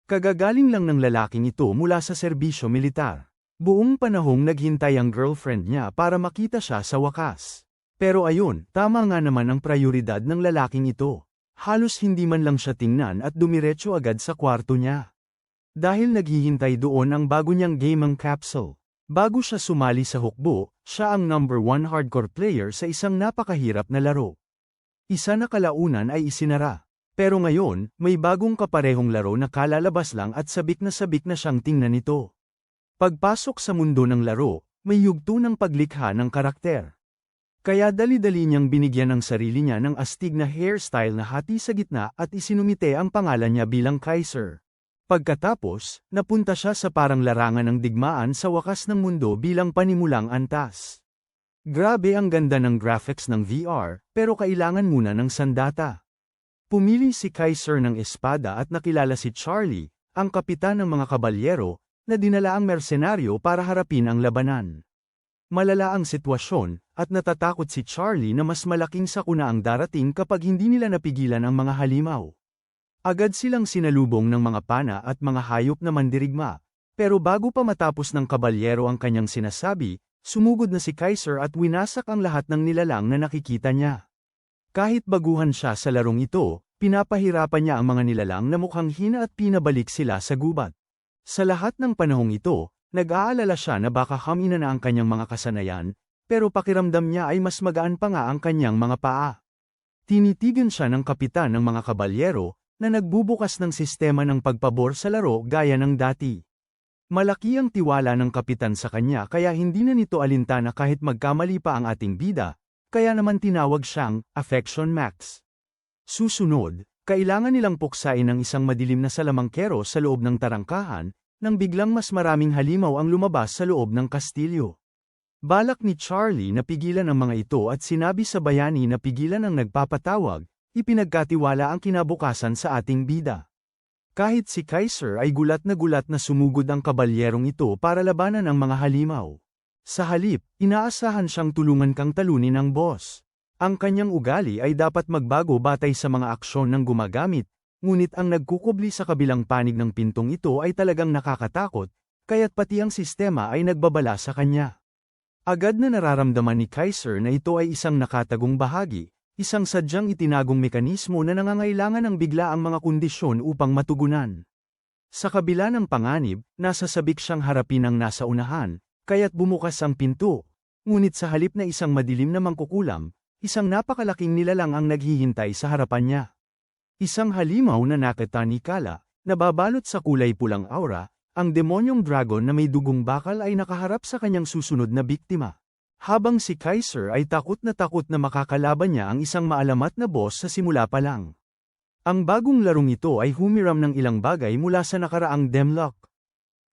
Kagagaling lang ng lalaking ito mula sa serbisyo militar. Buong panahong naghintay ang girlfriend niya para makita siya sa wakas. Pero ayun, tama nga naman ang prioridad ng lalaking ito. Halos hindi man lang siya tingnan at dumiretso agad sa kwarto niya. Dahil naghihintay doon ang bago niyang gaming capsule. Bago siya sumali sa hukbo, siya ang #1 hardcore player sa isang napakahirap na laro. Isa na kalaunan ay isinara. Pero ngayon, may bagong kaparehong laro na kalalabas lang at sabik na siyang tingnan nito. Pagpasok sa mundo ng laro, may yugto ng paglikha ng karakter. Kaya dali-dali niyang binigyan ng sarili niya ng astig na hairstyle na hati sa gitna at isinumite ang pangalan niya bilang Kaiser. Pagkatapos, napunta siya sa parang larangan ng digmaan sa wakas ng mundo bilang panimulang antas. Grabe ang ganda ng graphics ng VR, pero kailangan muna ng sandata. Pumili si Kaiser ng espada at nakilala si Charlie, ang kapitan ng mga kabalyero, na dinala ang mersenaryo para harapin ang labanan. Malala ang sitwasyon, at natatakot si Charlie na mas malaking sakuna ang darating kapag hindi nila napigilan ang mga halimaw. Agad silang sinalubong ng mga pana at mga hayop na mandirigma, pero bago pa matapos ng kabalyero ang kanyang sinasabi, sumugod na si Kaiser at winasak ang lahat ng nilalang na nakikita niya. Kahit baguhan siya sa larong ito, pinapahirapan niya ang mga nilalang na mukhang hina at pinabalik sila sa gubat. Sa lahat ng panahong ito, nag-aalala siya na baka hamina na ang kanyang mga kasanayan, pero pakiramdam niya ay mas magaan pa nga ang kanyang mga paa. Tinitigan siya ng kapitan ng mga kabalyero, na nagbubukas ng sistema ng pagpabor sa laro gaya ng dati. Malaki ang tiwala ng kapitan sa kanya kaya hindi na nito alintana kahit magkamali pa ang ating bida, kaya naman tinawag siyang Affection Max. Susunod, kailangan nilang puksain ang isang madilim na salamangkero sa loob ng tarangkahan, nang biglang mas maraming halimaw ang lumabas sa loob ng kastilyo. Balak ni Charlie na pigilan ang mga ito at sinabi sa bayani na pigilan ang nagpapatawag, ipinagkatiwala ang kinabukasan sa ating bida. Kahit si Kaiser ay gulat na sumugod ang kabalyerong ito para labanan ang mga halimaw. Sa halip, inaasahan siyang tulungan kang talunin ng boss. Ang kanyang ugali ay dapat magbago batay sa mga aksyon ng gumagamit, ngunit ang nagkukubli sa kabilang panig ng pintong ito ay talagang nakakatakot, kaya't pati ang sistema ay nagbabala sa kanya. Agad na nararamdaman ni Kaiser na ito ay isang nakatagong bahagi, isang sadyang itinagong mekanismo na nangangailangan ng biglaang mga kondisyon upang matugunan. Sa kabila ng panganib, nasa sabik siyang harapin ang nasa unahan, kaya't bumukas ang pinto, ngunit sa halip na isang madilim na mangkukulam, isang napakalaking nilalang ang naghihintay sa harapan niya. Isang halimaw na nakatanikala, nababalot sa kulay pulang aura, ang demonyong dragon na may dugong bakal ay nakaharap sa kanyang susunod na biktima. Habang si Kaiser ay takot na makakalaban niya ang isang maalamat na boss sa simula pa lang. Ang bagong larong ito ay humiram ng ilang bagay mula sa nakaraang Demlock.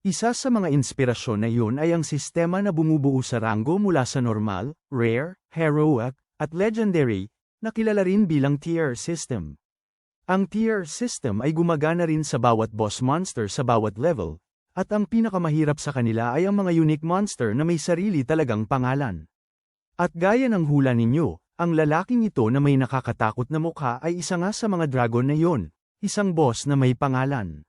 Isa sa mga inspirasyon na iyon ay ang sistema na bumubuo sa ranggo mula sa normal, rare, heroic, at legendary, na kilala rin bilang tier system. Ang tier system ay gumagana rin sa bawat boss monster sa bawat level, at ang pinakamahirap sa kanila ay ang mga unique monster na may sarili talagang pangalan. At gaya ng hula ninyo, ang lalaking ito na may nakakatakot na mukha ay isa nga sa mga dragon na iyon, isang boss na may pangalan.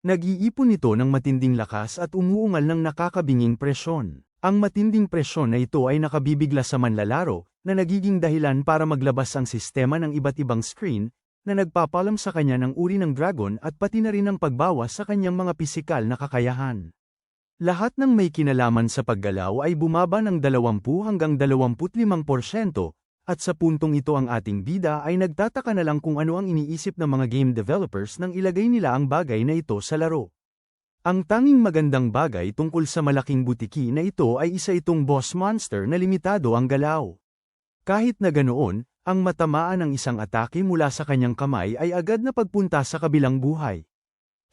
Nag-iipon ito ng matinding lakas at umuungal ng nakakabinging presyon. Ang matinding presyon na ito ay nakabibigla sa manlalaro, na nagiging dahilan para maglabas ang sistema ng iba't ibang screen, na nagpapalam sa kanya ng uri ng dragon at pati na rin ang pagbawas sa kanyang mga pisikal na kakayahan. Lahat ng may kinalaman sa paggalaw ay bumaba ng 20 hanggang 25%, at sa puntong ito ang ating bida ay nagtataka na lang kung ano ang iniisip ng mga game developers nang ilagay nila ang bagay na ito sa laro. Ang tanging magandang bagay tungkol sa malaking butiki na ito ay isa itong boss monster na limitado ang galaw. Kahit na ganoon, ang matamaan ng isang atake mula sa kanyang kamay ay agad na pagpunta sa kabilang buhay.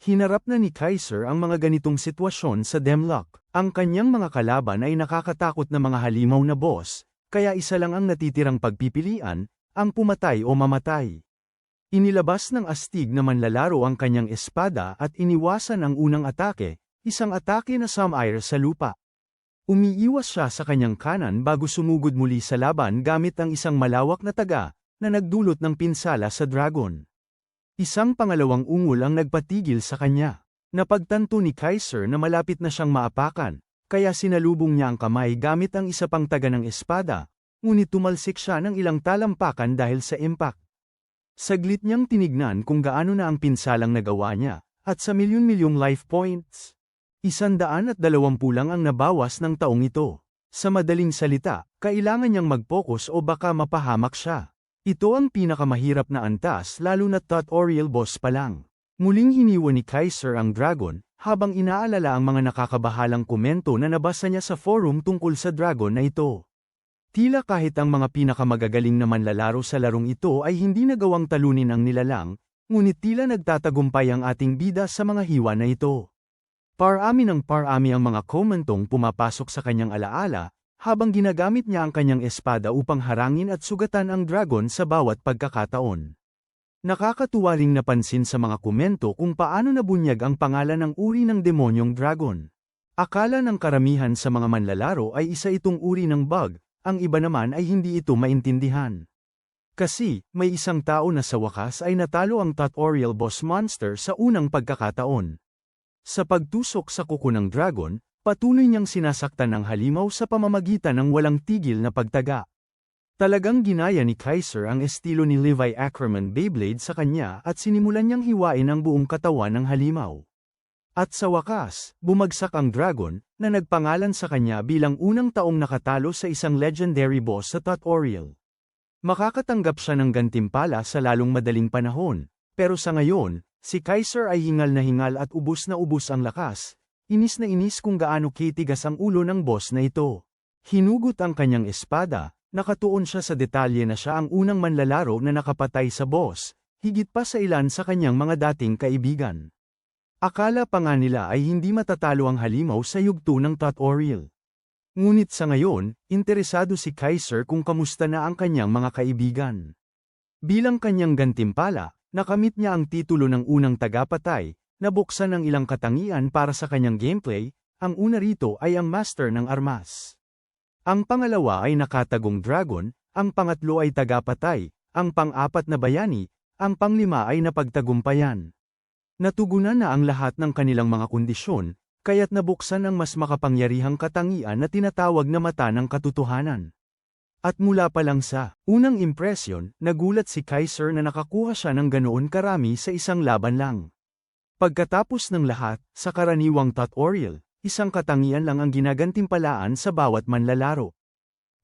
Hinarap na ni Kaiser ang mga ganitong sitwasyon sa Demlock. Ang kanyang mga kalaban ay nakakatakot na mga halimaw na boss, kaya isa lang ang natitirang pagpipilian, ang pumatay o mamatay. Inilabas ng astig na manlalaro ang kanyang espada at iniwasan ang unang atake, isang atake na sumire sa lupa. Umiiwas siya sa kanyang kanan bago sumugod muli sa laban gamit ang isang malawak na taga, na nagdulot ng pinsala sa dragon. Isang pangalawang ungol ang nagpatigil sa kanya. Napagtanto ni Kaiser na malapit na siyang maapakan, kaya sinalubong niya ang kamay gamit ang isa pang taga ng espada, ngunit tumalsik siya ng ilang talampakan dahil sa impact. Saglit niyang tinignan kung gaano na ang pinsalang nagawa niya, at sa milyon-milyong life points. 120 lang ang nabawas ng taong ito. Sa madaling salita, kailangan niyang mag-focus o baka mapahamak siya. Ito ang pinakamahirap na antas lalo na tutorial boss pa lang. Muling hiniwa ni Kaiser ang dragon, habang inaalala ang mga nakakabahalang komento na nabasa niya sa forum tungkol sa dragon na ito. Tila kahit ang mga pinakamagagaling na manlalaro sa larong ito ay hindi nagawang talunin ang nilalang, ngunit tila nagtatagumpay ang ating bida sa mga hiwa na ito. Parami ng parami ang mga komentong pumapasok sa kanyang alaala, habang ginagamit niya ang kanyang espada upang harangin at sugatan ang dragon sa bawat pagkakataon. Nakakatuwa ring napansin sa mga komento kung paano nabunyag ang pangalan ng uri ng demonyong dragon. Akala ng karamihan sa mga manlalaro ay isa itong uri ng bug, ang iba naman ay hindi ito maintindihan. Kasi, may isang tao na sa wakas ay natalo ang tutorial boss monster sa unang pagkakataon. Sa pagtusok sa kuko ng dragon, patuloy niyang sinasaktan ang halimaw sa pamamagitan ng walang tigil na pagtaga. Talagang ginaya ni Kaiser ang estilo ni Levi Ackerman Beyblade sa kanya at sinimulan niyang hiwain ang buong katawan ng halimaw. At sa wakas, bumagsak ang dragon, na nagpangalan sa kanya bilang unang taong nakatalo sa isang legendary boss sa tutorial. Makakatanggap siya ng gantimpala sa lalong madaling panahon, pero sa ngayon, si Kaiser ay hingal na hingal at ubos na ubos ang lakas, inis na inis kung gaano kitigas ang ulo ng boss na ito. Hinugot ang kanyang espada, nakatuon siya sa detalye na siya ang unang manlalaro na nakapatay sa boss, higit pa sa ilan sa kanyang mga dating kaibigan. Akala pa nga nila ay hindi matatalo ang halimaw sa yugto ng tutorial. Ngunit sa ngayon, interesado si Kaiser kung kamusta na ang kanyang mga kaibigan. Bilang kanyang gantimpala, nakamit niya ang titulo ng unang tagapatay, nabuksan ang ilang katangian para sa kanyang gameplay, ang una rito ay ang Master ng Armas. Ang pangalawa ay nakatagong dragon, ang pangatlo ay tagapatay, ang pang-apat na bayani, ang panglima ay napagtagumpayan. Natugunan na ang lahat ng kanilang mga kondisyon, kaya't nabuksan ang mas makapangyarihang katangian na tinatawag na mata ng katotohanan. At mula pa lang sa unang impresyon, nagulat si Kaiser na nakakuha siya ng ganoon karami sa isang laban lang. Pagkatapos ng lahat, sa karaniwang tutorial, isang katangian lang ang ginagantimpalaan sa bawat manlalaro.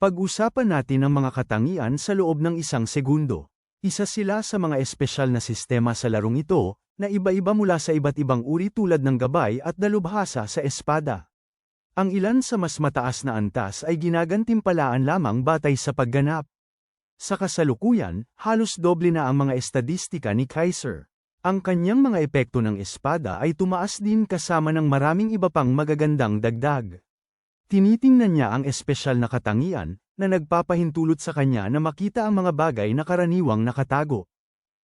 Pag-usapan natin ang mga katangian sa loob ng isang segundo. Isa sila sa mga espesyal na sistema sa larong ito, na iba-iba mula sa iba't ibang uri tulad ng gabay at dalubhasa sa espada. Ang ilan sa mas mataas na antas ay ginagantimpalaan lamang batay sa pagganap. Sa kasalukuyan, halos doble na ang mga estadistika ni Kaiser. Ang kanyang mga epekto ng espada ay tumaas din kasama ng maraming iba pang magagandang dagdag. Tinitingnan niya ang espesyal na katangian, na nagpapahintulot sa kanya na makita ang mga bagay na karaniwang nakatago.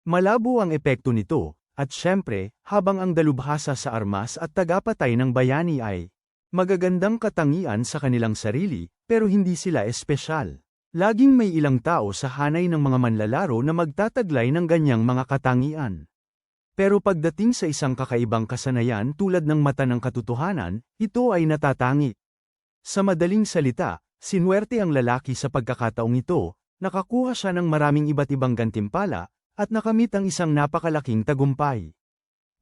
Malabo ang epekto nito, at syempre, habang ang dalubhasa sa armas at tagapatay ng bayani ay magagandang katangian sa kanilang sarili, pero hindi sila espesyal. Laging may ilang tao sa hanay ng mga manlalaro na magtataglay ng ganyang mga katangian. Pero pagdating sa isang kakaibang kasanayan tulad ng mata ng katotohanan, ito ay natatangi. Sa madaling salita, sinuwerte ang lalaki sa pagkakataong ito, nakakuha siya ng maraming iba't ibang gantimpala, at nakamit ang isang napakalaking tagumpay.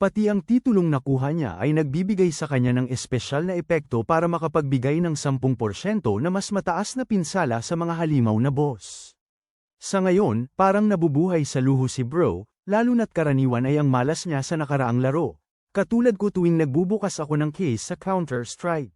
Pati ang titulong nakuha niya ay nagbibigay sa kanya ng espesyal na epekto para makapagbigay ng 10% na mas mataas na pinsala sa mga halimaw na boss. Sa ngayon, parang nabubuhay sa luho si bro, lalo na't karaniwan ay ang malas niya sa nakaraang laro. Katulad ko tuwing nagbubukas ako ng case sa Counter-Strike.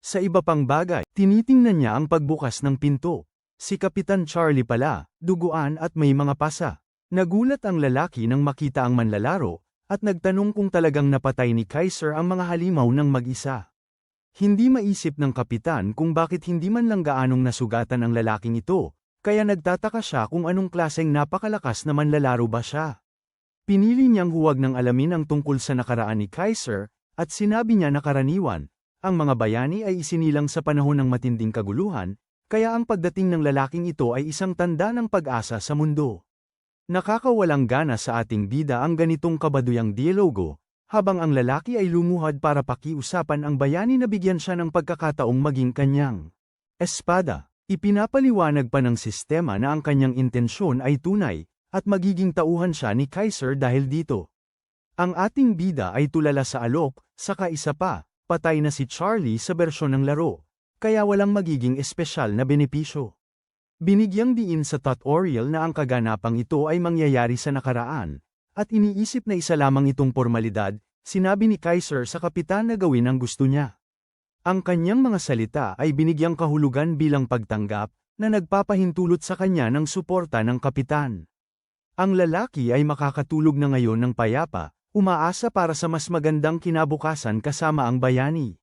Sa iba pang bagay, tinitingnan niya ang pagbukas ng pinto. Si Kapitan Charlie pala, duguan at may mga pasa. Nagulat ang lalaki nang makita ang manlalaro, at nagtanong kung talagang napatay ni Kaiser ang mga halimaw ng mag-isa. Hindi maisip ng kapitan kung bakit hindi man lang gaanong nasugatan ang lalaking ito, kaya nagtataka siya kung anong klaseng napakalakas na manlalaro ba siya. Pinili niyang huwag nang alamin ang tungkol sa nakaraan ni Kaiser, at sinabi niya na karaniwan, ang mga bayani ay isinilang sa panahon ng matinding kaguluhan, kaya ang pagdating ng lalaking ito ay isang tanda ng pag-asa sa mundo. Nakakawalang gana sa ating bida ang ganitong kabaduyang dialogo, habang ang lalaki ay lumuhad para pakiusapan ang bayani na bigyan siya ng pagkakataong maging kanyang espada. Ipinapaliwanag pa ng sistema na ang kanyang intensyon ay tunay, at magiging tauhan siya ni Kaiser dahil dito. Ang ating bida ay tulala sa alok, saka isa pa, patay na si Charlie sa bersyon ng laro, kaya walang magiging espesyal na benepisyo. Binigyang diin sa tutorial na ang kaganapang ito ay mangyayari sa nakaraan, at iniisip na isa lamang itong formalidad, sinabi ni Kaiser sa kapitan na gawin ang gusto niya. Ang kanyang mga salita ay binigyang kahulugan bilang pagtanggap, na nagpapahintulot sa kanya ng suporta ng kapitan. Ang lalaki ay makakatulog na ngayon ng payapa, umaasa para sa mas magandang kinabukasan kasama ang bayani.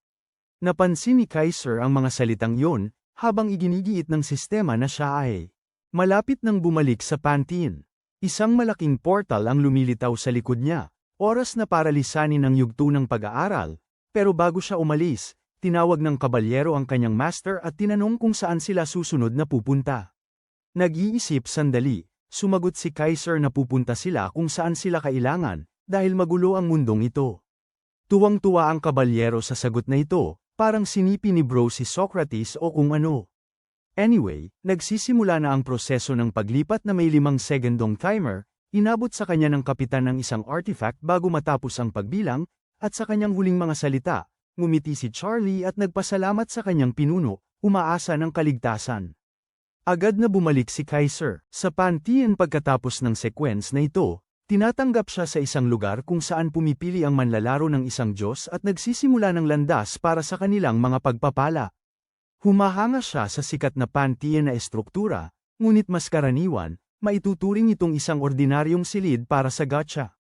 Napansin ni Kaiser ang mga salitang yon, habang iginigiit ng sistema na siya ay malapit nang bumalik sa Pantene. Isang malaking portal ang lumilitaw sa likod niya, oras na para lisanin ang yugto ng pag-aaral, pero bago siya umalis, tinawag ng kabalyero ang kanyang master at tinanong kung saan sila susunod na pupunta. Nag-iisip sandali, sumagot si Kaiser na pupunta sila kung saan sila kailangan, dahil magulo ang mundong ito. Tuwang-tuwa ang kabalyero sa sagot na ito, parang sinipi ni bro si Socrates o kung ano. Anyway, nagsisimula na ang proseso ng paglipat na may 5 segundong timer, inabot sa kanya ng kapitan ng isang artifact bago matapos ang pagbilang, at sa kanyang huling mga salita, ngumiti si Charlie at nagpasalamat sa kanyang pinuno, umaasa ng kaligtasan. Agad na bumalik si Kaiser sa Pantene pagkatapos ng sequence na ito, tinatanggap siya sa isang lugar kung saan pumipili ang manlalaro ng isang Diyos at nagsisimula ng landas para sa kanilang mga pagpapala. Humahanga siya sa sikat na Pantene na estruktura, ngunit mas karaniwan, maituturing itong isang ordinaryong silid para sa gacha.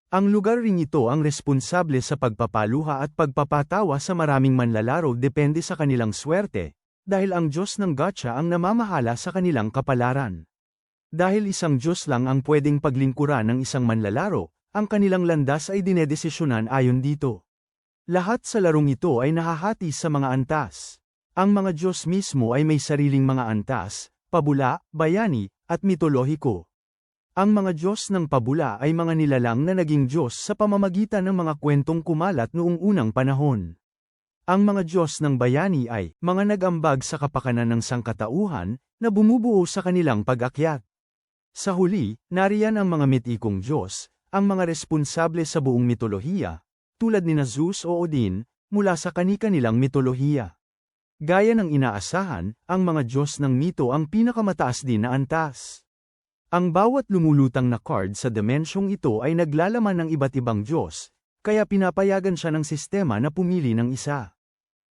Ang lugar ring ito ang responsable sa pagpapaluha at pagpapatawa sa maraming manlalaro depende sa kanilang swerte, dahil ang Diyos ng gacha ang namamahala sa kanilang kapalaran. Dahil isang Diyos lang ang pwedeng paglingkuran ng isang manlalaro, ang kanilang landas ay dinedesisyonan ayon dito. Lahat sa larong ito ay nahahati sa mga antas. Ang mga Diyos mismo ay may sariling mga antas, pabula, bayani, at mitolohiko. Ang mga Diyos ng pabula ay mga nilalang na naging Diyos sa pamamagitan ng mga kwentong kumalat noong unang panahon. Ang mga Diyos ng bayani ay mga nag-ambag sa kapakanan ng sangkatauhan na bumubuo sa kanilang pag-akyat. Sa huli, nariyan ang mga mitikong Diyos, ang mga responsable sa buong mitolohiya, tulad ni Zeus o Odin, mula sa kani-kanilang mitolohiya. Gaya ng inaasahan, ang mga Diyos ng mito ang pinakamataas din na antas. Ang bawat lumulutang na card sa dimensyong ito ay naglalaman ng iba't ibang Diyos, kaya pinapayagan siya ng sistema na pumili ng isa.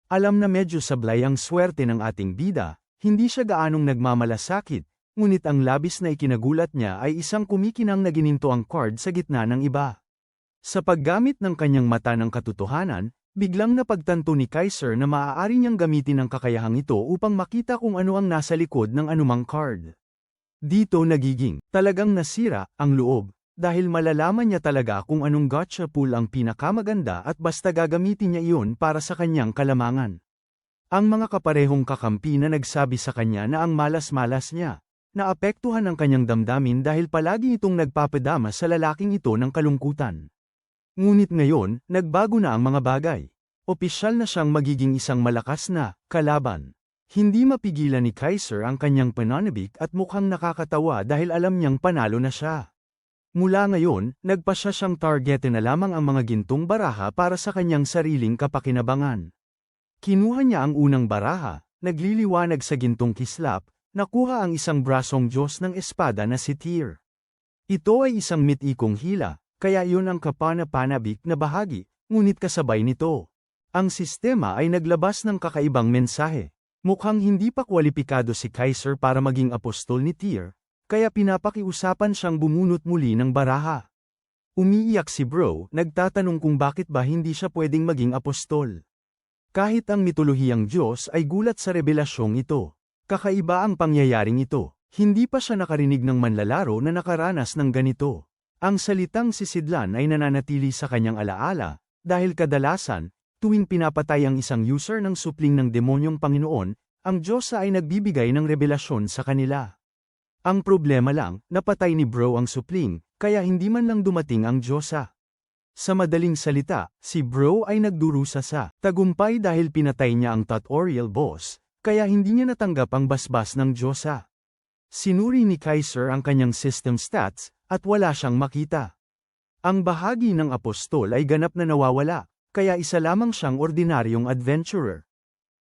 Alam na medyo sablay ang swerte ng ating bida, hindi siya gaanong nagmamalasakit, ngunit ang labis na ikinagulat niya ay isang kumikinang na gininto ang card sa gitna ng iba. Sa paggamit ng kanyang mata ng katotohanan, biglang napagtanto ni Kaiser na maaari niyang gamitin ang kakayahang ito upang makita kung ano ang nasa likod ng anumang card. Dito nagiging talagang nasira ang loob, dahil malalaman niya talaga kung anong gacha pool ang pinakamaganda at basta gagamitin niya iyon para sa kanyang kalamangan. Ang mga kaparehong kakampi na nagsabi sa kanya na ang malas-malas niya, naapektuhan ang kanyang damdamin dahil palagi itong nagpapadama sa lalaking ito ng kalungkutan. Ngunit ngayon, nagbago na ang mga bagay. Opisyal na siyang magiging isang malakas na kalaban. Hindi mapigilan ni Kaiser ang kanyang pananabik at mukhang nakakatawa dahil alam niyang panalo na siya. Mula ngayon, nagpasya siyang targetin na lamang ang mga gintong baraha para sa kanyang sariling kapakinabangan. Kinuha niya ang unang baraha, nagliliwanag sa gintong kislap, nakuha ang isang brasong Diyos ng espada na si Tyr. Ito ay isang mitikong hila, kaya iyon ang kapana-panabik na bahagi, ngunit kasabay nito. Ang sistema ay naglabas ng kakaibang mensahe. Mukhang hindi pa kwalipikado si Kaiser para maging apostol ni Tyr, kaya pinapakiusapan siyang bumunot muli ng baraha. Umiiyak si bro, nagtatanong kung bakit ba hindi siya pwedeng maging apostol. Kahit ang mitolohiyang Diyos ay gulat sa revelasyong ito. Kakaiba ang pangyayaring ito, hindi pa siya nakarinig ng manlalaro na nakaranas ng ganito. Ang salitang sisidlan ay nananatili sa kanyang alaala, dahil kadalasan, tuwing pinapatay ang isang user ng supling ng demonyong Panginoon, ang Diyosa ay nagbibigay ng revelasyon sa kanila. Ang problema lang, napatay ni bro ang supling, kaya hindi man lang dumating ang Diyosa. Sa madaling salita, si Bro ay nagdurusa sa tagumpay dahil pinatay niya ang tutorial boss, kaya hindi niya natanggap ang basbas ng Diyosa. Sinuri ni Kaiser ang kanyang system stats, at wala siyang makita. Ang bahagi ng apostol ay ganap na nawawala, kaya isa lamang siyang ordinaryong adventurer.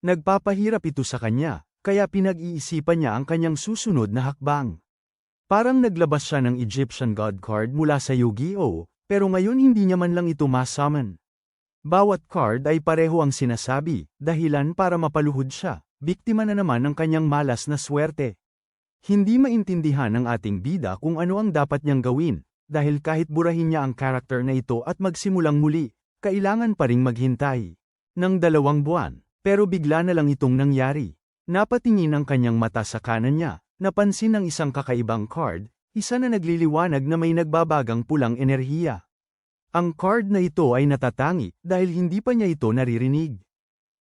Nagpapahirap ito sa kanya, kaya pinag-iisipan niya ang kanyang susunod na hakbang. Parang naglabas siya ng Egyptian God card mula sa Yu-Gi-Oh! Pero ngayon hindi niya man lang ito ma-summon. Bawat card ay pareho ang sinasabi, dahilan para mapaluhod siya, biktima na naman ng kanyang malas na swerte. Hindi maintindihan ng ating bida kung ano ang dapat niyang gawin, dahil kahit burahin niya ang karakter na ito at magsimulang muli, kailangan pa ring maghintay ng 2 buwan, pero bigla na lang itong nangyari. Napatingin ang kanyang mata sa kanan niya, napansin ang isang kakaibang card, isa na nagliliwanag na may nagbabagang pulang enerhiya. Ang card na ito ay natatangi dahil hindi pa niya ito naririnig.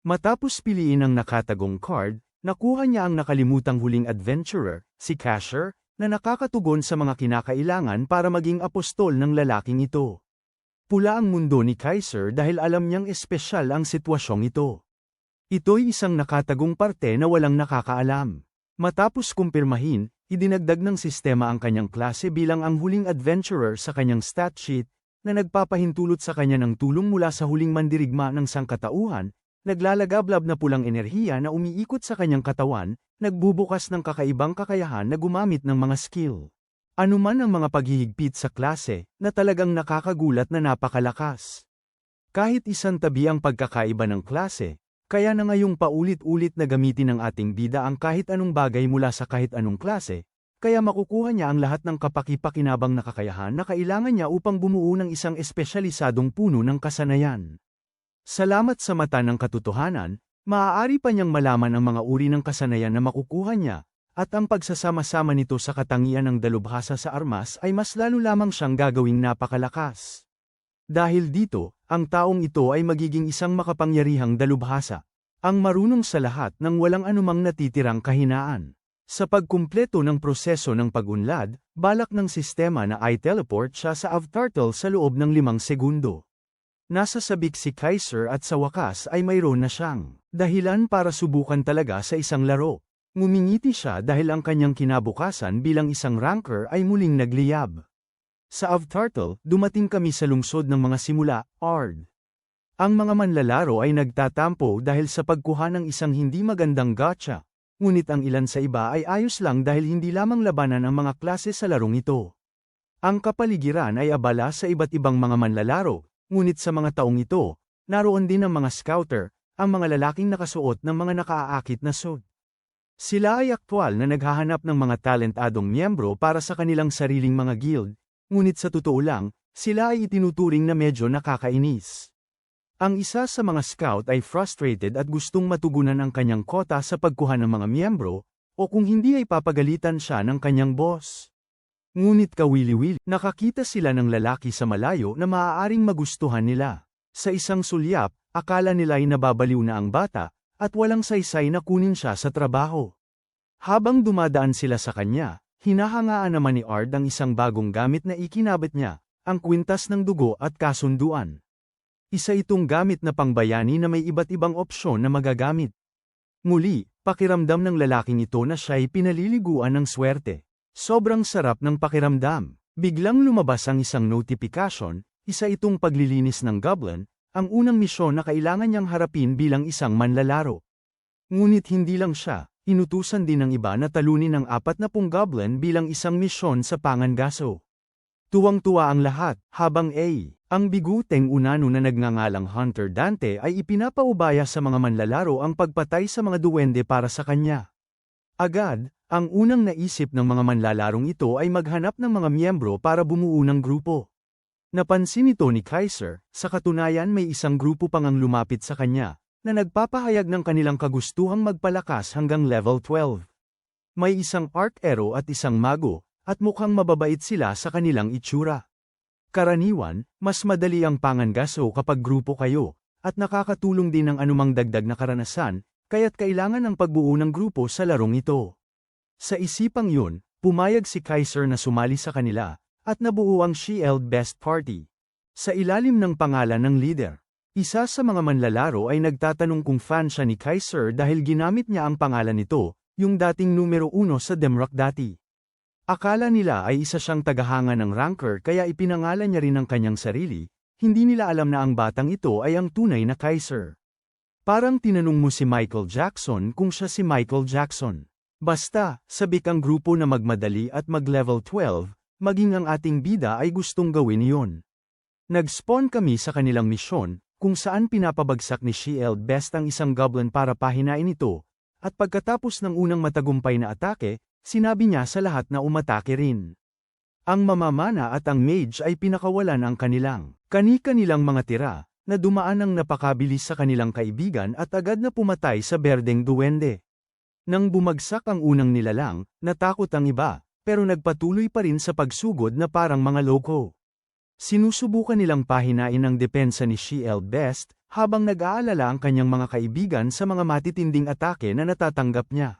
Matapos piliin ang nakatagong card, nakuha niya ang nakalimutang huling adventurer, si Casher, na nakakatugon sa mga kinakailangan para maging apostol ng lalaking ito. Pula ang mundo ni Kaiser dahil alam niyang espesyal ang sitwasyong ito. Ito'y isang nakatagong parte na walang nakakaalam. Matapos kumpirmahin, idinagdag ng sistema ang kanyang klase bilang ang huling adventurer sa kanyang stat sheet, na nagpapahintulot sa kanya ng tulong mula sa huling mandirigma ng sangkatauhan, naglalagablab na pulang enerhiya na umiikot sa kanyang katawan, nagbubukas ng kakaibang kakayahan na gumamit ng mga skill. Anuman ang mga paghihigpit sa klase, na talagang nakakagulat na napakalakas. Kahit isang tabi ang pagkakaiba ng klase, kaya na ngayong paulit-ulit na gamitin ng ating bida ang kahit anong bagay mula sa kahit anong klase, kaya makukuha niya ang lahat ng kapaki-pakinabang na kakayahan na kailangan niya upang bumuo ng isang espesyalisadong puno ng kasanayan. Salamat sa mata ng katotohanan, maaari pa niyang malaman ang mga uri ng kasanayan na makukuha niya, at ang pagsasama-sama nito sa katangian ng dalubhasa sa armas ay mas lalo lamang siyang gagawing napakalakas. Dahil dito, ang taong ito ay magiging isang makapangyarihang dalubhasa, ang marunong sa lahat ng walang anumang natitirang kahinaan. Sa pagkumpleto ng proseso ng pag-unlad, balak ng sistema na i-teleport siya sa Avtartal sa loob ng 5 segundo. Nasa sabik si Kaiser at sa wakas ay mayroon na siyang dahilan para subukan talaga sa isang laro. Ngumingiti siya dahil ang kanyang kinabukasan bilang isang ranker ay muling nagliyab. Sa Avtartal, dumating kami sa lungsod ng mga simula, Ard. Ang mga manlalaro ay nagtatampo dahil sa pagkuha ng isang hindi magandang gacha, ngunit ang ilan sa iba ay ayos lang dahil hindi lamang labanan ang mga klase sa larong ito. Ang kapaligiran ay abala sa iba't ibang mga manlalaro, ngunit sa mga taong ito, naroon din ang mga scouter, ang mga lalaking nakasuot ng mga nakaaakit na suit. Sila ay aktwal na naghahanap ng mga talentadong miyembro para sa kanilang sariling mga guild, ngunit sa totoo lang, sila ay itinuturing na medyo nakakainis. Ang isa sa mga scout ay frustrated at gustong matugunan ang kanyang kota sa pagkuha ng mga miyembro, o kung hindi ay papagalitan siya ng kanyang boss. Ngunit kawili-wili, nakakita sila ng lalaki sa malayo na maaaring magustuhan nila. Sa isang sulyap, akala nila ay nababaliw na ang bata, at walang saysay na kunin siya sa trabaho. Habang dumadaan sila sa kanya, hinahangaan naman ni Ard ang isang bagong gamit na ikinabit niya, ang kwintas ng dugo at kasunduan. Isa itong gamit na pangbayani na may iba't ibang opsyon na magagamit. Muli, pakiramdam ng lalaking ito na siya'y pinaliliguan ng swerte. Sobrang sarap ng pakiramdam. Biglang lumabas ang isang notification, isa itong paglilinis ng goblin, ang unang misyon na kailangan niyang harapin bilang isang manlalaro. Ngunit hindi lang siya, inutusan din ng iba na talunin ang 40 goblin bilang isang misyon sa Pangangaso. Tuwang-tuwa ang lahat, habang ang biguteng unano na nagngangalang Hunter Dante ay ipinapaubaya sa mga manlalaro ang pagpatay sa mga duwende para sa kanya. Agad, ang unang naisip ng mga manlalarong ito ay maghanap ng mga miyembro para bumuo ng grupo. Napansin ito ni Kaiser, sa katunayan may isang grupo pang ang lumapit sa kanya, na nagpapahayag ng kanilang kagustuhang magpalakas hanggang level 12. May isang arc arrow at isang mago, at mukhang mababait sila sa kanilang itsura. Karaniwan, mas madali ang Pangangaso kapag grupo kayo, at nakakatulong din ang anumang dagdag na karanasan, kaya't kailangan ng pagbuo ng grupo sa larong ito. Sa isipang yun, pumayag si Kaiser na sumali sa kanila, at nabuo ang Shield Best Party. Sa ilalim ng pangalan ng leader, isa sa mga manlalaro ay nagtatanong kung fan siya ni Kaiser dahil ginamit niya ang pangalan nito, yung dating numero 1 sa Demrock dati. Akala nila ay isa siyang tagahanga ng ranker kaya ipinangalan niya rin ang kanyang sarili, hindi nila alam na ang batang ito ay ang tunay na Kaiser. Parang tinanong mo si Michael Jackson kung siya si Michael Jackson. Basta, sabik ang grupo na magmadali at mag-level 12, maging ang ating bida ay gustong gawin iyon. Nag-spawn kami sa kanilang misyon, kung saan pinapabagsak ni Shield Best ang isang goblin para pahinain ito, at pagkatapos ng unang matagumpay na atake, sinabi niya sa lahat na umatake rin. Ang mamamana at ang mage ay pinakawalan ang kanilang kani-kanilang mga tira, na dumaan ng napakabilis sa kanilang kaibigan at agad na pumatay sa berdeng duwende. Nang bumagsak ang unang nilalang, natakot ang iba, pero nagpatuloy pa rin sa pagsugod na parang mga loko. Sinusubukan nilang pahinain ang depensa ni Shield Best, habang nag-aalala ang kanyang mga kaibigan sa mga matitinding atake na natatanggap niya.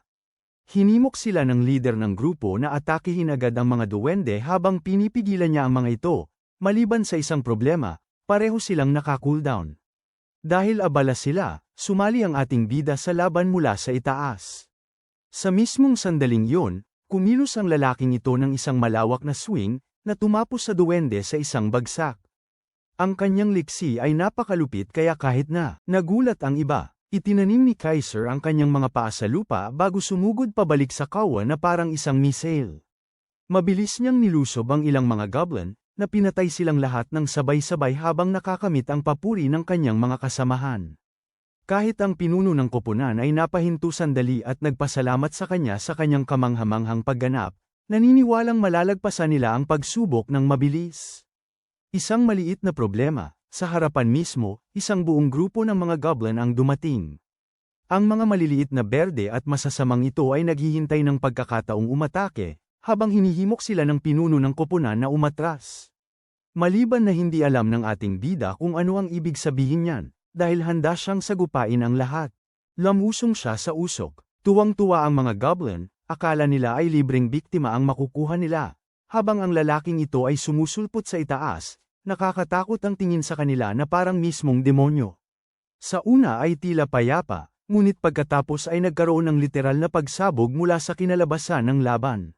Hinimok sila ng leader ng grupo na atakihin agad ang mga duwende habang pinipigilan niya ang mga ito, maliban sa isang problema, pareho silang naka-cooldown. Dahil abala sila, sumali ang ating bida sa laban mula sa itaas. Sa mismong sandaling yun, kumilos ang lalaking ito ng isang malawak na swing, na tumapos sa duwende sa isang bagsak. Ang kanyang liksi ay napakalupit kaya kahit na nagulat ang iba, itinanim ni Kaiser ang kanyang mga paa sa lupa bago sumugod pabalik sa kawa na parang isang missile. Mabilis niyang nilusob ang ilang mga goblin, na pinatay silang lahat ng sabay-sabay habang nakakamit ang papuri ng kanyang mga kasamahan. Kahit ang pinuno ng koponan ay napahinto sandali at nagpasalamat sa kanya sa kanyang kamanghamanghang pagganap, naniniwalang malalagpasan nila ang pagsubok ng mabilis. Isang maliit na problema, sa harapan mismo, isang buong grupo ng mga goblin ang dumating. Ang mga maliliit na berde at masasamang ito ay naghihintay ng pagkakataong umatake, habang hinihimok sila ng pinuno ng koponan na umatras. Maliban na hindi alam ng ating bida kung ano ang ibig sabihin niyan, dahil handa siyang sagupain ang lahat. Lamusong siya sa usok, tuwang-tuwa ang mga goblin, akala nila ay libreng biktima ang makukuha nila, habang ang lalaking ito ay sumusulpot sa itaas, nakakatakot ang tingin sa kanila na parang mismong demonyo. Sa una ay tila payapa, ngunit pagkatapos ay nagkaroon ng literal na pagsabog mula sa kinalabasan ng laban.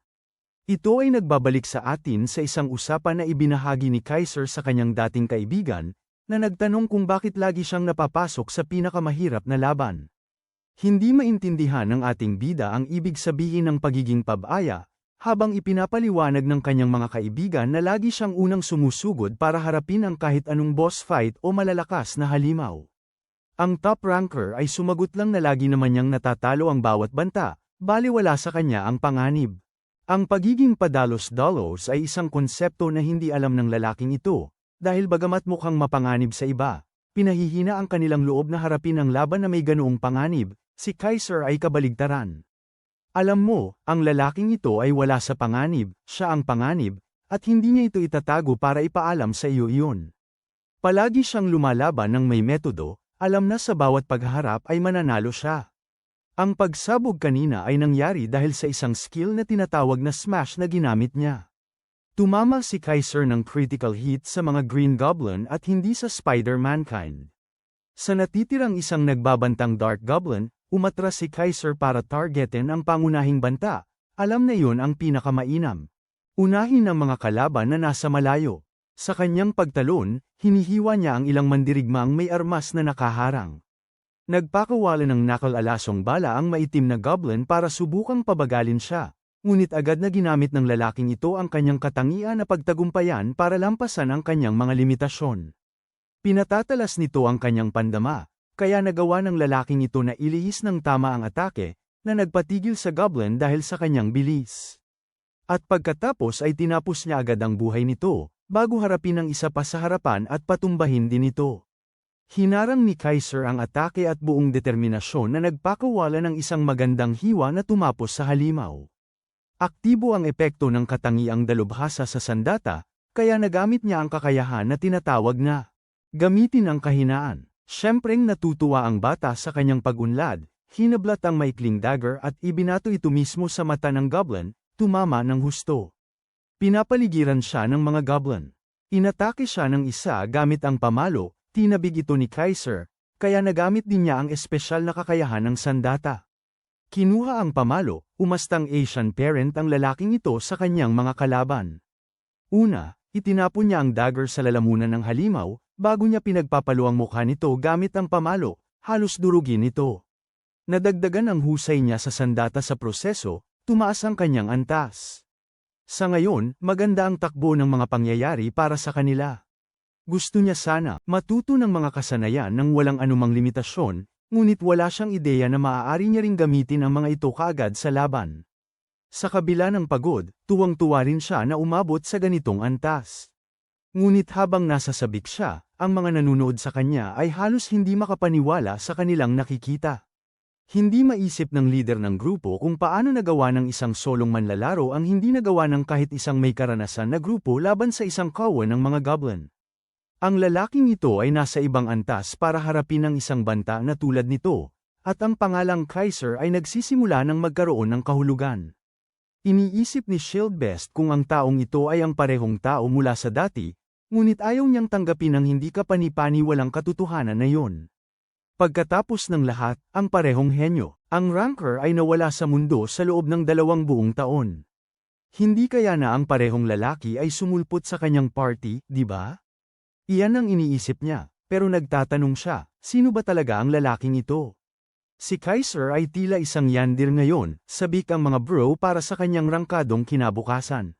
Ito ay nagbabalik sa atin sa isang usapan na ibinahagi ni Kaiser sa kanyang dating kaibigan, na nagtanong kung bakit lagi siyang napapasok sa pinakamahirap na laban. Hindi maintindihan ng ating bida ang ibig sabihin ng pagiging pabaya, habang ipinapaliwanag ng kanyang mga kaibigan na lagi siyang unang sumusugod para harapin ang kahit anong boss fight o malalakas na halimaw. Ang top ranker ay sumagot lang na lagi naman niyang natatalo ang bawat banta, baliwala sa kanya ang panganib. Ang pagiging padalos-dalos ay isang konsepto na hindi alam ng lalaking ito, dahil bagamat mukhang mapanganib sa iba, pinahihina ang kanilang loob na harapin ang laban na may ganoong panganib. Si Kaiser ay kabaligtaran. Alam mo, ang lalaking ito ay wala sa panganib, siya ang panganib, at hindi niya ito itatago para ipaalam sa iyo iyon. Palagi siyang lumalaban ng may metodo, alam na sa bawat pagharap ay mananalo siya. Ang pagsabog kanina ay nangyari dahil sa isang skill na tinatawag na smash na ginamit niya. Tumama si Kaiser ng critical hit sa mga Green Goblin at hindi sa Spider-Mankind. Sa natitirang isang nagbabantang Dark Goblin, umatras si Kaiser para targetin ang pangunahing banta, alam na yun ang pinakamainam. Unahin ang mga kalaban na nasa malayo. Sa kanyang pagtalon, hinihiwa niya ang ilang mandirigmang may armas na nakaharang. Nagpakawala ng nakal-alasong bala ang maitim na goblin para subukang pabagalin siya, ngunit agad na ginamit ng lalaking ito ang kanyang katangian na pagtagumpayan para lampasan ang kanyang mga limitasyon. Pinatatalas nito ang kanyang pandama, kaya nagawa ng lalaking ito na ilihis ng tama ang atake, na nagpatigil sa goblin dahil sa kanyang bilis. At pagkatapos ay tinapos niya agad ang buhay nito, bago harapin ang isa pa sa harapan at patumbahin din ito. Hinarang ni Kaiser ang atake at buong determinasyon na nagpakawala ng isang magandang hiwa na tumapos sa halimaw. Aktibo ang epekto ng katangiang dalubhasa sa sandata, kaya nagamit niya ang kakayahan na tinatawag na gamitin ang kahinaan. Siyempreng natutuwa ang bata sa kanyang pag-unlad, hinablat ang maikling dagger at ibinato ito mismo sa mata ng goblin, tumama ng husto. Pinapaligiran siya ng mga goblin. Inatake siya ng isa gamit ang pamalo, tinabig ito ni Kaiser, kaya nagamit din niya ang espesyal na kakayahan ng sandata. Kinuha ang pamalo, umastang Asian parent ang lalaking ito sa kanyang mga kalaban. Una, itinapon niya ang dagger sa lalamunan ng halimaw, bago niya pinagpapalo ang mukha nito gamit ang pamalo, halos durugin ito. Nadagdagan ang husay niya sa sandata sa proseso, tumaas ang kanyang antas. Sa ngayon, maganda ang takbo ng mga pangyayari para sa kanila. Gusto niya sana matuto ng mga kasanayan ng walang anumang limitasyon, ngunit wala siyang ideya na maaari niya ring gamitin ang mga ito kaagad sa laban. Sa kabila ng pagod, tuwang-tuwa rin siya na umabot sa ganitong antas. Ngunit habang nasa sabik siya, ang mga nanunood sa kanya ay halos hindi makapaniwala sa kanilang nakikita. Hindi maisip ng leader ng grupo kung paano nagawa ng isang solong manlalaro ang hindi nagawa ng kahit isang may karanasan na grupo laban sa isang kawan ng mga goblin. Ang lalaking ito ay nasa ibang antas para harapin ang isang banta na tulad nito, at ang pangalang Kaiser ay nagsisimula ng magkaroon ng kahulugan. Iniisip ni Shieldbest kung ang taong ito ay ang parehong tao mula sa dati, ngunit ayaw niyang tanggapin ang hindi kapani-pani walang katotohanan na yon. Pagkatapos ng lahat, ang parehong henyo, ang Rancor ay nawala sa mundo sa loob ng 2 buong taon. Hindi kaya na ang parehong lalaki ay sumulpot sa kanyang party, di ba? Iyan ang iniisip niya, pero nagtatanong siya, sino ba talaga ang lalaking ito? Si Kaiser ay tila isang yandir ngayon, sabik ang mga bro para sa kanyang rangkadong kinabukasan.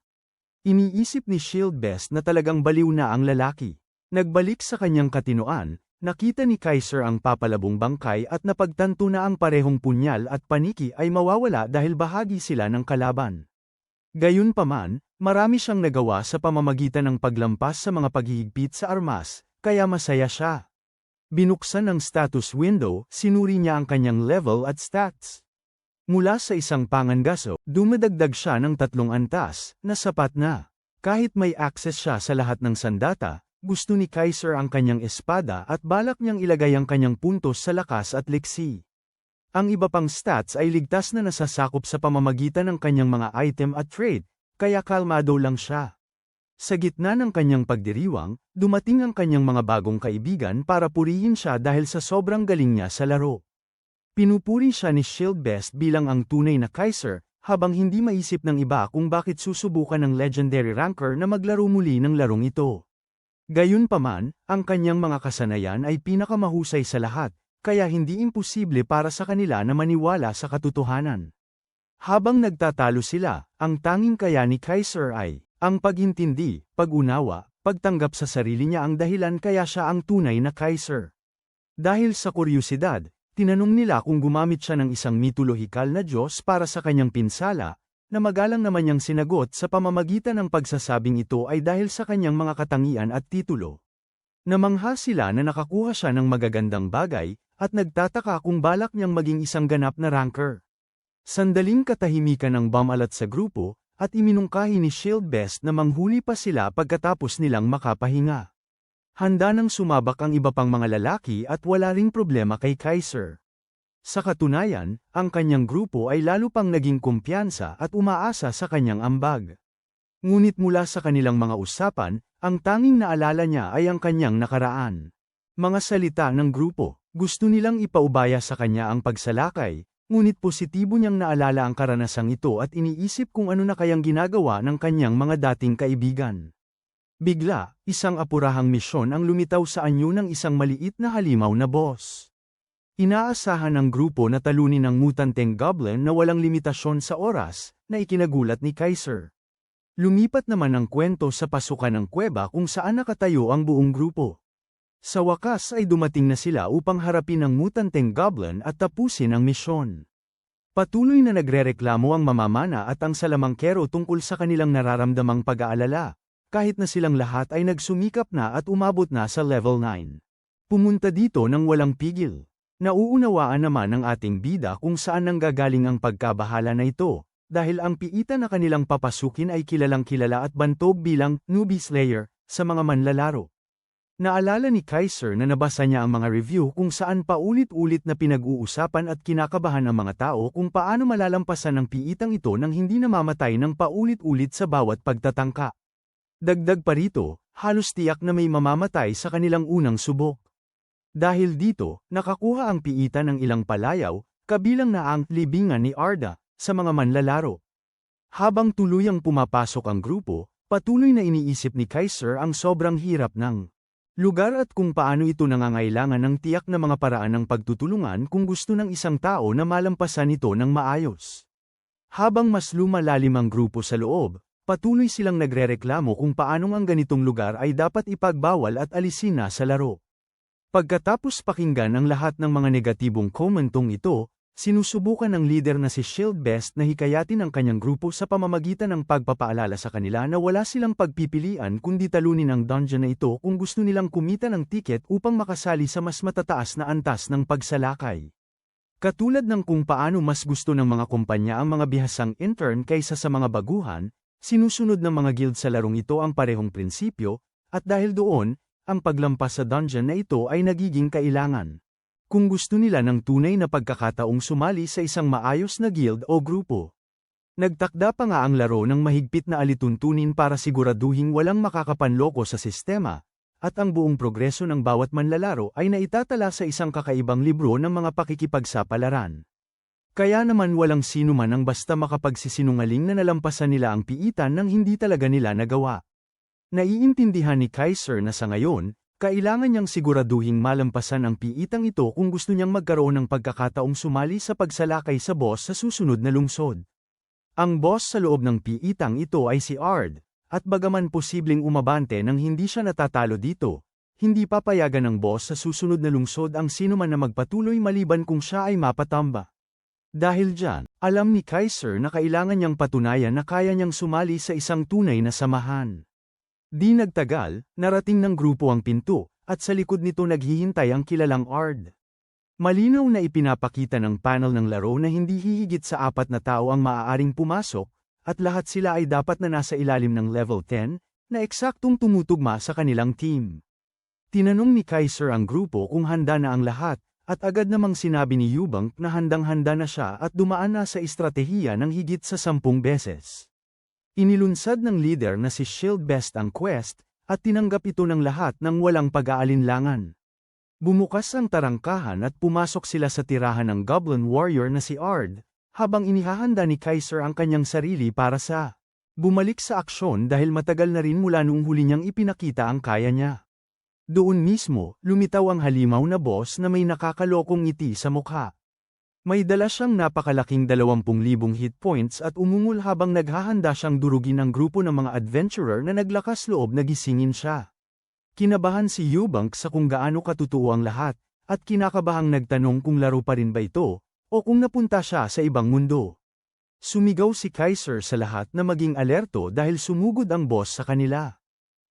Iniisip ni Shieldbest na talagang baliw na ang lalaki. Nagbalik sa kanyang katinoan, nakita ni Kaiser ang papalabong bangkay at napagtanto na ang parehong punyal at paniki ay mawawala dahil bahagi sila ng kalaban. Gayunpaman, marami siyang nagawa sa pamamagitan ng paglampas sa mga paghihigpit sa armas, kaya masaya siya. Binuksan ang status window, sinuri niya ang kanyang level at stats. Mula sa isang pangangaso, dumadagdag siya ng 3 antas, na sapat na. Kahit may access siya sa lahat ng sandata, gusto ni Kaiser ang kanyang espada at balak niyang ilagay ang kanyang puntos sa lakas at liksi. Ang iba pang stats ay ligtas na nasasakop sa pamamagitan ng kanyang mga item at trade, kaya kalmado lang siya. Sa gitna ng kanyang pagdiriwang, dumating ang kanyang mga bagong kaibigan para purihin siya dahil sa sobrang galing niya sa laro. Pinupuri siya ni Shieldbest bilang ang tunay na Kaiser, habang hindi maisip ng iba kung bakit susubukan ng legendary Rancor na maglaro muli ng larong ito. Gayunpaman, ang kanyang mga kasanayan ay pinakamahusay sa lahat, kaya hindi imposible para sa kanila na maniwala sa katotohanan. Habang nagtatalo sila, ang tanging kaya ni Kaiser ay, ang pagintindi, pag-unawa, pagtanggap sa sarili niya ang dahilan kaya siya ang tunay na Kaiser. Dahil sa kuryusidad, tinanong nila kung gumamit siya ng isang mitolohikal na Diyos para sa kanyang pinsala, na magalang naman niyang sinagot sa pamamagitan ng pagsasabing ito ay dahil sa kanyang mga katangian at titulo. Namangha sila na nakakuha siya ng magagandang bagay, at nagtataka kung balak niyang maging isang ganap na Rancor. Sandaling katahimikan ng bamalat sa grupo, at iminungkahi ni Shieldbest na manghuli pa sila pagkatapos nilang makapahinga. Handa nang sumabak ang iba pang mga lalaki at wala ring problema kay Kaiser. Sa katunayan, ang kanyang grupo ay lalo pang naging kumpiyansa at umaasa sa kanyang ambag. Ngunit mula sa kanilang mga usapan, ang tanging naalala niya ay ang kanyang nakaraan. Mga salita ng grupo, gusto nilang ipaubaya sa kanya ang pagsalakay, ngunit positibo niyang naalala ang karanasang ito at iniisip kung ano na kayang ginagawa ng kanyang mga dating kaibigan. Bigla, isang apurahang misyon ang lumitaw sa anyo ng isang maliit na halimaw na boss. Inaasahan ng grupo na talunin ang mutanteng goblin na walang limitasyon sa oras, na ikinagulat ni Kaiser. Lumipat naman ang kwento sa pasukan ng kuweba kung saan nakatayo ang buong grupo. Sa wakas ay dumating na sila upang harapin ang mutanteng goblin at tapusin ang misyon. Patuloy na nagrereklamo ang mamamana at ang salamangkero tungkol sa kanilang nararamdamang pag-aalala, kahit na silang lahat ay nagsumikap na at umabot na sa level 9. Pumunta dito nang walang pigil. Nauunawaan naman ng ating bida kung saan nanggagaling ang pagkabahala na ito, dahil ang piita na kanilang papasukin ay kilalang kilala at bantog bilang Newbie Slayer sa mga manlalaro. Naalala ni Kaiser na nabasa niya ang mga review kung saan paulit-ulit na pinag-uusapan at kinakabahan ang mga tao kung paano malalampasan ang piitang ito nang hindi namamatay ng paulit-ulit sa bawat pagtatangka. Dagdag pa rito, halos tiyak na may mamamatay sa kanilang unang subok. Dahil dito, nakakuha ang piitan ng ilang palayaw, kabilang na ang libingan ni Arda, sa mga manlalaro. Habang tuluyang pumapasok ang grupo, patuloy na iniisip ni Kaiser ang sobrang hirap ng lugar at kung paano ito nangangailangan ng tiyak na mga paraan ng pagtutulungan kung gusto ng isang tao na malampasan ito ng maayos. Habang mas lumalalim ang grupo sa loob, patuloy silang nagrereklamo kung paanong ang ganitong lugar ay dapat ipagbawal at alisin na sa laro. Pagkatapos pakinggan ang lahat ng mga negatibong komentong ito, sinusubukan ng leader na si Shieldbest na hikayatin ang kanyang grupo sa pamamagitan ng pagpapaalala sa kanila na wala silang pagpipilian kundi talunin ang dungeon na ito kung gusto nilang kumita ng tiket upang makasali sa mas matataas na antas ng pagsalakay. Katulad ng kung paano mas gusto ng mga kumpanya ang mga bihasang intern kaysa sa mga baguhan, sinusunod ng mga guild sa larong ito ang parehong prinsipyo, at dahil doon, ang paglampas sa dungeon na ito ay nagiging kailangan. Kung gusto nila ng tunay na pagkakataong sumali sa isang maayos na guild o grupo. Nagtakda pa nga ang laro ng mahigpit na alituntunin para siguraduhing walang makakapanloko sa sistema, at ang buong progreso ng bawat manlalaro ay naitatala sa isang kakaibang libro ng mga pakikipagsapalaran. Kaya naman walang sino man ang basta makapagsisinungaling na nalampasan nila ang piitan nang hindi talaga nila nagawa. Naiintindihan ni Kaiser na sa ngayon, kailangan niyang siguraduhing malampasan ang piitang ito kung gusto niyang magkaroon ng pagkakataong sumali sa pagsalakay sa boss sa susunod na lungsod. Ang boss sa loob ng piitang ito ay si Ard, at bagaman posibleng umabante nang hindi siya natatalo dito, hindi papayagan ng boss sa susunod na lungsod ang sinuman na magpatuloy maliban kung siya ay mapatamba. Dahil dyan, alam ni Kaiser na kailangan niyang patunayan na kaya niyang sumali sa isang tunay na samahan. Di nagtagal, narating ng grupo ang pinto, at sa likod nito naghihintay ang kilalang Ard. Malinaw na ipinapakita ng panel ng laro na hindi hihigit sa 4 na tao ang maaaring pumasok, at lahat sila ay dapat na nasa ilalim ng level 10, na eksaktong tumutugma sa kanilang team. Tinanong ni Kaiser ang grupo kung handa na ang lahat, at agad namang sinabi ni Eubank na handang-handa na siya at dumaan na sa estratehiya ng higit sa 10 beses. Inilunsad ng leader na si Shieldbest ang quest, at tinanggap ito ng lahat ng walang pag-aalinlangan. Bumukas ang tarangkahan at pumasok sila sa tirahan ng Goblin Warrior na si Ard, habang inihahanda ni Kaiser ang kanyang sarili para sa bumalik sa aksyon dahil matagal na rin mula noong huli niyang ipinakita ang kaya niya. Doon mismo, lumitaw ang halimaw na boss na may nakakalokong ngiti sa mukha. May dala siyang napakalaking 20,000 hit points at umungol habang naghahanda siyang durugin ang grupo ng mga adventurer na naglakas loob na gisingin siya. Kinabahan si Eubank sa kung gaano katotoo ang lahat, at kinakabahang nagtanong kung laro pa rin ba ito, o kung napunta siya sa ibang mundo. Sumigaw si Kaiser sa lahat na maging alerto dahil sumugod ang boss sa kanila.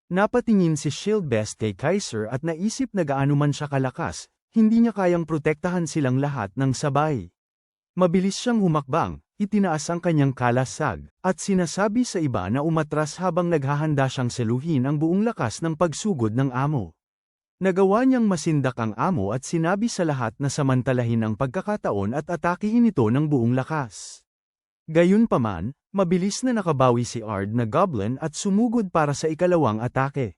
Napatingin si Shieldbest kay Kaiser at naisip na gaano man siya kalakas, hindi niya kayang protektahan silang lahat ng sabay. Mabilis siyang humakbang, itinaas ang kanyang kalasag, at sinasabi sa iba na umatras habang naghahanda siyang seluhin ang buong lakas ng pagsugod ng amo. Nagawa niyang masindak ang amo at sinabi sa lahat na samantalahin ang pagkakataon at atakihin ito ng buong lakas. Gayunpaman, mabilis na nakabawi si Ard na goblin at sumugod para sa ikalawang atake.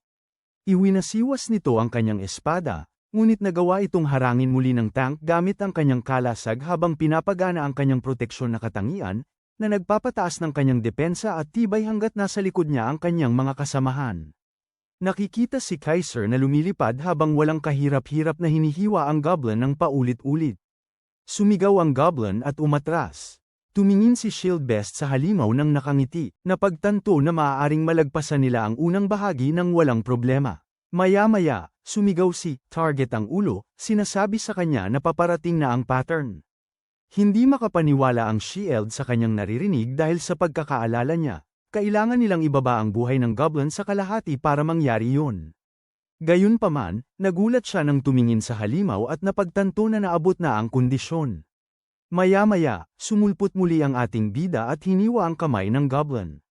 Iwinasiwas nito ang kanyang espada, ngunit nagawa itong harangin muli ng tank gamit ang kanyang kalasag habang pinapagana ang kanyang proteksyon na katangian, na nagpapataas ng kanyang depensa at tibay hanggat nasa likod niya ang kanyang mga kasamahan. Nakikita si Kaiser na lumilipad habang walang kahirap-hirap na hinihiwa ang goblin ng paulit-ulit. Sumigaw ang goblin at umatras. Tumingin si Shieldbest sa halimaw ng nakangiti, na pagtanto na maaaring malagpasan nila ang unang bahagi ng walang problema. Maya-maya, sumigaw si Target ang ulo, sinasabi sa kanya na paparating na ang pattern. Hindi makapaniwala ang Shield sa kanyang naririnig dahil sa pagkakaalala niya, kailangan nilang ibaba ang buhay ng goblin sa kalahati para mangyari yun. Gayunpaman, nagulat siya nang tumingin sa halimaw at napagtanto na naabot na ang kondisyon. Maya-maya, sumulpot muli ang ating bida at hiniwa ang kamay ng goblin.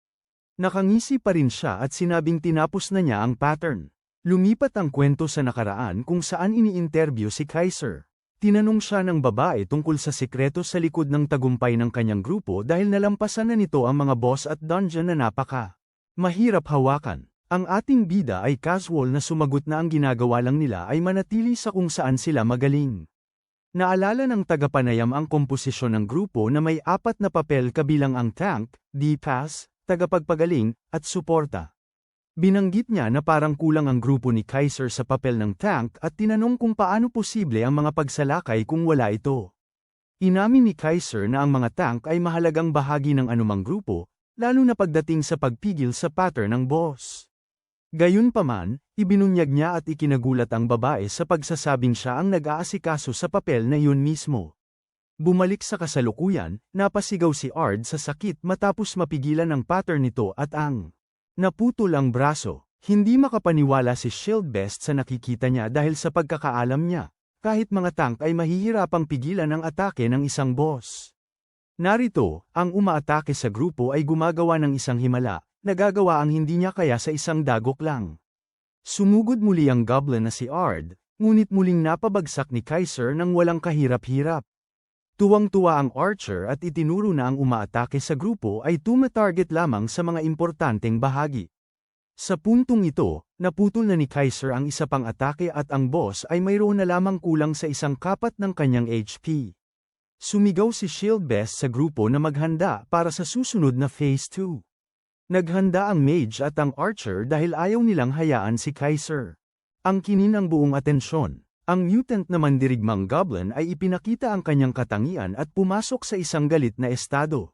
Nakangisi pa rin siya at sinabing tinapos na niya ang pattern. Lumipat ang kwento sa nakaraan kung saan ini-interview si Kaiser. Tinanong siya ng babae tungkol sa sikreto sa likod ng tagumpay ng kanyang grupo dahil nalampasan na nito ang mga boss at dungeon na mahirap hawakan. Ang ating bida ay casual na sumagot na ang ginagawa lang nila ay manatili sa kung saan sila magaling. Naalala ng tagapanayam ang komposisyon ng grupo na may 4 na papel kabilang ang tank, D-pass, tagapagpagaling, at suporta. Binanggit niya na parang kulang ang grupo ni Kaiser sa papel ng tank at tinanong kung paano posible ang mga pagsalakay kung wala ito. Inamin ni Kaiser na ang mga tank ay mahalagang bahagi ng anumang grupo, lalo na pagdating sa pagpigil sa pattern ng boss. Gayunpaman, ibinunyag niya at ikinagulat ang babae sa pagsasabing siya ang nag-aasikaso sa papel na yun mismo. Bumalik sa kasalukuyan, napasigaw si Ard sa sakit matapos mapigilan ang pattern nito at ang naputol ang braso. Hindi makapaniwala si Shieldbest sa nakikita niya dahil sa pagkakaalam niya, kahit mga tank ay mahihirapang pigilan ang atake ng isang boss. Narito, ang umaatake sa grupo ay gumagawa ng isang himala, nagagawa ang hindi niya kaya sa isang dagok lang. Sumugod muli ang goblin na si Ard, ngunit muling napabagsak ni Kaiser nang walang kahirap-hirap. Tuwang-tuwa ang archer at itinuro na ang umaatake sa grupo ay tuma-target lamang sa mga importanteng bahagi. Sa puntong ito, naputol na ni Kaiser ang isa pang atake at ang boss ay mayroon na lamang kulang sa isang kapat ng kanyang HP. Sumigaw si Shieldbest sa grupo na maghanda para sa susunod na Phase 2. Naghanda ang mage at ang archer dahil ayaw nilang hayaan si Kaiser. Ang kinin ang buong atensyon. Ang mutant na mandirigmang goblin ay ipinakita ang kanyang katangian at pumasok sa isang galit na estado.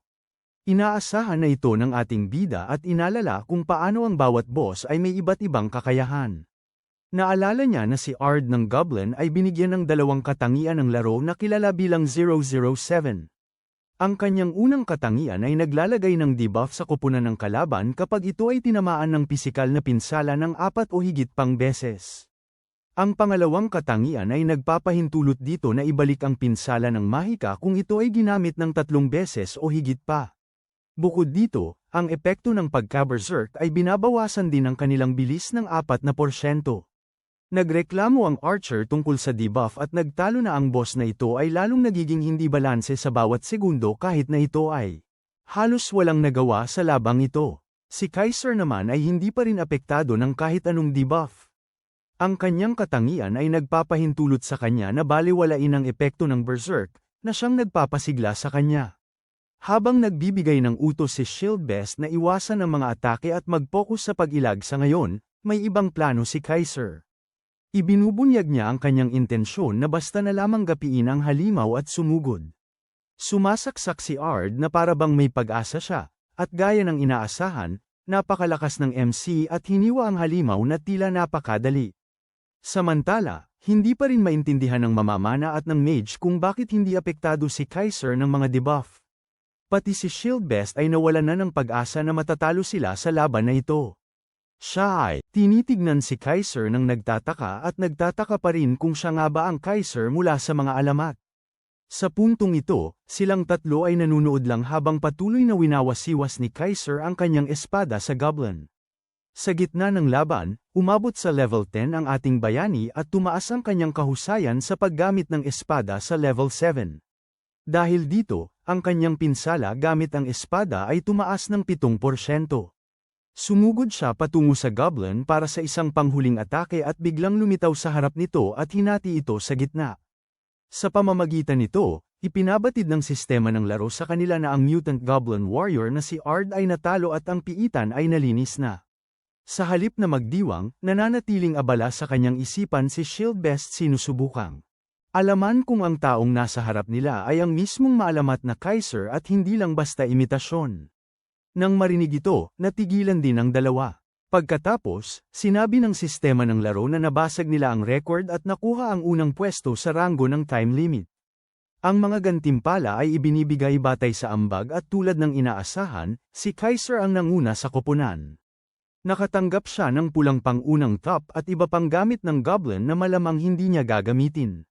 Inaasahan na ito ng ating bida at inalala kung paano ang bawat boss ay may iba't ibang kakayahan. Naalala niya na si Ard ng goblin ay binigyan ng 2 katangian ng laro na kilala bilang 007. Ang kanyang unang katangian ay naglalagay ng debuff sa koponan ng kalaban kapag ito ay tinamaan ng pisikal na pinsala ng 4 o higit pang beses. Ang pangalawang katangian ay nagpapahintulot dito na ibalik ang pinsala ng mahika kung ito ay ginamit ng 3 beses o higit pa. Bukod dito, ang epekto ng pagka-berserk ay binabawasan din ang kanilang bilis ng 4%. Nagreklamo ang archer tungkol sa debuff at nagtalo na ang boss na ito ay lalong nagiging hindi balanse sa bawat segundo kahit na ito ay halos walang nagawa sa labang ito. Si Kaiser naman ay hindi pa rin apektado ng kahit anong debuff. Ang kanyang katangian ay nagpapahintulot sa kanya na balewalain ang epekto ng berserk na siyang nagpapasigla sa kanya. Habang nagbibigay ng utos si Shieldbest na iwasan ang mga atake at mag-focus sa pag-ilag sa ngayon, may ibang plano si Kaiser. Ibinubunyag niya ang kanyang intensyon na basta na lamang gapiin ang halimaw at sumugod. Sumasaksak si Ard na parabang may pag-asa siya, at gaya ng inaasahan, napakalakas ng MC at hiniwa ang halimaw na tila napakadali. Samantala, hindi pa rin maintindihan ng mamamana at ng mage kung bakit hindi apektado si Kaiser ng mga debuff. Pati si Shieldbest ay nawalan na ng pag-asa na matatalo sila sa laban na ito. Siya ay tinitignan si Kaiser nang nagtataka at nagtataka pa rin kung siya nga ba ang Kaiser mula sa mga alamat. Sa puntong ito, silang tatlo ay nanunood lang habang patuloy na winawasiwas ni Kaiser ang kanyang espada sa goblin. Sa gitna ng laban, umabot sa level 10 ang ating bayani at tumaas ang kanyang kahusayan sa paggamit ng espada sa level 7. Dahil dito, ang kanyang pinsala gamit ang espada ay tumaas ng 7%. Sumugod siya patungo sa goblin para sa isang panghuling atake at biglang lumitaw sa harap nito at hinati ito sa gitna. Sa pamamagitan nito, ipinabatid ng sistema ng laro sa kanila na ang mutant goblin warrior na si Ard ay natalo at ang piitan ay nalinis na. Sa halip na magdiwang, nananatiling abala sa kanyang isipan si Shieldbest sinusubukang alaman kung ang taong nasa harap nila ay ang mismong maalamat na Kaiser at hindi lang basta imitasyon. Nang marinig ito, natigilan din ang dalawa. Pagkatapos, sinabi ng sistema ng laro na nabasag nila ang record at nakuha ang unang pwesto sa ranggo ng time limit. Ang mga gantimpala ay ibinibigay batay sa ambag at tulad ng inaasahan, si Kaiser ang nanguna sa koponan. Nakatanggap siya ng pulang pang-unang top at iba pang gamit ng goblin na malamang hindi niya gagamitin.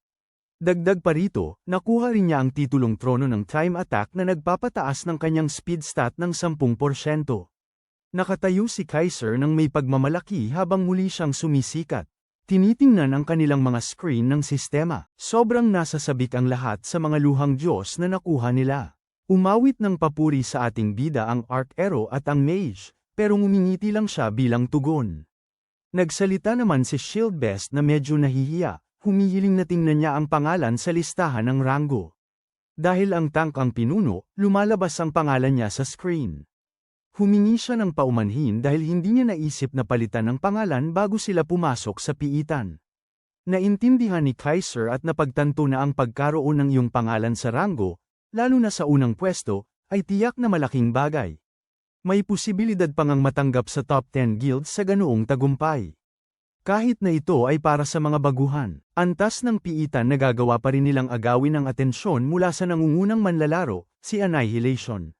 Dagdag pa rito, nakuha rin niya ang titulong trono ng time attack na nagpapataas ng kanyang speed stat ng 10%. Nakatayo si Kaiser nang may pagmamalaki habang muli siyang sumisikat. Tinitingnan ang kanilang mga screen ng sistema. Sobrang nasasabik ang lahat sa mga luhang Diyos na nakuha nila. Umawit ng papuri sa ating bida ang Arc Arrow at ang Mage, pero ngumingiti lang siya bilang tugon. Nagsalita naman si Shield Best na medyo nahihiya, humihiling na tingnan niya ang pangalan sa listahan ng ranggo. Dahil ang tank ang pinuno, lumalabas ang pangalan niya sa screen. Humingi siya ng paumanhin dahil hindi niya naisip na palitan ang pangalan bago sila pumasok sa piitan. Naintindihan ni Kaiser at napagtanto na ang pagkaroon ng iyong pangalan sa ranggo, lalo na sa unang pwesto, ay tiyak na malaking bagay. May posibilidad pang ang matanggap sa top 10 guilds sa ganoong tagumpay. Kahit na ito ay para sa mga baguhan, antas ng piitan nagagawa pa rin nilang agawin ang atensyon mula sa nangungunang manlalaro, si Annihilation.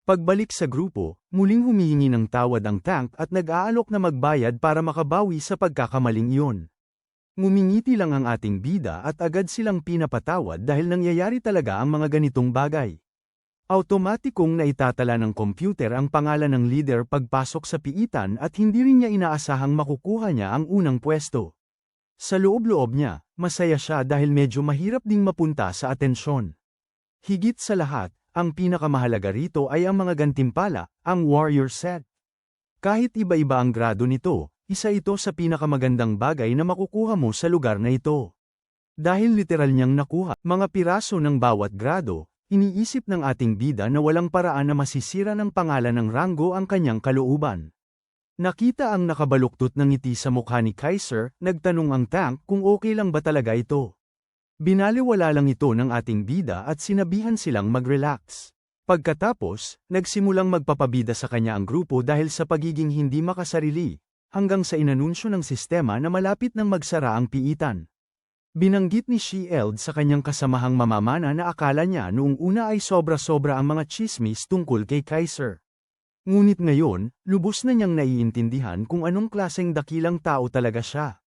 Pagbalik sa grupo, muling humihingi ng tawad ang tank at nag-aalok na magbayad para makabawi sa pagkakamaling iyon. Ngumingiti lang ang ating bida at agad silang pinapatawad dahil nangyayari talaga ang mga ganitong bagay. Automatikong naitatala ng computer ang pangalan ng leader pagpasok sa piitan at hindi rin niya inaasahang makukuha niya ang unang pwesto. Sa loob-loob niya, masaya siya dahil medyo mahirap ding mapunta sa atensyon. Higit sa lahat, ang pinakamahalaga rito ay ang mga gantimpala, ang warrior set. Kahit iba-iba ang grado nito, isa ito sa pinakamagandang bagay na makukuha mo sa lugar na ito. Dahil literal niyang nakuha mga piraso ng bawat grado, iniisip ng ating bida na walang paraan na masisira ng pangalan ng ranggo ang kanyang kalooban. Nakita ang nakabaluktot ng ngiti sa mukha ni Kaiser, nagtanong ang tank kung okay lang ba talaga ito. Binaliwala lang ito ng ating bida at sinabihan silang mag-relax. Pagkatapos, nagsimulang magpapabida sa kanya ang grupo dahil sa pagiging hindi makasarili, hanggang sa inanunsyo ng sistema na malapit nang magsara ang piitan. Binanggit ni Shield sa kanyang kasamahang mamamana na akala niya noong una ay sobra-sobra ang mga chismis tungkol kay Kaiser. Ngunit ngayon, lubos na niyang naiintindihan kung anong klaseng dakilang tao talaga siya.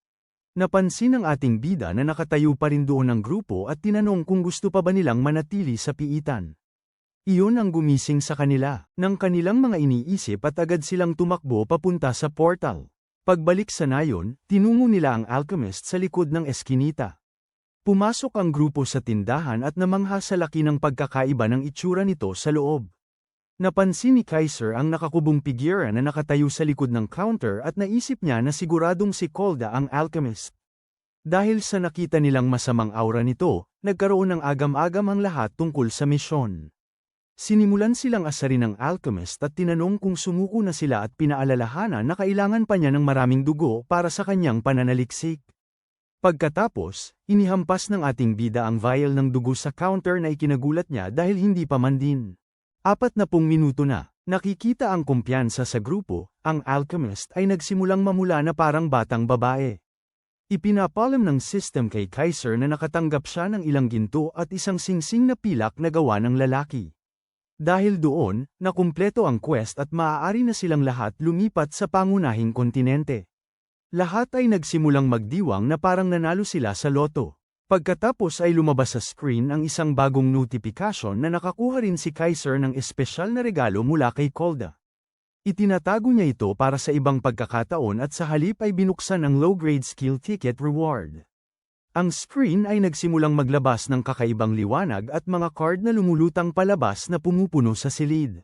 Napansin ng ating bida na nakatayo pa rin doon ang grupo at tinanong kung gusto pa ba nilang manatili sa piitan. Iyon ang gumising sa kanila, ng kanilang mga iniisip at agad silang tumakbo papunta sa portal. Pagbalik sa nayon, tinungo nila ang alchemist sa likod ng eskinita. Pumasok ang grupo sa tindahan at namangha sa laki ng pagkakaiba ng itsura nito sa loob. Napansin ni Kaiser ang nakakubong figura na nakatayo sa likod ng counter at naisip niya na siguradong si Kolda ang alchemist. Dahil sa nakita nilang masamang aura nito, nagkaroon ng agam-agam ang lahat tungkol sa misyon. Sinimulan silang asarin ng alchemist at tinanong kung sumuko na sila at pinaalalahanan na kailangan pa niya ng maraming dugo para sa kanyang pananaliksik. Pagkatapos, inihampas ng ating bida ang vial ng dugo sa counter na ikinagulat niya dahil hindi pa man din. 40 minuto na, nakikita ang kumpiyansa sa grupo, ang alchemist ay nagsimulang mamula na parang batang babae. Ipinapalam ng system kay Kaiser na nakatanggap siya ng ilang ginto at isang singsing na pilak na gawa ng lalaki. Dahil doon, nakumpleto ang quest at maaari na silang lahat lumipat sa pangunahing kontinente. Lahat ay nagsimulang magdiwang na parang nanalo sila sa loto. Pagkatapos ay lumabas sa screen ang isang bagong notification na nakakuha rin si Kaiser ng espesyal na regalo mula kay Kolda. Itinatago niya ito para sa ibang pagkakataon at sa halip ay binuksan ang low-grade skill ticket reward. Ang screen ay nagsimulang maglabas ng kakaibang liwanag at mga card na lumulutang palabas na pumupuno sa silid.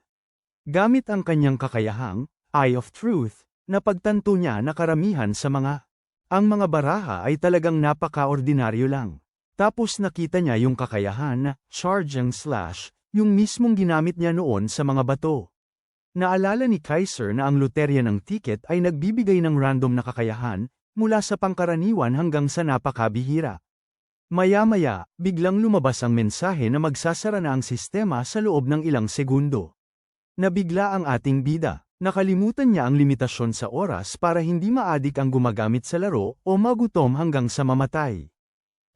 Gamit ang kanyang kakayahang, Eye of Truth, napagtanto niya na karamihan sa ang mga baraha ay talagang napaka-ordinaryo lang. Tapos nakita niya yung kakayahan na, Charge and Slash, yung mismong ginamit niya noon sa mga bato. Naalala ni Kaiser na ang loterya ng ticket ay nagbibigay ng random na kakayahan, mula sa pangkaraniwan hanggang sa napakabihira. Maya-maya, biglang lumabas ang mensahe na magsasara na ang sistema sa loob ng ilang segundo. Nabigla ang ating bida. Nakalimutan niya ang limitasyon sa oras para hindi maadik ang gumagamit sa laro o magutom hanggang sa mamatay.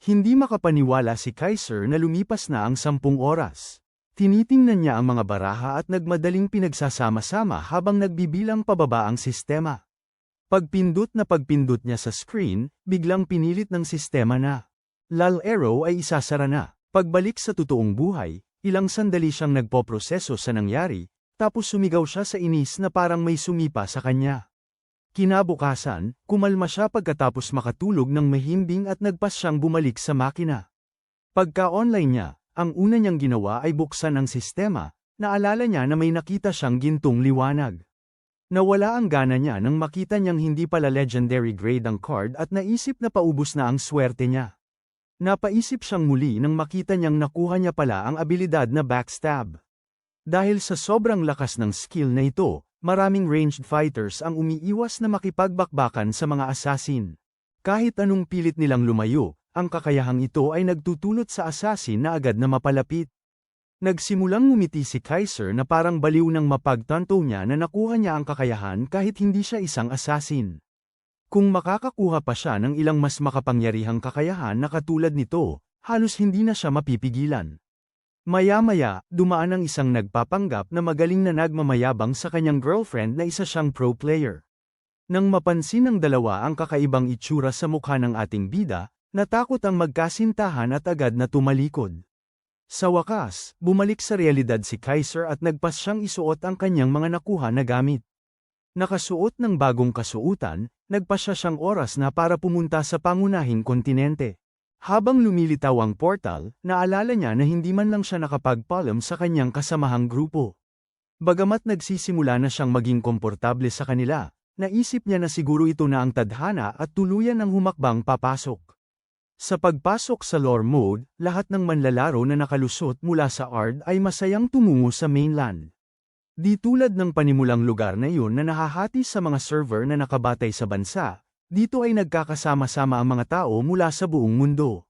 Hindi makapaniwala si Kaiser na lumipas na ang 10 oras. Tinitingnan niya ang mga baraha at nagmadaling pinagsasama-sama habang nagbibilang pababa ang sistema. Pagpindot niya sa screen, biglang pinilit ng sistema na Lal Arrow ay isasara na. Pagbalik sa totoong buhay, ilang sandali siyang nagpoproseso sa nangyari, tapos sumigaw siya sa inis na parang may sumipa sa kanya. Kinabukasan, kumalma siya pagkatapos makatulog ng mahimbing at nagpas siyang bumalik sa makina. Pagka-online niya, ang una niyang ginawa ay buksan ang sistema, naalala niya na may nakita siyang gintong liwanag. Nawala ang gana niya nang makita niyang hindi pala legendary grade ang card at naisip na paubos na ang swerte niya. Napaisip siyang muli nang makita niyang nakuha niya pala ang abilidad na backstab. Dahil sa sobrang lakas ng skill na ito, maraming ranged fighters ang umiiwas na makipagbakbakan sa mga assassin. Kahit anong pilit nilang lumayo, ang kakayahang ito ay nagtutulot sa assassin na agad na mapalapit. Nagsimulang ngumiti si Kaiser na parang baliw nang mapagtanto niya na nakuha niya ang kakayahan kahit hindi siya isang assassin. Kung makakakuha pa siya ng ilang mas makapangyarihang kakayahan na katulad nito, halos hindi na siya mapipigilan. Maya-maya, dumaan ang isang nagpapanggap na magaling na nagmamayabang sa kanyang girlfriend na isa siyang pro player. Nang mapansin ng dalawa ang kakaibang itsura sa mukha ng ating bida, natakot ang magkasintahan at agad na tumalikod. Sa wakas, bumalik sa realidad si Kaiser at nagpas siyang isuot ang kanyang mga nakuha na gamit. Nakasuot ng bagong kasuutan, nagpas siya siyang oras na para pumunta sa pangunahing kontinente. Habang lumilitaw ang portal, naalala niya na hindi man lang siya nakapagpaalam sa kanyang kasamahang grupo. Bagamat nagsisimula na siyang maging komportable sa kanila, naisip niya na siguro ito na ang tadhana at tuluyan ng humakbang papasok. Sa pagpasok sa lore mode, lahat ng manlalaro na nakalusot mula sa Ard ay masayang tumungo sa mainland. Di tulad ng panimulang lugar na iyon na nahahati sa mga server na nakabatay sa bansa, dito ay nagkakasama-sama ang mga tao mula sa buong mundo.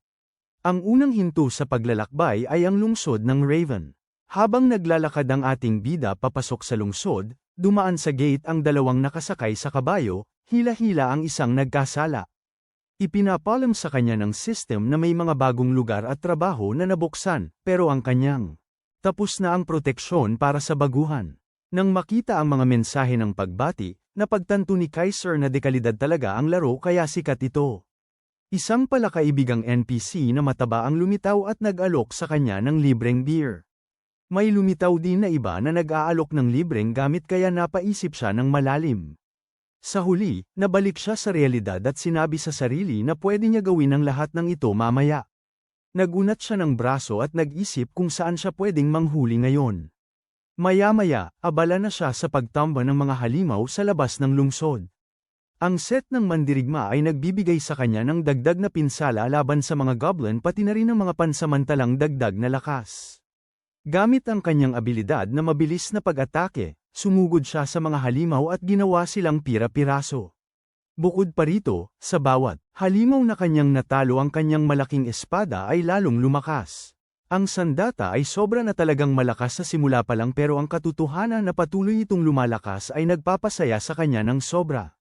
Ang unang hinto sa paglalakbay ay ang lungsod ng Raven. Habang naglalakad ang ating bida papasok sa lungsod, dumaan sa gate ang dalawang nakasakay sa kabayo, hila-hila ang isang nagkasala. Ipinapalam sa kanya ng system na may mga bagong lugar at trabaho na nabuksan, pero ang kanyang tapos na ang proteksyon para sa baguhan. Nang makita ang mga mensahe ng pagbati, napagtanto ni Kaiser na dekalidad talaga ang laro kaya sikat ito. Isang palakaibigang NPC na mataba ang lumitaw at nag-alok sa kanya ng libreng beer. May lumitaw din na iba na nag-aalok ng libreng gamit kaya napaisip siya ng malalim. Sa huli, nabalik siya sa realidad at sinabi sa sarili na pwede niya gawin ang lahat ng ito mamaya. Nagunat siya ng braso at nag-isip kung saan siya pwedeng manghuli ngayon. Maya-maya, abala na siya sa pagtamba ng mga halimaw sa labas ng lungsod. Ang set ng mandirigma ay nagbibigay sa kanya ng dagdag na pinsala laban sa mga goblin pati na rin ang mga pansamantalang dagdag na lakas. Gamit ang kanyang abilidad na mabilis na pag-atake, sumugod siya sa mga halimaw at ginawa silang pira-piraso. Bukod pa rito, sa bawat halimaw na kanyang natalo ang kanyang malaking espada ay lalong lumakas. Ang sandata ay sobra na talagang malakas sa simula pa lang pero ang katotohanan na patuloy itong lumalakas ay nagpapasaya sa kanya ng sobra.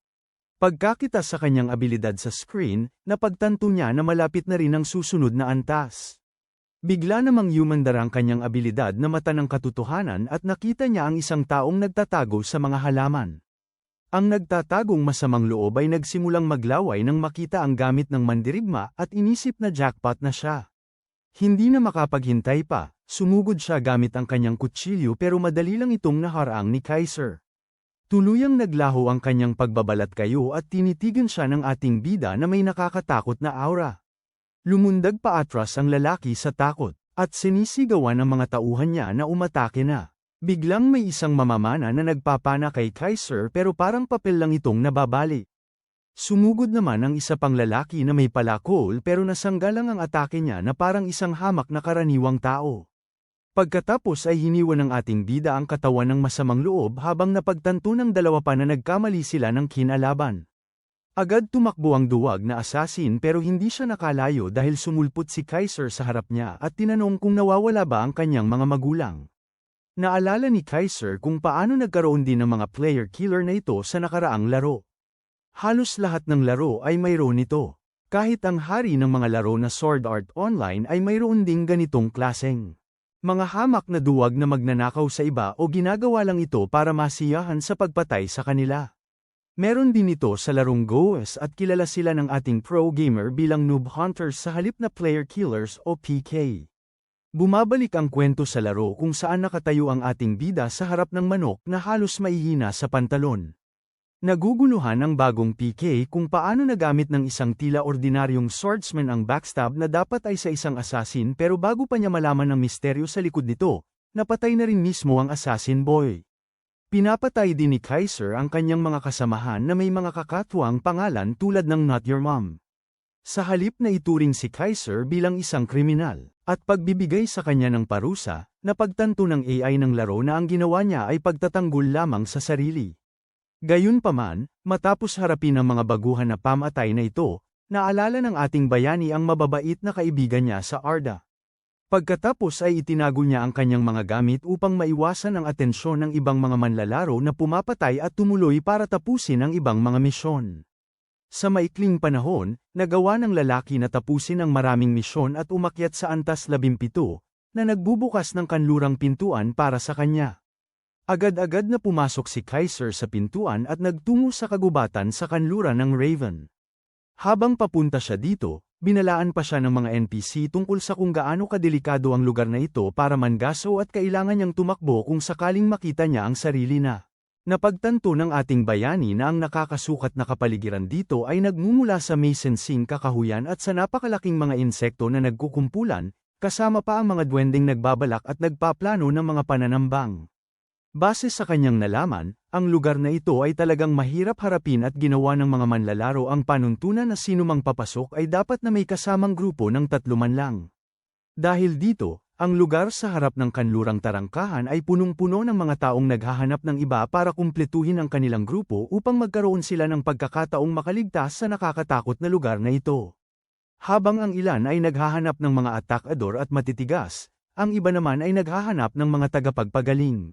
Pagkakita sa kanyang abilidad sa screen, napagtanto niya na malapit na rin ang susunod na antas. Bigla namang humandar ang kanyang abilidad na mata ng katotohanan at nakita niya ang isang taong nagtatago sa mga halaman. Ang nagtatagong masamang loob ay nagsimulang maglaway nang makita ang gamit ng mandirigma at inisip na jackpot na siya. Hindi na makapaghintay pa, sumugod siya gamit ang kanyang kutsilyo pero madali lang itong naharang ni Kaiser. Tuluyang naglaho ang kanyang pagbabalat kayo at tinitigan siya ng ating bida na may nakakatakot na aura. Lumundag pa atras ang lalaki sa takot, at sinisigawan ang mga tauhan niya na umatake na. Biglang may isang mamamana na nagpapana kay Kaiser pero parang papel lang itong nababali. Sumugod naman ang isa pang lalaki na may palakol pero nasangga lang ang atake niya na parang isang hamak na karaniwang tao. Pagkatapos ay hiniwan ng ating bida ang katawan ng masamang loob habang napagtanto ng dalawa pa na nagkamali sila ng kinalaban. Agad tumakbo ang duwag na assassin pero hindi siya nakalayo dahil sumulpot si Kaiser sa harap niya at tinanong kung nawawala ba ang kanyang mga magulang. Naalala ni Kaiser kung paano nagkaroon din ng mga player killer na ito sa nakaraang laro. Halos lahat ng laro ay mayroon nito. Kahit ang hari ng mga laro na Sword Art Online ay mayroon ding ganitong klaseng mga hamak na duwag na magnanakaw sa iba o ginagawa lang ito para masiyahan sa pagpatay sa kanila. Meron din ito sa larong Goes at kilala sila ng ating pro gamer bilang noob hunters sa halip na player killers o PK. Bumabalik ang kwento sa laro kung saan nakatayo ang ating bida sa harap ng manok na halos maihina sa pantalon. Naguguluhan ang bagong PK kung paano nagamit ng isang tila ordinaryong swordsman ang backstab na dapat ay sa isang assassin pero bago pa niya malaman ang misteryo sa likod nito, napatay na rin mismo ang assassin boy. Pinapatay din ni Kaiser ang kanyang mga kasamahan na may mga kakatwang pangalan tulad ng Not Your Mom. Sa halip na ituring si Kaiser bilang isang kriminal, at pagbibigay sa kanya ng parusa, napagtanto ng AI ng laro na ang ginawa niya ay pagtatanggol lamang sa sarili. Gayunpaman, matapos harapin ang mga baguhan na pamatay na ito, naalala ng ating bayani ang mababait na kaibigan niya sa Arda. Pagkatapos ay itinago niya ang kanyang mga gamit upang maiwasan ang atensyon ng ibang mga manlalaro na pumapatay at tumuloy para tapusin ang ibang mga misyon. Sa maikling panahon, nagawa ng lalaki na tapusin ang maraming misyon at umakyat sa antas 17, na nagbubukas ng kanlurang pintuan para sa kanya. Agad-agad na pumasok si Kaiser sa pintuan at nagtungo sa kagubatan sa kanluran ng Raven. Habang papunta siya dito, binalaan pa siya ng mga NPC tungkol sa kung gaano kadelikado ang lugar na ito para mangaso at kailangan niyang tumakbo kung sakaling makita niya ang sarili na. Napagtanto ng ating bayani na ang nakakasukat na kapaligiran dito ay nagmumula sa Mason-Sing kakahuyan at sa napakalaking mga insekto na nagkukumpulan, kasama pa ang mga duwending nagbabalak at nagpaplano ng mga pananambang. Base sa kanyang nalaman, ang lugar na ito ay talagang mahirap harapin at ginawa ng mga manlalaro ang panuntunan na sinumang papasok ay dapat na may kasamang grupo ng 3 man lang. Dahil dito, ang lugar sa harap ng kanlurang tarangkahan ay punong-puno ng mga taong naghahanap ng iba para kumpletuhin ang kanilang grupo upang magkaroon sila ng pagkakataong makaligtas sa nakakatakot na lugar na ito. Habang ang ilan ay naghahanap ng mga atakador at matitigas, ang iba naman ay naghahanap ng mga tagapagpagaling.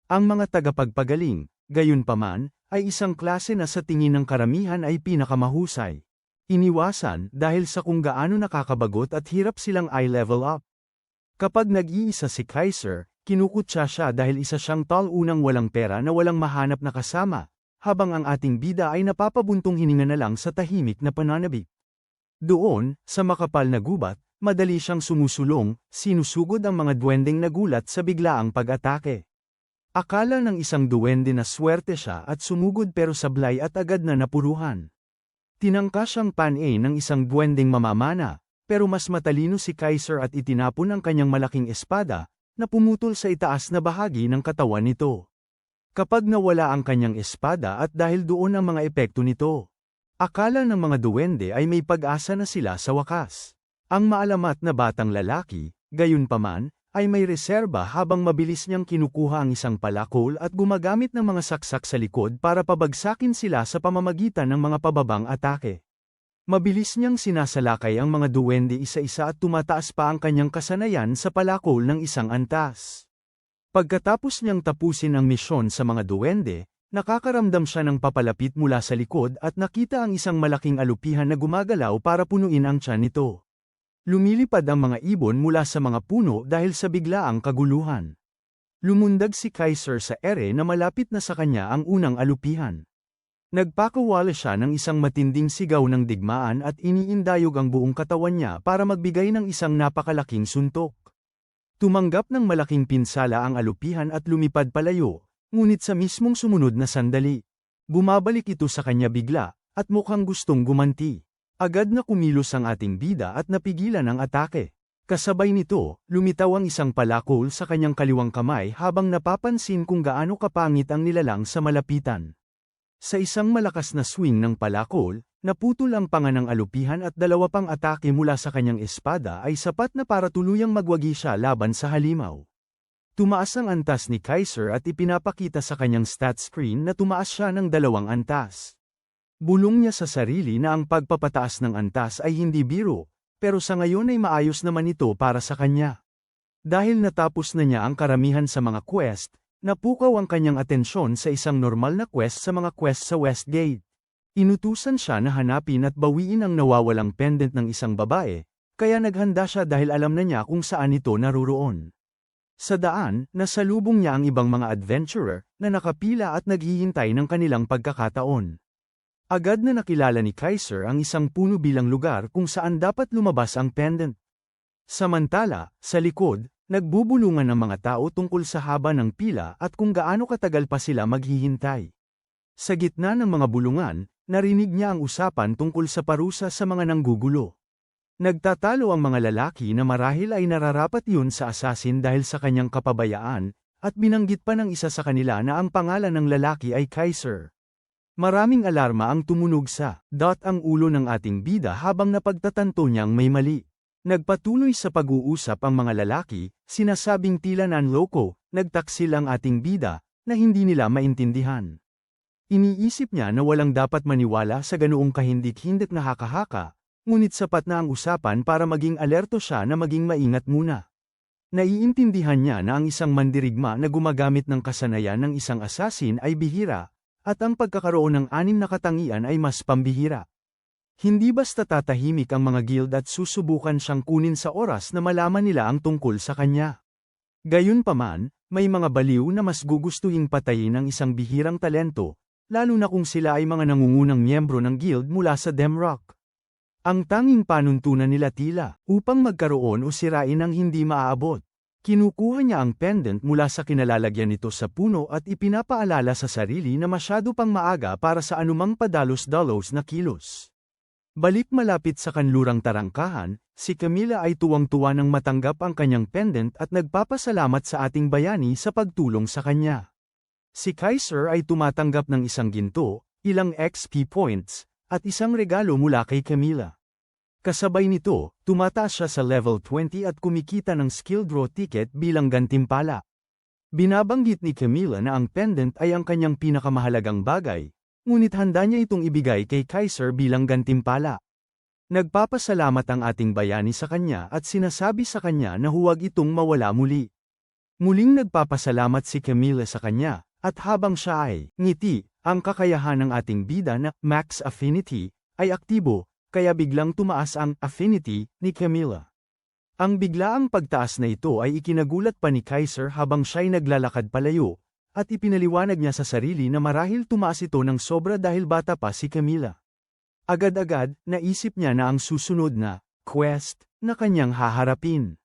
Ang mga tagapagpagaling, gayunpaman, ay isang klase na sa tingin ng karamihan ay pinakamahusay. Iniwasan dahil sa kung gaano nakakabagot at hirap silang i-level up. Kapag nag-iisa si Kaiser, kinukutya siya dahil isa siyang unang walang pera na walang mahanap na kasama, habang ang ating bida ay napapabuntong hininga na lang sa tahimik na pananabik. Doon, sa makapal na gubat, madali siyang sumusulong, sinusugod ang mga duwending nagulat sa biglaang pag-atake. Akala ng isang duwende na swerte siya at sumugod pero sablay at agad na napuruhan. Tinangka siyang pan-A ng isang duwending mamamana, pero mas matalino si Kaiser at itinapon ang kanyang malaking espada, na pumutol sa itaas na bahagi ng katawan nito. Kapag nawala ang kanyang espada at dahil doon ang mga epekto nito, akala ng mga duwende ay may pag-asa na sila sa wakas. Ang maalamat na batang lalaki, gayunpaman, ay may reserba habang mabilis niyang kinukuha ang isang palakol at gumagamit ng mga saksak sa likod para pabagsakin sila sa pamamagitan ng mga pababang atake. Mabilis niyang sinasalakay ang mga duwende isa-isa at tumataas pa ang kanyang kasanayan sa palakol ng isang antas. Pagkatapos niyang tapusin ang misyon sa mga duwende, nakakaramdam siya ng papalapit mula sa likod at nakita ang isang malaking alupihan na gumagalaw para punuin ang tiyan nito. Lumilipad ang mga ibon mula sa mga puno dahil sa biglaang kaguluhan. Lumundag si Kaiser sa ere na malapit na sa kanya ang unang alupihan. Nagpakawala siya ng isang matinding sigaw ng digmaan at iniindayog ang buong katawan niya para magbigay ng isang napakalaking suntok. Tumanggap ng malaking pinsala ang alupihan at lumipad palayo, ngunit sa mismong sumunod na sandali, bumabalik ito sa kanya bigla, at mukhang gustong gumanti. Agad na kumilos ang ating bida at napigilan ang atake. Kasabay nito, lumitaw ang isang palakol sa kanyang kaliwang kamay habang napapansin kung gaano kapangit ang nilalang sa malapitan. Sa isang malakas na swing ng palakol, naputol ang panga ng alupihan at 2 pang atake mula sa kanyang espada ay sapat na para tuluyang magwagi siya laban sa halimaw. Tumaas ang antas ni Kaiser at ipinapakita sa kanyang stat screen na tumaas siya ng 2 antas. Bulong niya sa sarili na ang pagpapataas ng antas ay hindi biro, pero sa ngayon ay maayos naman ito para sa kanya. Dahil natapos na niya ang karamihan sa mga quest, napukaw ang kanyang atensyon sa isang normal na quest sa mga quest sa Westgate. Inutusan siya na hanapin at bawiin ang nawawalang pendant ng isang babae, kaya naghanda siya dahil alam na niya kung saan ito naruroon. Sa daan, nasalubong niya ang ibang mga adventurer na nakapila at naghihintay ng kanilang pagkakataon. Agad na nakilala ni Kaiser ang isang puno bilang lugar kung saan dapat lumabas ang pendant. Samantala, sa likod, nagbubulungan ang mga tao tungkol sa haba ng pila at kung gaano katagal pa sila maghihintay. Sa gitna ng mga bulungan, narinig niya ang usapan tungkol sa parusa sa mga nanggugulo. Nagtatalo ang mga lalaki na marahil ay nararapat yun sa assassin dahil sa kanyang kapabayaan, at binanggit pa ng isa sa kanila na ang pangalan ng lalaki ay Kaiser. Maraming alarma ang tumunog sa ang ulo ng ating bida habang napagtatanto niyang may mali. Nagpatuloy sa pag-uusap ang mga lalaki, sinasabing tila nanloko, nagtaksil ang ating bida, na hindi nila maintindihan. Iniisip niya na walang dapat maniwala sa ganoong kahindik-hindik na haka-haka, ngunit sapat na ang usapan para maging alerto siya na maging maingat muna. Naiintindihan niya na ang isang mandirigma na gumagamit ng kasanayan ng isang asasin ay bihira, at ang pagkakaroon ng 6 na katangian ay mas pambihira. Hindi basta tatahimik ang mga guild at susubukan siyang kunin sa oras na malaman nila ang tungkol sa kanya. Gayunpaman, may mga baliw na mas gugustuhing patayin ang isang bihirang talento, lalo na kung sila ay mga nangungunang miyembro ng guild mula sa Demrock. Ang tanging panuntunan nila tila, upang magkaroon o sirain ang hindi maaabot. Kinukuha niya ang pendant mula sa kinalalagyan nito sa puno at ipinapaalala sa sarili na masyado pang maaga para sa anumang padalos-dalos na kilos. Balik malapit sa kanlurang tarangkahan, si Camila ay tuwang-tuwa nang matanggap ang kanyang pendant at nagpapasalamat sa ating bayani sa pagtulong sa kanya. Si Kaiser ay tumatanggap ng isang ginto, ilang XP points, at isang regalo mula kay Camila. Kasabay nito, tumataas siya sa level 20 at kumikita ng skill draw ticket bilang gantimpala. Binabanggit ni Camila na ang pendant ay ang kanyang pinakamahalagang bagay, ngunit handa niya itong ibigay kay Kaiser bilang gantimpala. Nagpapasalamat ang ating bayani sa kanya at sinasabi sa kanya na huwag itong mawala muli. Muling nagpapasalamat si Camila sa kanya, at habang siya ay ngiti, ang kakayahan ng ating bida na Max Affinity ay aktibo, kaya biglang tumaas ang affinity ni Camila. Ang biglaang pagtaas na ito ay ikinagulat pa ni Kaiser habang siya'y naglalakad palayo, at ipinaliwanag niya sa sarili na marahil tumaas ito ng sobra dahil bata pa si Camila. Agad-agad, naisip niya na ang susunod na quest na kanyang haharapin.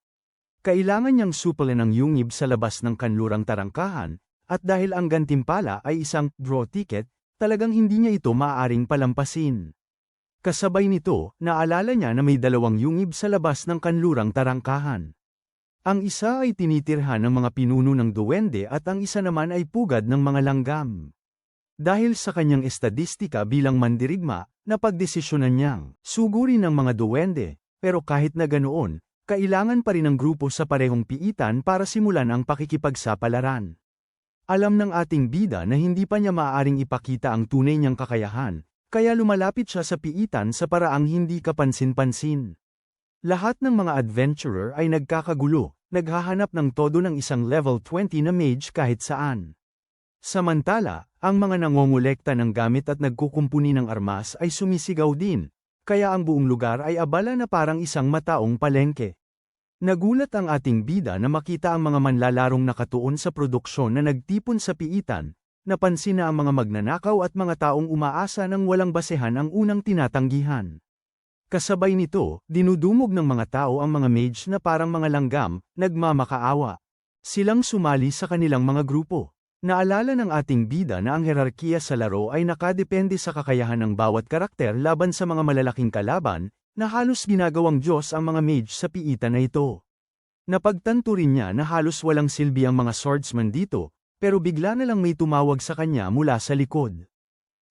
Kailangan niyang supalan ang yungib sa labas ng kanlurang tarangkahan, at dahil ang gantimpala ay isang draw ticket, talagang hindi niya ito maaaring palampasin. Kasabay nito, naalala niya na may 2 yungib sa labas ng kanlurang tarangkahan. Ang isa ay tinitirhan ng mga pinuno ng duwende at ang isa naman ay pugad ng mga langgam. Dahil sa kanyang estadistika bilang mandirigma, napagdesisyonan niyang sugurin ng mga duwende, pero kahit na ganoon, kailangan pa rin ng grupo sa parehong piitan para simulan ang pakikipagsapalaran. Alam ng ating bida na hindi pa niya maaaring ipakita ang tunay niyang kakayahan, kaya lumalapit siya sa piitan sa paraang hindi kapansin-pansin. Lahat ng mga adventurer ay nagkakagulo, naghahanap ng todo ng isang level 20 na mage kahit saan. Samantala, ang mga nangongolekta ng gamit at nagkukumpuni ng armas ay sumisigaw din, kaya ang buong lugar ay abala na parang isang mataong palengke. Nagulat ang ating bida na makita ang mga manlalarong nakatuon sa produksyon na nagtipon sa piitan, napansin na ang mga magnanakaw at mga taong umaasa ng walang basehan ang unang tinatanggihan. Kasabay nito, dinudumog ng mga tao ang mga mage na parang mga langgam, nagmamakaawa. Silang sumali sa kanilang mga grupo. Naalala ng ating bida na ang herarkiya sa laro ay nakadepende sa kakayahan ng bawat karakter laban sa mga malalaking kalaban, na halos ginagawang Diyos ang mga mage sa piitan na ito. Napagtanto rin niya na halos walang silbi ang mga swordsman dito, pero bigla na lang may tumawag sa kanya mula sa likod.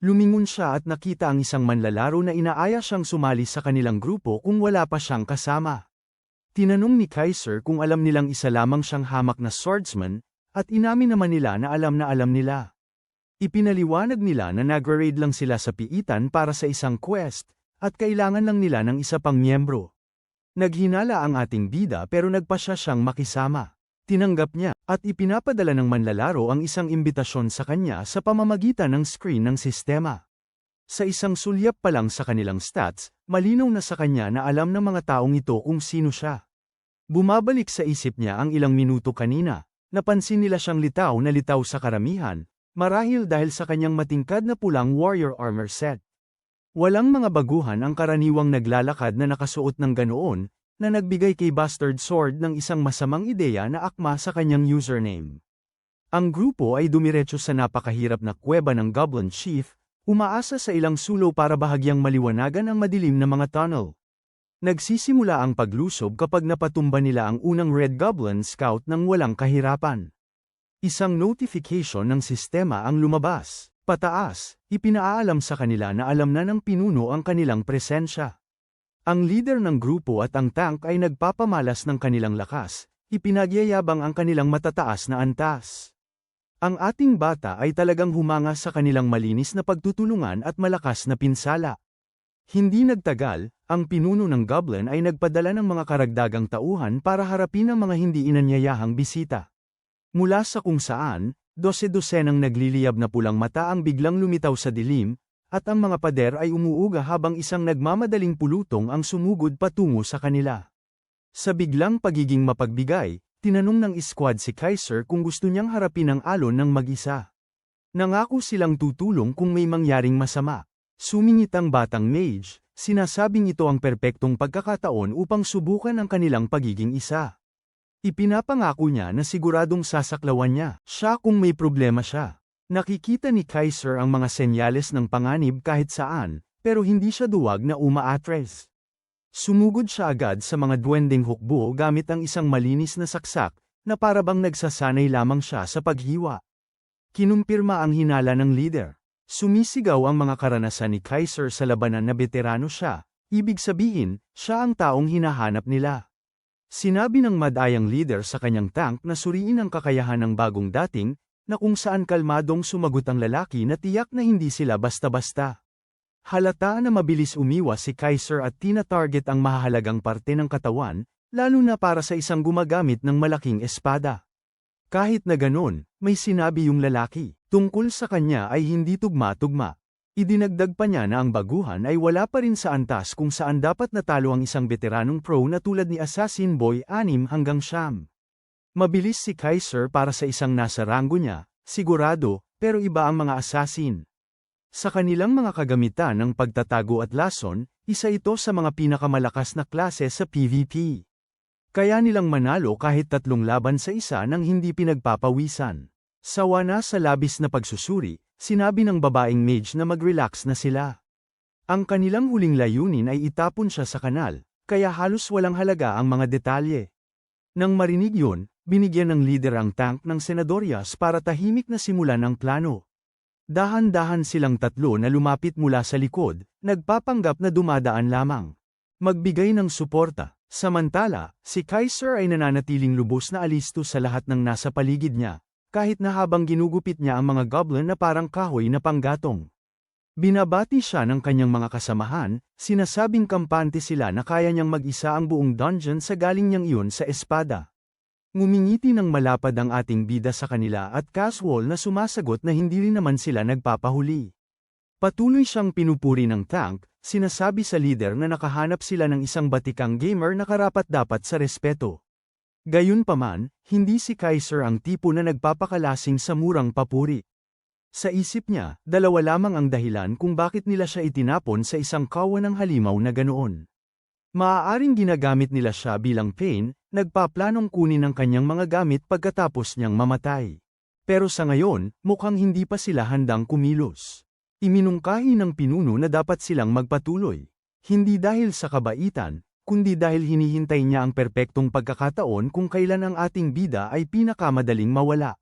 Lumingon siya at nakita ang isang manlalaro na inaaya siyang sumali sa kanilang grupo kung wala pa siyang kasama. Tinanong ni Kaiser kung alam nilang isa lamang siyang hamak na swordsman, at inamin naman nila na alam nila. Ipinaliwanag nila na nag-raid lang sila sa piitan para sa isang quest, at kailangan lang nila ng isa pang miyembro. Naghinala ang ating bida pero nagpasya siyang makisama. Tinanggap niya, at ipinapadala ng manlalaro ang isang imbitasyon sa kanya sa pamamagitan ng screen ng sistema. Sa isang sulyap pa lang sa kanilang stats, malinaw na sa kanya na alam ng mga taong ito kung sino siya. Bumabalik sa isip niya ang ilang minuto kanina, napansin nila siyang litaw na litaw sa karamihan, marahil dahil sa kanyang matingkad na pulang warrior armor set. Walang mga baguhan ang karaniwang naglalakad na nakasuot ng ganoon, na nagbigay kay Bastard Sword ng isang masamang ideya na akma sa kanyang username. Ang grupo ay dumiretso sa napakahirap na kuweba ng Goblin Chief, umaasa sa ilang sulok para bahagyang maliwanagan ang madilim na mga tunnel. Nagsisimula ang paglusob kapag napatumba nila ang unang Red Goblin Scout ng walang kahirapan. Isang notification ng sistema ang lumabas. Pataas, ipinaalam sa kanila na alam na ng pinuno ang kanilang presensya. Ang leader ng grupo at ang tank ay nagpapamalas ng kanilang lakas, ipinagyayabang ang kanilang matataas na antas. Ang ating bata ay talagang humanga sa kanilang malinis na pagtutulungan at malakas na pinsala. Hindi nagtagal, ang pinuno ng Goblin ay nagpadala ng mga karagdagang tauhan para harapin ang mga hindi inanyayahang bisita. Mula sa kung saan, dose-dosenang nagliliyab na pulang mata ang biglang lumitaw sa dilim, at ang mga pader ay umuuga habang isang nagmamadaling pulutong ang sumugod patungo sa kanila. Sa biglang pagiging mapagbigay, tinanong ng squad si Kaiser kung gusto niyang harapin ang alon ng mag-isa. Nangako silang tutulong kung may mangyaring masama. Sumingit ang batang mage, sinasabing ito ang perpektong pagkakataon upang subukan ang kanilang pagiging isa. Ipinapangako niya na siguradong sasaklawan niya siya kung may problema siya. Nakikita ni Kaiser ang mga senyales ng panganib kahit saan, pero hindi siya duwag na umaatres. Sumugod siya agad sa mga duwending hukbo gamit ang isang malinis na saksak, na parabang nagsasanay lamang siya sa paghiwa. Kinumpirma ang hinala ng leader. Sumisigaw ang mga karanasan ni Kaiser sa labanan na veterano siya, ibig sabihin, siya ang taong hinahanap nila. Sinabi ng madayang leader sa kanyang tank na suriin ang kakayahan ng bagong dating, na kung saan kalmadong sumagot ang lalaki na tiyak na hindi sila basta-basta. Halata na mabilis umiwas si Kaiser at tina-target ang mahahalagang parte ng katawan, lalo na para sa isang gumagamit ng malaking espada. Kahit na ganon, may sinabi yung lalaki, tungkol sa kanya ay hindi tugma-tugma. Idinagdag pa niya na ang baguhan ay wala pa rin sa antas kung saan dapat natalo ang isang veteranong pro na tulad ni Assassin Boy 6 hanggang 9. Mabilis si Kaiser para sa isang nasa ranggo niya, sigurado, pero iba ang mga assassin. Sa kanilang mga kagamitan ng pagtatago at lason, isa ito sa mga pinakamalakas na klase sa PvP. Kaya nilang manalo kahit 3 laban sa isa nang hindi pinagpapawisan. Sawa na sa labis na pagsusuri, sinabi ng babaeng mage na mag-relax na sila. Ang kanilang huling layunin ay itapon siya sa kanal, kaya halos walang halaga ang mga detalye. Nang marinig yun, binigyan ng leader ang tank ng Senadorias para tahimik na simulan ang plano. Dahan-dahan silang tatlo na lumapit mula sa likod, nagpapanggap na dumadaan lamang. Magbigay ng suporta. Samantala, si Kaiser ay nananatiling lubos na alisto sa lahat ng nasa paligid niya, kahit na habang ginugupit niya ang mga goblin na parang kahoy na panggatong. Binabati siya ng kanyang mga kasamahan, sinasabing kampante sila na kaya niyang mag-isa ang buong dungeon sa galing niyang iyon sa espada. Ngumingiti ng malapad ang ating bida sa kanila at casual na sumasagot na hindi rin naman sila nagpapahuli. Patuloy siyang pinupuri ng tank, sinasabi sa leader na nakahanap sila ng isang batikang gamer na karapat-dapat sa respeto. Gayunpaman, hindi si Kaiser ang tipo na nagpapakalasing sa murang papuri. Sa isip niya, dalawa lamang ang dahilan kung bakit nila siya itinapon sa isang kawan ng halimaw na ganoon. Maaaring ginagamit nila siya bilang pain, nagpaplanong kunin ang kanyang mga gamit pagkatapos niyang mamatay. Pero sa ngayon, mukhang hindi pa sila handang kumilos. Iminungkahi ng pinuno na dapat silang magpatuloy. Hindi dahil sa kabaitan, kundi dahil hinihintay niya ang perpektong pagkakataon kung kailan ang ating bida ay pinakamadaling mawala.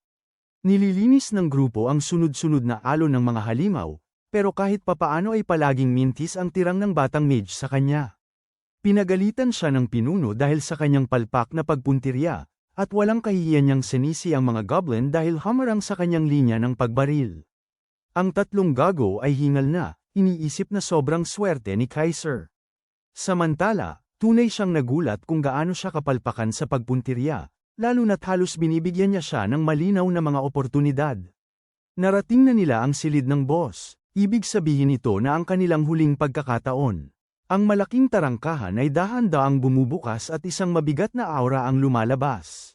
Nililinis ng grupo ang sunod-sunod na alon ng mga halimaw, pero kahit papaano ay palaging mintis ang tirang ng batang mage sa kanya. Pinagalitan siya ng pinuno dahil sa kanyang palpak na pagpuntirya, at walang kahihiyan niyang sinisi ang mga goblin dahil hamarang sa kanyang linya ng pagbaril. Ang tatlong gago ay hingal na, iniisip na sobrang swerte ni Kaiser. Samantala, tunay siyang nagulat kung gaano siya kapalpakan sa pagpuntirya, lalo na't halos binibigyan niya siya ng malinaw na mga oportunidad. Narating na nila ang silid ng boss, ibig sabihin ito na ang kanilang huling pagkakataon. Ang malaking tarangkahan ay dahan-daang bumubukas at isang mabigat na aura ang lumalabas.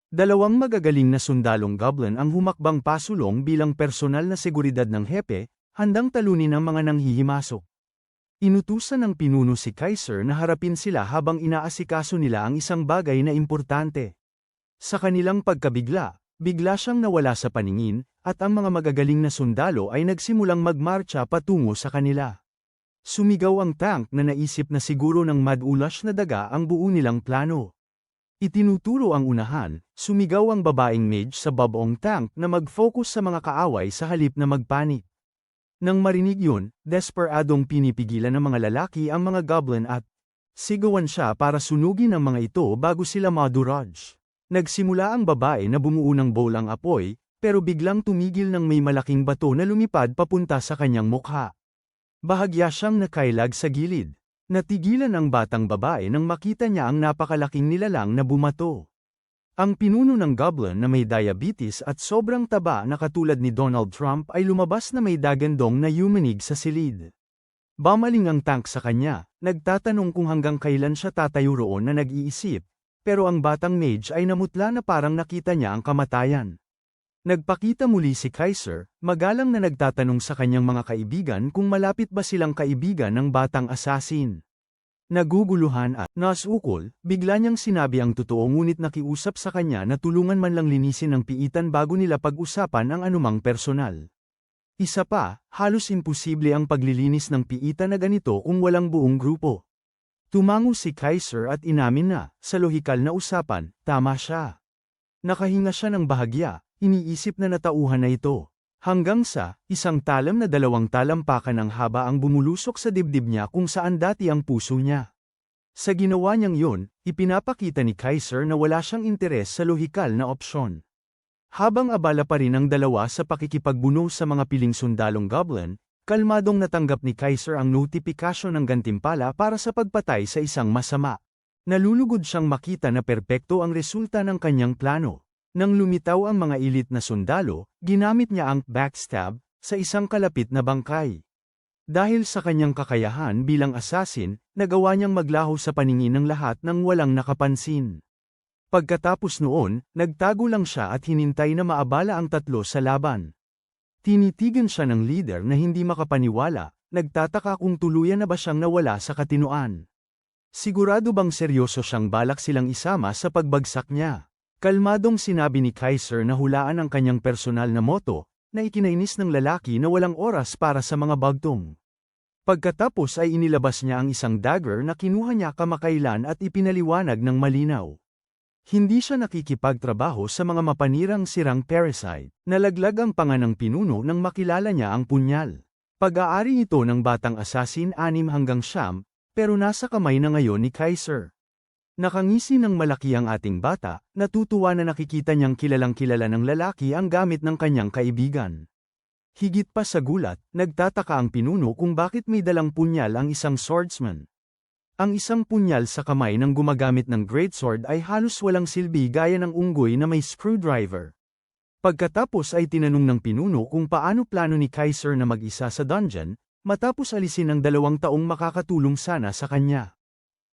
Dalawang magagaling na sundalong goblin ang humakbang pasulong bilang personal na seguridad ng hepe, handang talunin ang mga nanghihimasok. Inutusan ng pinuno si Kaiser na harapin sila habang inaasikaso nila ang isang bagay na importante. Sa kanilang pagkabigla, bigla siyang nawala sa paningin, at ang mga magagaling na sundalo ay nagsimulang magmarcha patungo sa kanila. Sumigaw ang tank na naisip na siguro ng mad-ulash na daga ang buo nilang plano. Itinuturo ang unahan, sumigaw ang babaeng mage sa bubong tank na mag-focus sa mga kaaway sa halip na magpanik. Nang marinig yun, desperadong pinipigilan ng mga lalaki ang mga goblin at sigawan siya para sunugin ang mga ito bago sila madurage. Nagsimula ang babae na bumuo ng bowl ang apoy, pero biglang tumigil ng may malaking bato na lumipad papunta sa kanyang mukha. Bahagya siyang nakailag sa gilid. Natigilan ang batang babae nang makita niya ang napakalaking nilalang na bumato. Ang pinuno ng goblin na may diabetes at sobrang taba na katulad ni Donald Trump ay lumabas na may dagandong na yumanig sa silid. Bamaling ang tank sa kanya, nagtatanong kung hanggang kailan siya tatayo roon na nag-iisip, pero ang batang mage ay namutla na parang nakita niya ang kamatayan. Nagpakita muli si Kaiser, magalang na nagtatanong sa kanyang mga kaibigan kung malapit ba silang kaibigan ng batang assassin. Naguguluhan at nasukol, bigla niyang sinabi ang totoo ngunit nakiusap sa kanya na tulungan man lang linisin ang piitan bago nila pag-usapan ang anumang personal. Isa pa, halos imposible ang paglilinis ng piitan na ganito kung walang buong grupo. Tumango si Kaiser at inamin na, sa lohikal na usapan, tama siya. Nakahinga siya ng bahagya, iniisip na natauhan na ito. Hanggang sa, isang talam na 2 talampakan ng haba ang bumulusok sa dibdib niya kung saan dati ang puso niya. Sa ginawa niyang yun, ipinapakita ni Kaiser na wala siyang interes sa lohikal na opsyon. Habang abala pa rin ang dalawa sa pakikipagbuno sa mga piling sundalong goblin, kalmadong natanggap ni Kaiser ang notifikasyon ng gantimpala para sa pagpatay sa isang masama. Nalulugod siyang makita na perpekto ang resulta ng kanyang plano. Nang lumitaw ang mga elite na sundalo, ginamit niya ang backstab sa isang kalapit na bangkay. Dahil sa kanyang kakayahan bilang assassin, nagawa niyang maglaho sa paningin ng lahat nang walang nakapansin. Pagkatapos noon, nagtago lang siya at hinintay na maabala ang tatlo sa laban. Tinitigan siya ng leader na hindi makapaniwala, nagtataka kung tuluyan na ba siyang nawala sa katinoan. Sigurado bang seryoso siyang balak silang isama sa pagbagsak niya? Kalmadong sinabi ni Kaiser na hulaan ang kanyang personal na moto, na ikinainis ng lalaki na walang oras para sa mga bagtong. Pagkatapos ay inilabas niya ang isang dagger na kinuha niya kamakailan at ipinaliwanag ng malinaw. Hindi siya nakikipagtrabaho sa mga mapanirang sirang parasite. Nalaglag ang panga ng pinuno nang makilala niya ang punyal. Pag-aari ito ng batang assassin 6 hanggang 9, pero nasa kamay na ngayon ni Kaiser. Nakangisi ng malaki ang ating bata, natutuwa na nakikita niyang kilalang-kilala ng lalaki ang gamit ng kanyang kaibigan. Higit pa sa gulat, nagtataka ang pinuno kung bakit may dalang punyal ang isang swordsman. Ang isang punyal sa kamay ng gumagamit ng greatsword ay halos walang silbi gaya ng unggoy na may screwdriver. Pagkatapos ay tinanong ng pinuno kung paano plano ni Kaiser na mag-isa sa dungeon, matapos alisin ang 2 taong makakatulong sana sa kanya.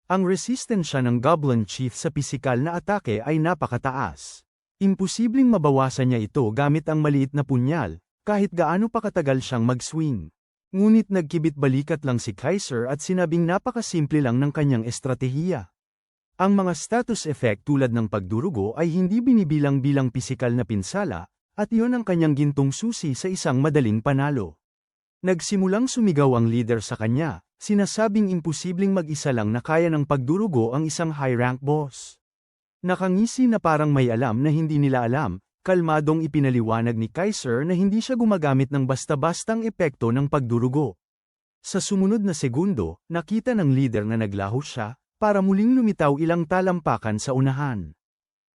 Ang resistensya ng Goblin Chief sa pisikal na atake ay napakataas. Imposibleng mabawasan niya ito gamit ang maliit na punyal, kahit gaano pa katagal siyang mag-swing. Ngunit nagkibit-balikat lang si Kaiser at sinabing napakasimple lang ng kanyang estratehiya. Ang mga status effect tulad ng pagdurugo ay hindi binibilang bilang pisikal na pinsala, at iyon ang kanyang gintong susi sa isang madaling panalo. Nagsimulang sumigaw ang leader sa kanya, sinasabing imposibleng mag-isa lang na kaya ng pagdurugo ang isang high-rank boss. Nakangisi na parang may alam na hindi nila alam, kalmadong ipinaliwanag ni Kaiser na hindi siya gumagamit ng basta-bastang epekto ng pagdurugo. Sa sumunod na segundo, nakita ng leader na naglaho siya, para muling lumitaw ilang talampakan sa unahan.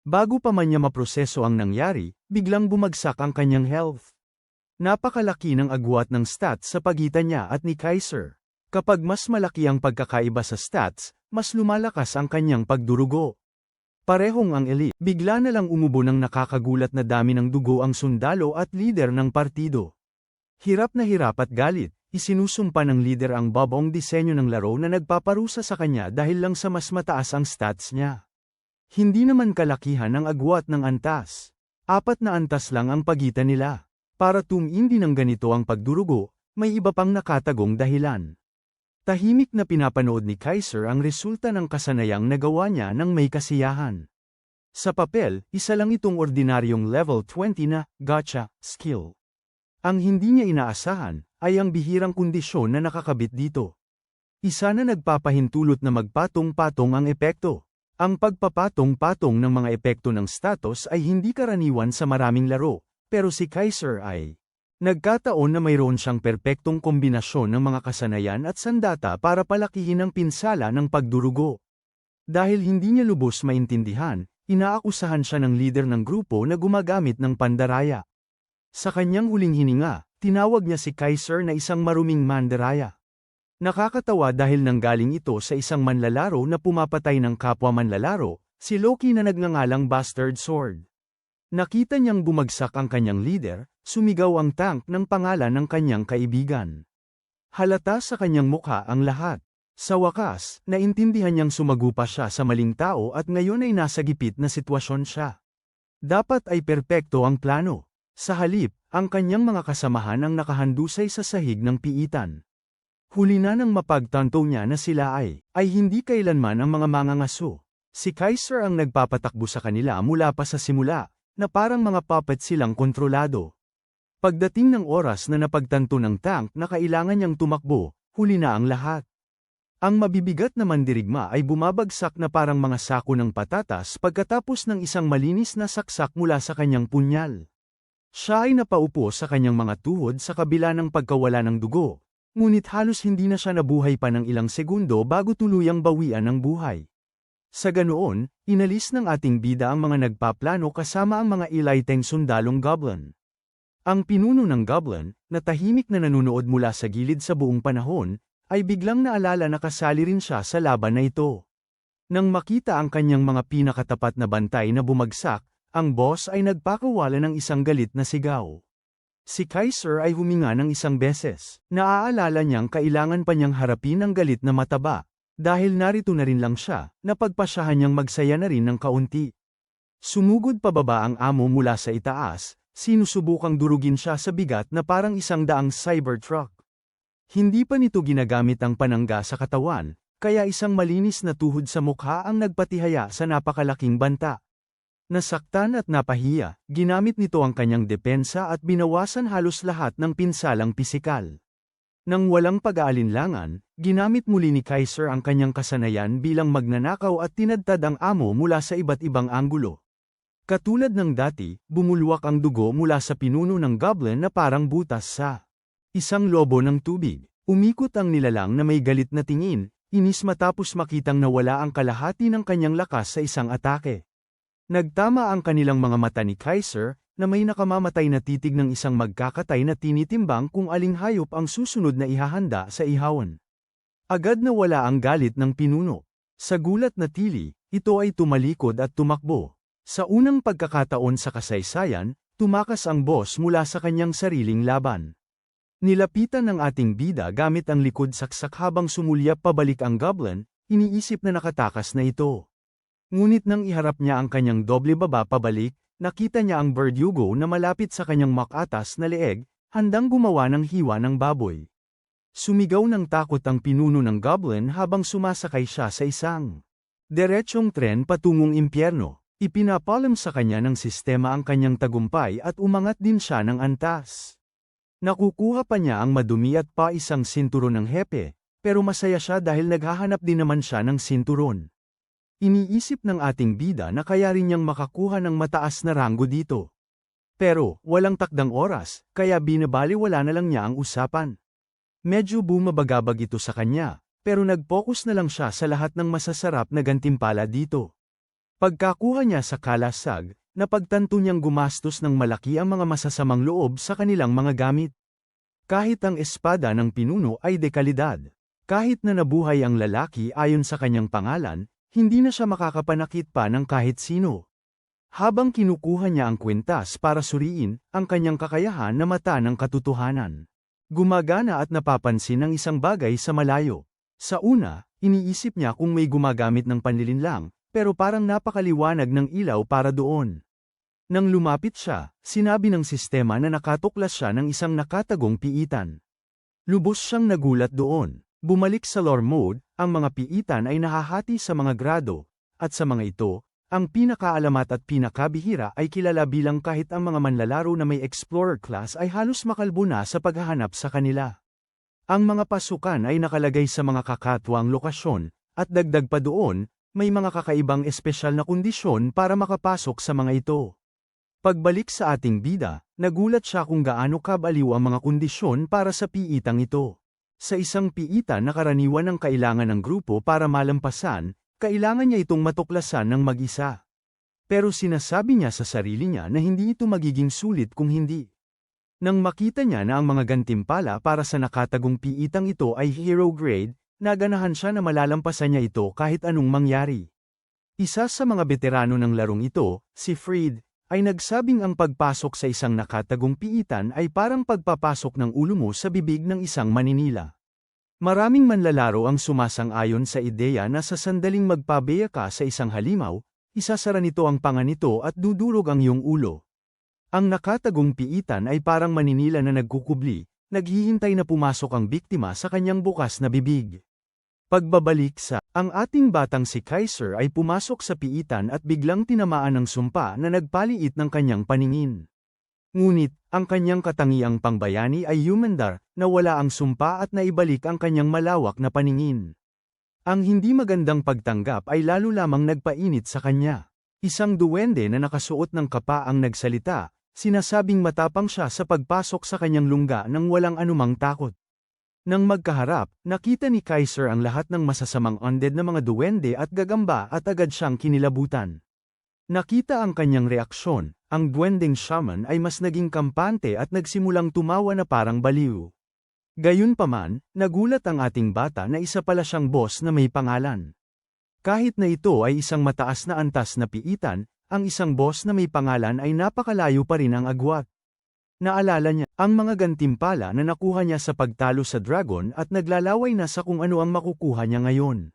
Bago pa man niya maproseso ang nangyari, biglang bumagsak ang kanyang health. Napakalaki ng agwat ng stats sa pagitan niya at ni Kaiser. Kapag mas malaki ang pagkakaiba sa stats, mas lumalakas ang kanyang pagdurugo. Parehong ang elite. Bigla na lang umubo ng nakakagulat na dami ng dugo ang sundalo at leader ng partido. Hirap na hirap at galit, isinusumpa ng leader ang babong disenyo ng laro na nagpaparusa sa kanya dahil lang sa mas mataas ang stats niya. Hindi naman kalakihan ang agwat ng antas. 4 na antas lang ang pagitan nila. Para tumindi ng ganito ang pagdurugo, may iba pang nakatagong dahilan. Tahimik na pinapanood ni Kaiser ang resulta ng kasanayang nagawa niya ng may kasiyahan. Sa papel, isa lang itong ordinaryong level 20 na gotcha skill. Ang hindi niya inaasahan ay ang bihirang kondisyon na nakakabit dito. Isa na nagpapahintulot na magpatong-patong ang epekto. Ang pagpapatong-patong ng mga epekto ng status ay hindi karaniwan sa maraming laro, pero si Kaiser ay nagkataon na mayroon siyang perpektong kombinasyon ng mga kasanayan at sandata para palakihin ang pinsala ng pagdurugo. Dahil hindi niya lubos maintindihan, inaakusahan siya ng lider ng grupo na gumagamit ng pandaraya. Sa kanyang huling hininga, tinawag niya si Kaiser na isang maruming mandaraya. Nakakatawa dahil nanggaling ito sa isang manlalaro na pumapatay ng kapwa manlalaro, si Loki na nagngangalang Bastard Sword. Nakita niyang bumagsak ang kanyang leader, sumigaw ang tank ng pangalan ng kanyang kaibigan. Halata sa kanyang mukha ang lahat. Sa wakas, naintindihan niyang sumagupa siya sa maling tao at ngayon ay nasa gipit na sitwasyon siya. Dapat ay perpekto ang plano. Sa halip, ang kanyang mga kasamahan ang nakahandusay sa sahig ng piitan. Huli na nang mapagtanto niya na sila ay hindi kailanman ang mga mangangaso. Si Kaiser ang nagpapatakbo sa kanila mula pa sa simula, na parang mga puppet silang kontrolado. Pagdating ng oras na napagtanto ng tank na kailangan niyang tumakbo, huli na ang lahat. Ang mabibigat na mandirigma ay bumabagsak na parang mga sako ng patatas pagkatapos ng isang malinis na saksak mula sa kanyang punyal. Siya ay napaupo sa kanyang mga tuhod sa kabila ng pagkawala ng dugo. Ngunit halos hindi na siya nabuhay pa ng ilang segundo bago tuluyang bawian ng buhay. Sa ganoon, inalis ng ating bida ang mga nagpaplano kasama ang mga ilayteng sundalong goblin. Ang pinuno ng goblin, na tahimik na nanunood mula sa gilid sa buong panahon, ay biglang naalala na kasali rin siya sa laban na ito. Nang makita ang kanyang mga pinakatapat na bantay na bumagsak, ang boss ay nagpakawala ng isang galit na sigaw. Si Kaiser ay huminga ng isang beses. Naaalala niyang kailangan pa niyang harapin ang galit na mataba. Dahil narito na rin lang siya, napagpasyahan niyang magsaya na rin ng kaunti. Sumugod pababa ang amo mula sa itaas, sinusubukang durugin siya sa bigat na parang 100 Cybertruck. Hindi pa nito ginagamit ang panangga sa katawan, kaya isang malinis na tuhod sa mukha ang nagpatihaya sa napakalaking banta. Nasaktan at napahiya, ginamit nito ang kanyang depensa at binawasan halos lahat ng pinsalang pisikal. Nang walang pag-aalinlangan, ginamit muli ni Kaiser ang kanyang kasanayan bilang magnanakaw at tinadtad ang amo mula sa iba't ibang anggulo. Katulad ng dati, bumulwak ang dugo mula sa pinuno ng goblin na parang butas sa isang lobo ng tubig. Umikot ang nilalang na may galit na tingin, inis matapos makitang nawala ang kalahati ng kanyang lakas sa isang atake. Nagtama ang kanilang mga mata ni Kaiser, na may nakamamatay na titig ng isang magkakatay na tinitimbang kung aling hayop ang susunod na ihahanda sa ihawan. Agad na wala ang galit ng pinuno. Sa gulat na tili, ito ay tumalikod at tumakbo. Sa unang pagkakataon sa kasaysayan, tumakas ang boss mula sa kanyang sariling laban. Nilapitan ng ating bida gamit ang likod saksak habang sumulyap pabalik ang goblin, iniisip na nakatakas na ito. Ngunit nang iharap niya ang kanyang doble baba pabalik, nakita niya ang Verdugo na malapit sa kanyang makatas na leeg, handang gumawa ng hiwa ng baboy. Sumigaw ng takot ang pinuno ng goblin habang sumasakay siya sa isang diretsong tren patungong impyerno. Ipinapalam sa kanya ng sistema ang kanyang tagumpay at umangat din siya ng antas. Nakukuha pa niya ang madumi at pa isang sinturon ng hepe, pero masaya siya dahil naghahanap din naman siya ng sinturon. Iniisip ng ating bida na kaya rin niyang makakuha ng mataas na ranggo dito. Pero, walang takdang oras, kaya binabaliwala na lang niya ang usapan. Medyo bumabagabag ito sa kanya, pero nag-focus na lang siya sa lahat ng masasarap na gantimpala dito. Pagkakuha niya sa kalasag, napagtanto niyang gumastos ng malaki ang mga masasamang loob sa kanilang mga gamit. Kahit ang espada ng pinuno ay dekalidad. Kahit na nabuhay ang lalaki ayon sa kanyang pangalan, hindi na siya makakapanakit pa ng kahit sino. Habang kinukuha niya ang kwintas para suriin ang kanyang kakayahan na mata ng katotohanan, gumagana at napapansin ang isang bagay sa malayo. Sa una, iniisip niya kung may gumagamit ng panlilinlang, pero parang napakaliwanag ng ilaw para doon. Nang lumapit siya, sinabi ng sistema na nakatuklas siya ng isang nakatagong piitan. Lubos siyang nagulat doon. Bumalik sa lore mode, ang mga piitan ay nahahati sa mga grado, at sa mga ito, ang pinakaalamat at pinakabihira ay kilala bilang kahit ang mga manlalaro na may explorer class ay halos makalbo na sa paghahanap sa kanila. Ang mga pasukan ay nakalagay sa mga kakatwang lokasyon, at dagdag pa doon, may mga kakaibang espesyal na kondisyon para makapasok sa mga ito. Pagbalik sa ating bida, nagulat siya kung gaano kabaliw ang mga kondisyon para sa piitang ito. Sa isang piitan na karaniwan ang kailangan ng grupo para malampasan, kailangan niya itong matuklasan ng mag-isa. Pero sinasabi niya sa sarili niya na hindi ito magiging sulit kung hindi. Nang makita niya na ang mga gantimpala para sa nakatagong piitang ito ay hero grade, naganahan siya na malalampasan niya ito kahit anong mangyari. Isa sa mga veterano ng larong ito, si Fried, ay nagsabing ang pagpasok sa isang nakatagong piitan ay parang pagpapasok ng ulo mo sa bibig ng isang maninila. Maraming manlalaro ang sumasang-ayon sa ideya na sa sandaling magpabeya ka sa isang halimaw, isasara nito ang panga nito at dudurog ang iyong ulo. Ang nakatagong piitan ay parang maninila na nagkukubli, naghihintay na pumasok ang biktima sa kanyang bukas na bibig. Pagbabalik sa, ang ating batang si Kaiser ay pumasok sa piitan at biglang tinamaan ng sumpa na nagpaliit ng kanyang paningin. Ngunit, ang kanyang katangiang pangbayani ay humandar, na wala ang sumpa at naibalik ang kanyang malawak na paningin. Ang hindi magandang pagtanggap ay lalo lamang nagpainit sa kanya. Isang duwende na nakasuot ng kapa ang nagsalita, sinasabing matapang siya sa pagpasok sa kanyang lungga nang walang anumang takot. Nang magkaharap, nakita ni Kaiser ang lahat ng masasamang undead na mga duwende at gagamba at agad siyang kinilabutan. Nakita ang kanyang reaksyon, ang duwendeng shaman ay mas naging kampante at nagsimulang tumawa na parang baliw. Gayunpaman, nagulat ang ating bata na isa pala siyang boss na may pangalan. Kahit na ito ay isang mataas na antas na piitan, ang isang boss na may pangalan ay napakalayo pa rin ang agwat. Naalala niya ang mga gantimpala na nakuha niya sa pagtalo sa dragon at naglalaway na sa kung ano ang makukuha niya ngayon.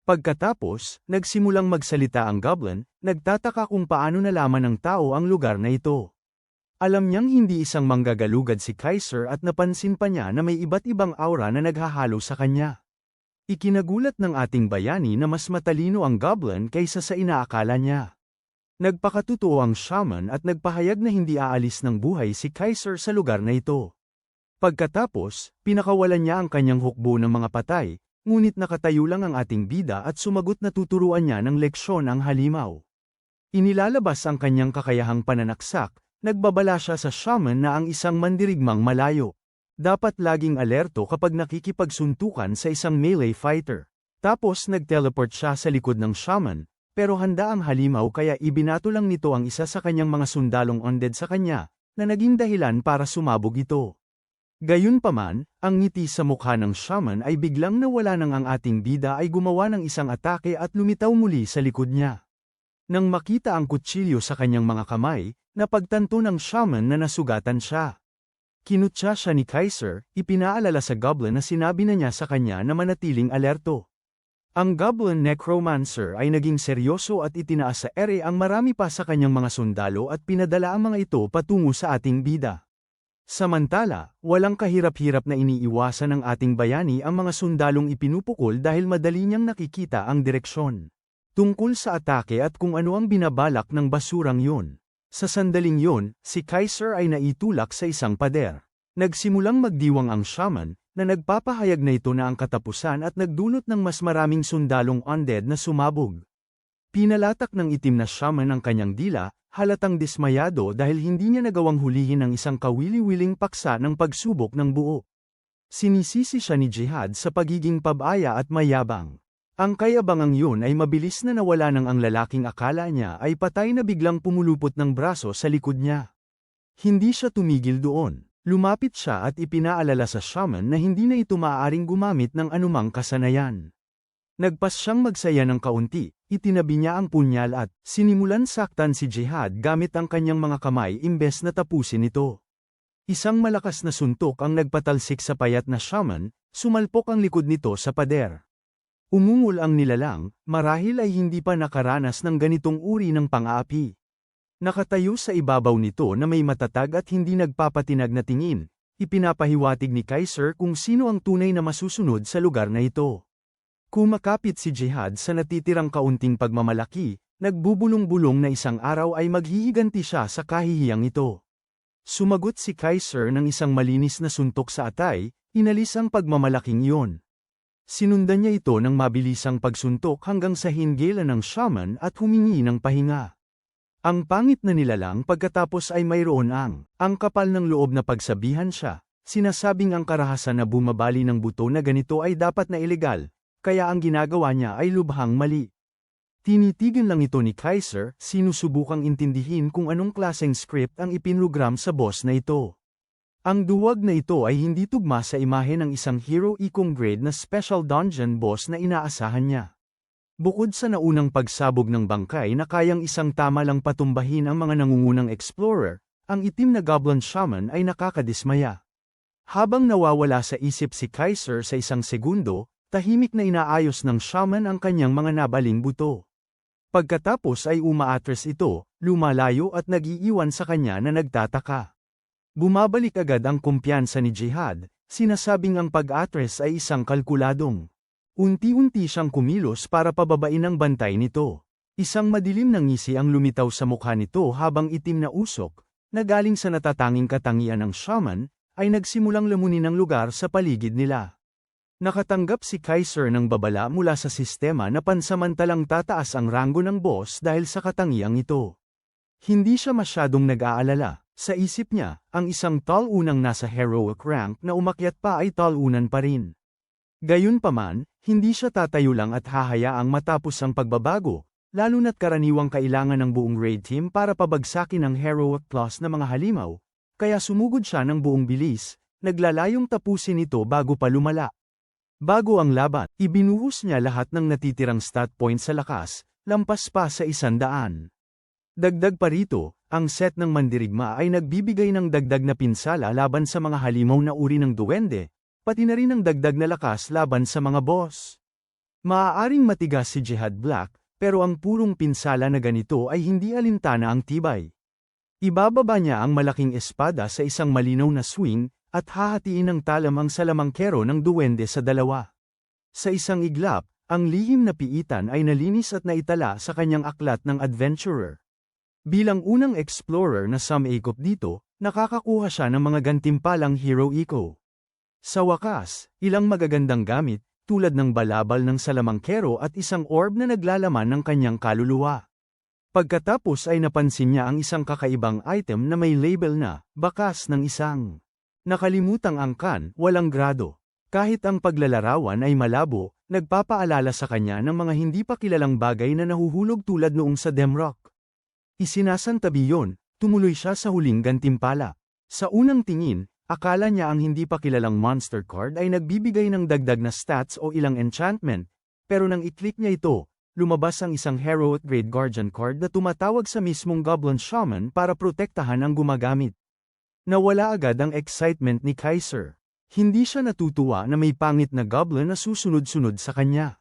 Pagkatapos, nagsimulang magsalita ang goblin, nagtataka kung paano nalaman ng tao ang lugar na ito. Alam niyang hindi isang manggagalugad si Kaiser at napansin pa niya na may iba't ibang aura na naghahalo sa kanya. Ikinagulat ng ating bayani na mas matalino ang goblin kaysa sa inaakala niya. Nagpakatotoo ang shaman at nagpahayag na hindi aalis ng buhay si Kaiser sa lugar na ito. Pagkatapos, pinakawalan niya ang kanyang hukbo ng mga patay, ngunit nakatayo lang ang ating bida at sumagot na tuturuan niya ng leksyon ang halimaw. Inilalabas ang kanyang kakayahang pananaksak, nagbabala siya sa shaman na ang isang mandirigmang malayo. Dapat laging alerto kapag nakikipagsuntukan sa isang melee fighter. Tapos nag-teleport siya sa likod ng shaman, pero handa ang halimaw kaya ibinato lang nito ang isa sa kanyang mga sundalong undead sa kanya, na naging dahilan para sumabog ito. Gayunpaman, ang ngiti sa mukha ng shaman ay biglang nawala nang ang ating bida ay gumawa ng isang atake at lumitaw muli sa likod niya. Nang makita ang kutsilyo sa kanyang mga kamay, napagtanto ng shaman na nasugatan siya. Kinutya siya ni Kaiser, ipinaalala sa goblin na sinabi na niya sa kanya na manatiling alerto. Ang goblin necromancer ay naging seryoso at itinaas sa ere ang marami pa sa kanyang mga sundalo at pinadala ang mga ito patungo sa ating bida. Samantala, walang kahirap-hirap na iniiwasan ng ating bayani ang mga sundalong ipinupukol dahil madali niyang nakikita ang direksyon. Tungkol sa atake at kung ano ang binabalak ng basurang yun. Sa sandaling yun, si Kaiser ay naitulak sa isang pader. Nagsimulang magdiwang ang shaman, na nagpapahayag na ito na ang katapusan at nagdulot ng mas maraming sundalong undead na sumabog. Pinalatak ng itim na shaman ang kanyang dila, halatang dismayado dahil hindi niya nagawang hulihin ang isang kawili-wiling paksa ng pagsubok ng buo. Sinisisi siya ni Jihad sa pagiging pabaya at mayabang. Ang kayabangang yun ay mabilis na nawala nang ang lalaking akala niya ay patay na biglang pumulupot ng braso sa likod niya. Hindi siya tumigil doon. Lumapit siya at ipinaalala sa shaman na hindi na ito maaaring gumamit ng anumang kasanayan. Nagpas siyang magsaya ng kaunti, itinabi niya ang punyal at sinimulan saktan si Jihad gamit ang kanyang mga kamay imbes na tapusin ito. Isang malakas na suntok ang nagpatalsik sa payat na shaman, sumalpok ang likod nito sa pader. Umungol ang nilalang, marahil ay hindi pa nakaranas ng ganitong uri ng pang-aapi. Nakatayo sa ibabaw nito na may matatag at hindi nagpapatinag na tingin, ipinapahiwatig ni Kaiser kung sino ang tunay na masusunod sa lugar na ito. Kumakapit si Jihad sa natitirang kaunting pagmamalaki, nagbubulong-bulong na isang araw ay maghihiganti siya sa kahihiyang ito. Sumagot si Kaiser ng isang malinis na suntok sa atay, inalis ang pagmamalaking iyon. Sinundan niya ito ng mabilisang pagsuntok hanggang sa hinggilan ng shaman at humingi ng pahinga. Ang pangit na nilalang pagkatapos ay mayroon ang kapal ng loob na pagsabihan siya, sinasabing ang karahasan na bumabali ng buto na ganito ay dapat na ilegal, kaya ang ginagawa niya ay lubhang mali. Tinitigan lang ito ni Kaiser, sinusubukang intindihin kung anong klaseng script ang ipinrogram sa boss na ito. Ang duwag na ito ay hindi tugma sa imahe ng isang hero ikong grade na special dungeon boss na inaasahan niya. Bukod sa naunang pagsabog ng bangkay na kayang isang tama lang patumbahin ang mga nangungunang explorer, ang itim na goblin shaman ay nakakadismaya. Habang nawawala sa isip si Kaiser sa isang segundo, tahimik na inaayos ng shaman ang kanyang mga nabaling buto. Pagkatapos ay umaatres ito, lumalayo at nag-iiwan sa kanya na nagtataka. Bumabalik agad ang kumpiyansa ni Jihad, sinasabing ang pag-atres ay isang kalkuladong. Unti-unti siyang kumilos para pababain ang bantay nito. Isang madilim na ngisi ang lumitaw sa mukha nito habang itim na usok, na galing sa natatanging katangian ng shaman, ay nagsimulang lamunin ang lugar sa paligid nila. Nakatanggap si Kaiser ng babala mula sa sistema na pansamantalang tataas ang ranggo ng boss dahil sa katangiang ito. Hindi siya masyadong nag-aalala. Sa isip niya, ang isang tal-unang nasa heroic rank na umakyat pa ay tal-unan pa rin. Gayunpaman, hindi siya tatayo lang at hahayaang matapos ang pagbabago, lalo na't karaniwang kailangan ng buong raid team para pabagsakin ang heroic class na mga halimaw, kaya sumugod siya ng buong bilis, naglalayong tapusin ito bago pa lumala. Bago ang laban, ibinuhos niya lahat ng natitirang stat points sa lakas, lampas pa sa 100. Dagdag pa rito, ang set ng mandirigma ay nagbibigay ng dagdag na pinsala laban sa mga halimaw na uri ng duwende, pati na rin ang dagdag na lakas laban sa mga boss. Maaaring matigas si Jihad Black, pero ang purong pinsala na ganito ay hindi alintana ang tibay. Ibababa niya ang malaking espada sa isang malinaw na swing, at hahatiin ng talam ang salamangkero ng duwende sa dalawa. Sa isang iglap, ang lihim na piitan ay nalinis at naitala sa kanyang aklat ng adventurer. Bilang unang explorer na sumaikop dito, nakakakuha siya ng mga gantimpalang hero eco. Sa wakas, ilang magagandang gamit, tulad ng balabal ng salamangkero at isang orb na naglalaman ng kanyang kaluluwa. Pagkatapos ay napansin niya ang isang kakaibang item na may label na, bakas ng isang nakalimutang angkan, walang grado. Kahit ang paglalarawan ay malabo, nagpapaalala sa kanya ng mga hindi pa kilalang bagay na nahuhulog tulad noong sa Demrock. Isinasantabi yon, tumuloy siya sa huling gantimpala. Sa unang tingin, akala niya ang hindi pa kilalang monster card ay nagbibigay ng dagdag na stats o ilang enchantment, pero nang i-click niya ito, lumabas ang isang heroic grade guardian card na tumatawag sa mismong goblin shaman para protektahan ang gumagamit. Nawala agad ang excitement ni Kaiser. Hindi siya natutuwa na may pangit na goblin na susunod-sunod sa kanya.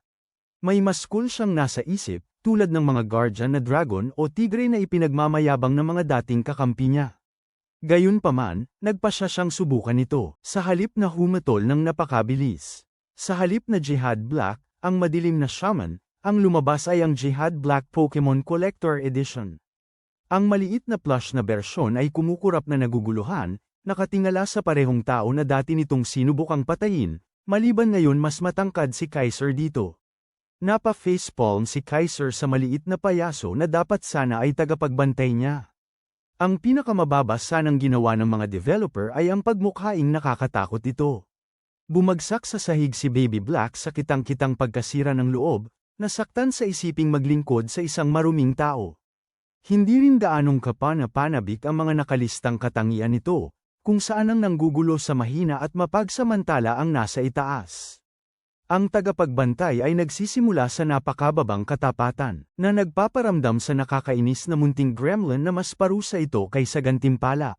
May mas cool siyang nasa isip, tulad ng mga guardian na dragon o tigre na ipinagmamayabang ng mga dating kakampi niya. Gayunpaman, nagpasya siyang subukan ito, sa halip na humatol ng napakabilis. Sa halip na Jihad Black, ang madilim na shaman, ang lumabas ay ang Jihad Black Pokemon Collector Edition. Ang maliit na plush na bersyon ay kumukurap na naguguluhan, nakatingala sa parehong tao na dati nitong sinubukang patayin, maliban ngayon mas matangkad si Kaiser dito. Napa-facepalm si Kaiser sa maliit na payaso na dapat sana ay tagapagbantay niya. Ang pinakamababa sanang ginawa ng mga developer ay ang pagmukhaing nakakatakot ito. Bumagsak sa sahig si Baby Black sa kitang-kitang pagkasira ng loob, nasaktan sa isiping maglingkod sa isang maruming tao. Hindi rin gaanong kapana-panabik ang mga nakalistang katangian nito, kung saan ang nanggugulo sa mahina at mapagsamantala ang nasa itaas. Ang tagapagbantay ay nagsisimula sa napakababang katapatan, na nagpaparamdam sa nakakainis na munting gremlin na mas parusa ito kaysa gantimpala.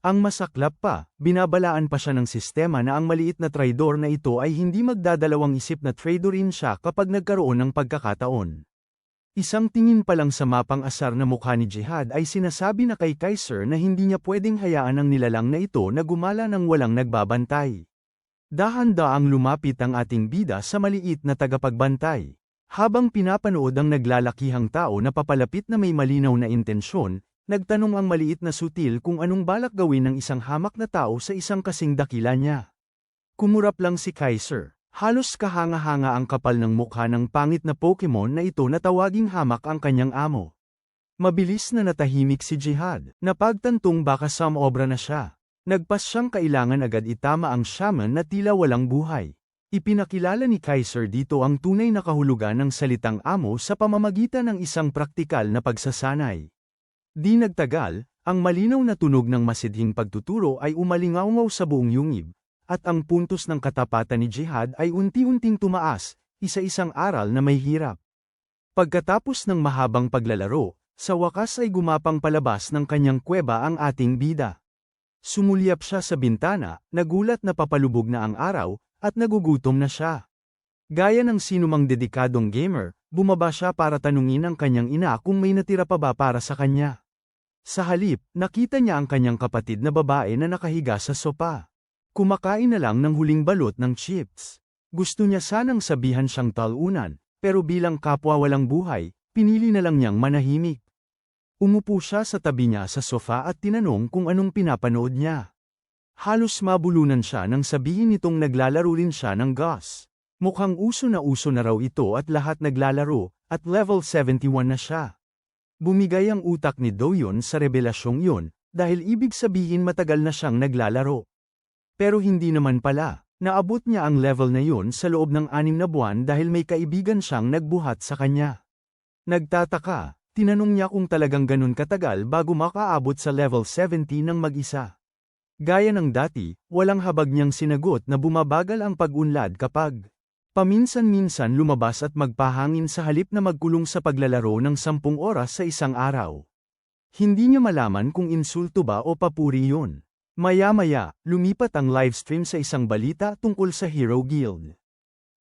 Ang masaklap pa, binabalaan pa siya ng sistema na ang maliit na traidor na ito ay hindi magdadalawang isip na traidorin siya kapag nagkaroon ng pagkakataon. Isang tingin pa lang sa mapang asar na mukha ni Jihad ay sinasabi na kay Kaiser na hindi niya pwedeng hayaan ang nilalang na ito na gumala ng walang nagbabantay. Dahan-daang lumapit ang ating bida sa maliit na tagapagbantay. Habang pinapanood ang naglalakihang tao na papalapit na may malinaw na intensyon, nagtanong ang maliit na sutil kung anong balak gawin ng isang hamak na tao sa isang kasing dakila niya. Kumurap lang si Kaiser. Halos kahanga-hanga ang kapal ng mukha ng pangit na Pokemon na ito na tawaging hamak ang kanyang amo. Mabilis na natahimik si Jihad, napagtantong baka sumobra na siya. Nagpas siyang kailangan agad itama ang shaman na tila walang buhay. Ipinakilala ni Kaiser dito ang tunay na kahulugan ng salitang amo sa pamamagitan ng isang praktikal na pagsasanay. Di nagtagal, ang malinaw na tunog ng masidhing pagtuturo ay umalingaw sa buong yungib. At ang puntos ng katapatan ni Jihad ay unti-unting tumaas, isa-isang aral na may hirap. Pagkatapos ng mahabang paglalaro, sa wakas ay gumapang palabas ng kanyang kuweba ang ating bida. Sumulyap siya sa bintana, nagulat na papalubog na ang araw, at nagugutom na siya. Gaya ng sinumang dedikadong gamer, bumaba siya para tanungin ang kanyang ina kung may natira pa ba para sa kanya. Sa halip, nakita niya ang kanyang kapatid na babae na nakahiga sa sopa. Kumakain na lang ng huling balot ng chips. Gusto niya sanang sabihan siyang talunan, pero bilang kapwa walang buhay, pinili na lang niyang manahimik. Umupo siya sa tabi niya sa sofa at tinanong kung anong pinapanood niya. Halos mabulunan siya nang sabihin nitong naglalaro rin siya ng GOS. Mukhang uso na raw ito at lahat naglalaro, at level 71 na siya. Bumigay ang utak ni Doyon sa revelasyong yun, dahil ibig sabihin matagal na siyang naglalaro. Pero hindi naman pala, naabot niya ang level na yun sa loob ng 6 na buwan dahil may kaibigan siyang nagbuhat sa kanya. Nagtataka, tinanong niya kung talagang ganun katagal bago makaabot sa level 70 ng mag-isa. Gaya ng dati, walang habag niyang sinagot na bumabagal ang pag-unlad kapag paminsan-minsan lumabas at magpahangin sa halip na magkulong sa paglalaro ng 10 oras sa isang araw. Hindi niya malaman kung insulto ba o papuri yun. Maya-maya, lumipat ang livestream sa isang balita tungkol sa Hero Guild.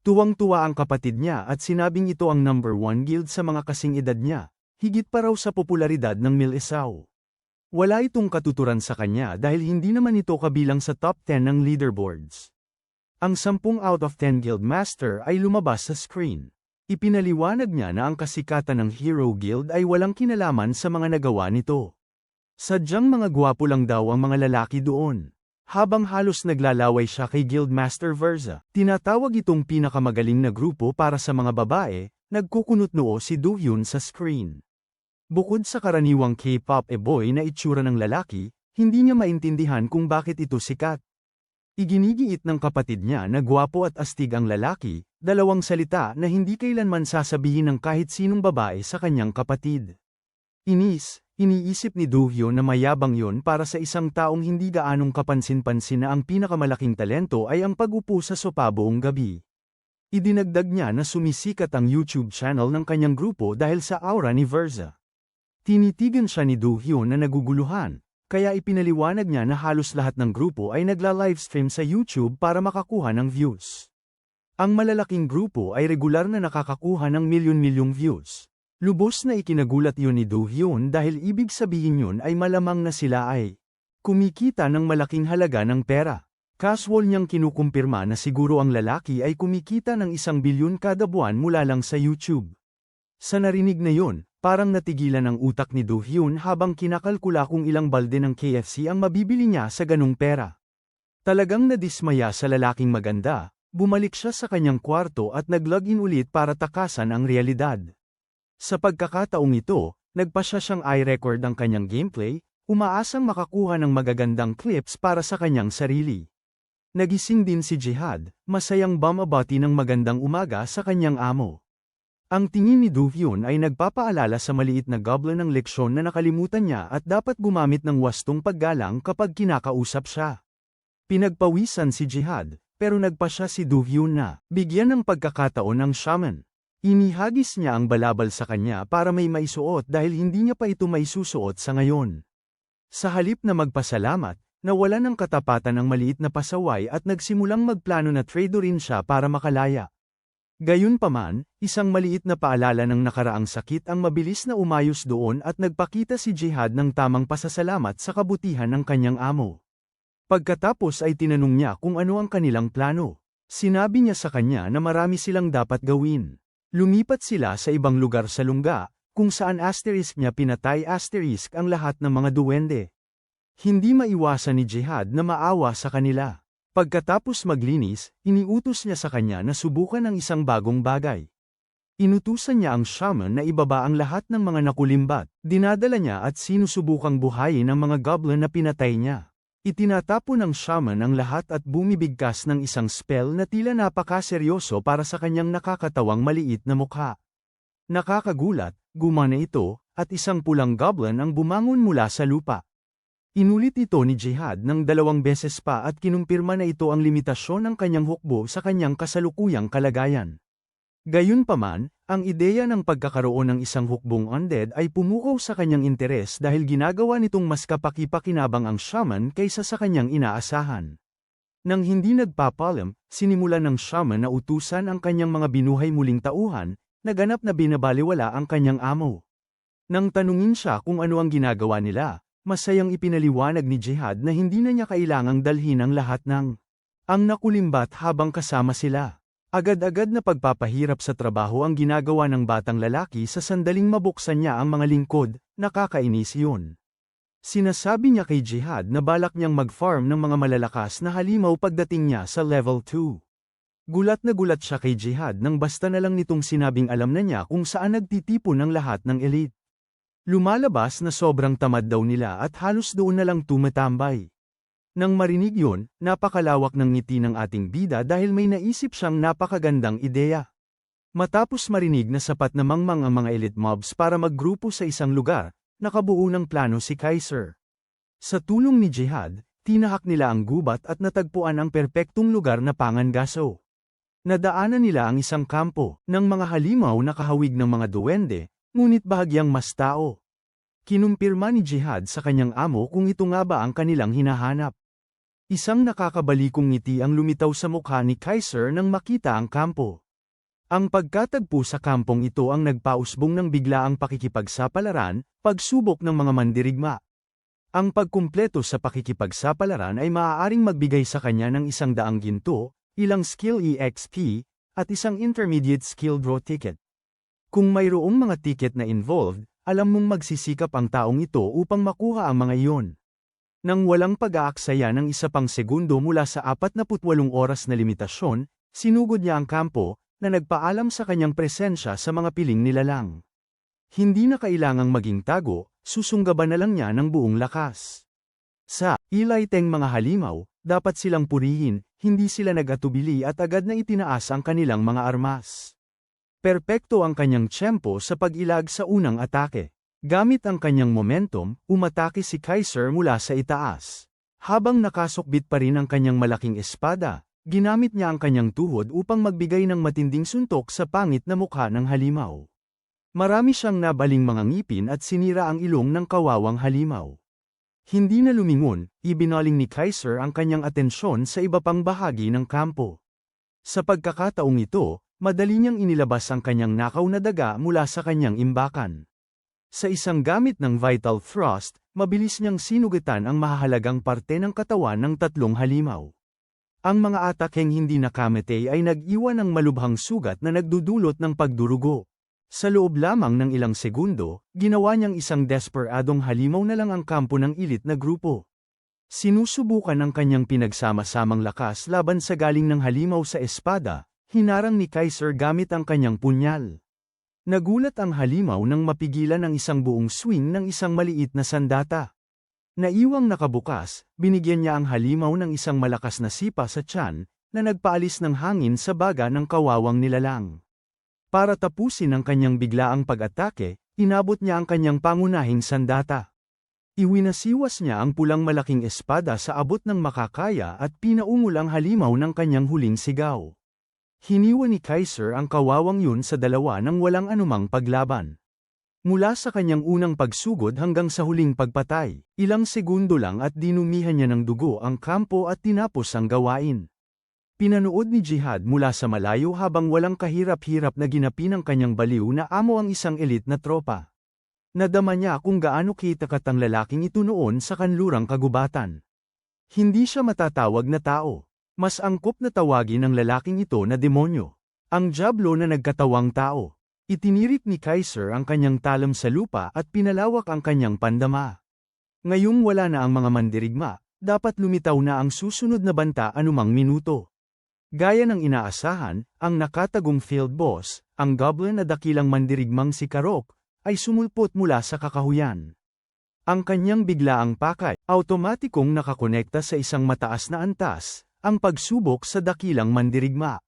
Tuwang-tuwa ang kapatid niya at sinabing ito ang number 1 guild sa mga kasing edad niya, higit pa raw sa popularidad ng Milisaw. Wala itong katuturan sa kanya dahil hindi naman ito kabilang sa top 10 ng leaderboards. Ang 10 out of 10 guild master ay lumabas sa screen. Ipinaliwanag niya na ang kasikatan ng Hero Guild ay walang kinalaman sa mga nagawa nito. Sadyang mga gwapo lang daw ang mga lalaki doon. Habang halos naglalaway siya kay Guildmaster Verza, tinatawag itong pinakamagaling na grupo para sa mga babae, nagkukunot noo si Dohyun sa screen. Bukod sa karaniwang K-pop boy na itsura ng lalaki, hindi niya maintindihan kung bakit ito sikat. Iginigiit ng kapatid niya na gwapo at astig ang lalaki, 2 salita na hindi kailanman sasabihin ng kahit sinong babae sa kanyang kapatid. Iniisip ni Dohyun na mayabang yon para sa isang taong hindi gaanong kapansin-pansin na ang pinakamalaking talento ay ang pag-upo sa sopa buong gabi. Idinagdag niya na sumisikat ang YouTube channel ng kanyang grupo dahil sa aura ni Verza. Tinitigan siya ni Dohyun na naguguluhan, kaya ipinaliwanag niya na halos lahat ng grupo ay nagla-livestream sa YouTube para makakuha ng views. Ang malalaking grupo ay regular na nakakakuha ng milyon-milyong views. Lubos na ikinagulat yun ni Dohyun dahil ibig sabihin yun ay malamang na sila ay kumikita ng malaking halaga ng pera. Casual niyang kinukumpirma na siguro ang lalaki ay kumikita ng 1 bilyon kada buwan mula lang sa YouTube. Sa narinig na yun, parang natigilan ang utak ni Dohyun habang kinakalkula kung ilang balde ng KFC ang mabibili niya sa ganung pera. Talagang nadismaya sa lalaking maganda, bumalik siya sa kanyang kwarto at nag-login ulit para takasan ang realidad. Sa pagkakataong ito, nagpasya siyang i-record ang kanyang gameplay, umaasang makakuha ng magagandang clips para sa kanyang sarili. Nagising din si Jihad, masayang bumabati ng magandang umaga sa kanyang amo. Ang tingin ni Dohyun ay nagpapaalala sa maliit na goblin ng leksyon na nakalimutan niya at dapat gumamit ng wastong paggalang kapag kinakausap siya. Pinagpawisan si Jihad, pero nagpasya si Dohyun na bigyan ng pagkakataon ng shaman. Inihagis niya ang balabal sa kanya para may maisuot dahil hindi niya pa ito maisusuot sa ngayon. Sa halip na magpasalamat, nawala ng katapatan ang maliit na pasaway at nagsimulang magplano na tradeorin siya para makalaya. Gayunpaman, isang maliit na paalala ng nakaraang sakit ang mabilis na umayos doon at nagpakita si Jihad ng tamang pasasalamat sa kabutihan ng kanyang amo. Pagkatapos ay tinanong niya kung ano ang kanilang plano. Sinabi niya sa kanya na marami silang dapat gawin. Lumipat sila sa ibang lugar sa lungga, kung saan asterisk niya pinatay asterisk ang lahat ng mga duwende. Hindi maiwasan ni Jihad na maawa sa kanila. Pagkatapos maglinis, iniutos niya sa kanya na subukan ang isang bagong bagay. Inutusan niya ang shaman na ibaba ang lahat ng mga nakulimbat, dinadala niya at sinusubukang buhayin ang mga goblin na pinatay niya. Itinatapon ng shaman ang lahat at bumibigkas ng isang spell na tila napakaseryoso para sa kanyang nakakatawang maliit na mukha. Nakakagulat, gumana ito, at isang pulang goblin ang bumangon mula sa lupa. Inulit ito ni Jihad ng 2 beses pa at kinumpirma na ito ang limitasyon ng kanyang hukbo sa kanyang kasalukuyang kalagayan. Gayunpaman, ang ideya ng pagkakaroon ng isang hukbong undead ay pumukaw sa kanyang interes dahil ginagawa nitong mas kapaki-pakinabang ang shaman kaysa sa kanyang inaasahan. Nang hindi nagpapalam, sinimulan ng shaman na utusan ang kanyang mga binuhay muling tauhan, naganap na binabaliwala ang kanyang amo. Nang tanungin siya kung ano ang ginagawa nila, masayang ipinaliwanag ni Jihad na hindi na niya kailangang dalhin ang lahat ng ang nakulimbat habang kasama sila. Agad-agad na pagpapahirap sa trabaho ang ginagawa ng batang lalaki sa sandaling mabuksan niya ang mga lingkod, nakakainis yun. Sinasabi niya kay Jihad na balak niyang mag-farm ng mga malalakas na halimaw pagdating niya sa level 2. Gulat na gulat siya kay Jihad nang basta na lang nitong sinabing alam na niya kung saan nagtitipon ang lahat ng elite. Lumalabas na sobrang tamad daw nila at halos doon na lang tumatambay. Nang marinig yun, napakalawak ng ngiti ng ating bida dahil may naisip siyang napakagandang ideya. Matapos marinig na sapat namang ang mga elite mobs para maggrupo sa isang lugar, nakabuo ng plano si Kaiser. Sa tulong ni Jihad, tinahak nila ang gubat at natagpuan ang perpektong lugar na pangangaso. Nadaanan nila ang isang kampo ng mga halimaw na kahawig ng mga duwende, ngunit bahagyang mas tao. Kinumpirma ni Jihad sa kanyang amo kung ito nga ba ang kanilang hinahanap. Isang nakakabalikong ngiti ang lumitaw sa mukha ni Kaiser nang makita ang kampo. Ang pagkatagpo sa kampong ito ang nagpausbong ng biglaang pakikipagsapalaran, pagsubok ng mga mandirigma. Ang pagkumpleto sa pakikipagsapalaran ay maaaring magbigay sa kanya ng 100 ginto, ilang skill EXP, at isang intermediate skill draw ticket. Kung mayroong mga ticket na involved, alam mong magsisikap ang taong ito upang makuha ang mga iyon. Nang walang pag-aaksaya ng isa pang segundo mula sa 48 oras na limitasyon, sinugod niya ang kampo, na nagpaalam sa kanyang presensya sa mga piling nilalang. Hindi na kailangang maging tago, susunggaban na lang niya ng buong lakas. Sa ilayteng mga halimaw, dapat silang purihin, hindi sila nag-atubili at agad na itinaas ang kanilang mga armas. Perpekto ang kanyang tiyempo sa pag-ilag sa unang atake. Gamit ang kanyang momentum, umatake si Kaiser mula sa itaas. Habang nakasukbit pa rin ang kanyang malaking espada, ginamit niya ang kanyang tuhod upang magbigay ng matinding suntok sa pangit na mukha ng halimaw. Marami siyang nabaling mga ngipin at sinira ang ilong ng kawawang halimaw. Hindi na lumingon, ibinaling ni Kaiser ang kanyang atensyon sa iba pang bahagi ng kampo. Sa pagkakataong ito, madali niyang inilabas ang kanyang nakaw na daga mula sa kanyang imbakan. Sa isang gamit ng Vital Thrust, mabilis niyang sinugatan ang mahahalagang parte ng katawan ng 3 halimaw. Ang mga atakeng hindi nakamatay ay nag-iwan ng malubhang sugat na nagdudulot ng pagdurugo. Sa loob lamang ng ilang segundo, ginawa niyang isang desperadong halimaw na lang ang kampo ng elite na grupo. Sinusubukan ang kanyang pinagsama-samang lakas laban sa galing ng halimaw sa espada, hinarang ni Kaiser gamit ang kanyang punyal. Nagulat ang halimaw nang mapigilan ang isang buong swing ng isang maliit na sandata. Naiwang nakabukas, binigyan niya ang halimaw ng isang malakas na sipa sa tiyan, na nagpaalis ng hangin sa baga ng kawawang nilalang. Para tapusin ang kanyang biglaang pag-atake, inabot niya ang kanyang pangunahing sandata. Iwinasiwas niya ang pulang malaking espada sa abot ng makakaya at pinaungol ang halimaw ng kanyang huling sigaw. Hiniwa ni Kaiser ang kawawang yun sa dalawa nang walang anumang paglaban. Mula sa kanyang unang pagsugod hanggang sa huling pagpatay, ilang segundo lang at dinumihan niya ng dugo ang kampo at tinapos ang gawain. Pinanood ni Jihad mula sa malayo habang walang kahirap-hirap na ginapi ng kanyang baliw na amo ang isang elite na tropa. Nadama niya kung gaano kitakat ang lalaking ito noon sa kanlurang kagubatan. Hindi siya matatawag na tao. Mas angkop na tawagin ng lalaking ito na demonyo. Ang diablo na nagkatawang tao. Itinirik ni Kaiser ang kanyang talam sa lupa at pinalawak ang kanyang pandama. Ngayong wala na ang mga mandirigma, dapat lumitaw na ang susunod na banta anumang minuto. Gaya ng inaasahan, ang nakatagong field boss, ang goblin na dakilang mandirigmang si Karok, ay sumulpot mula sa kakahuyan. Ang kanyang biglaang pakay, automatikong nakakonekta sa isang mataas na antas, ang pagsubok sa dakilang mandirigma.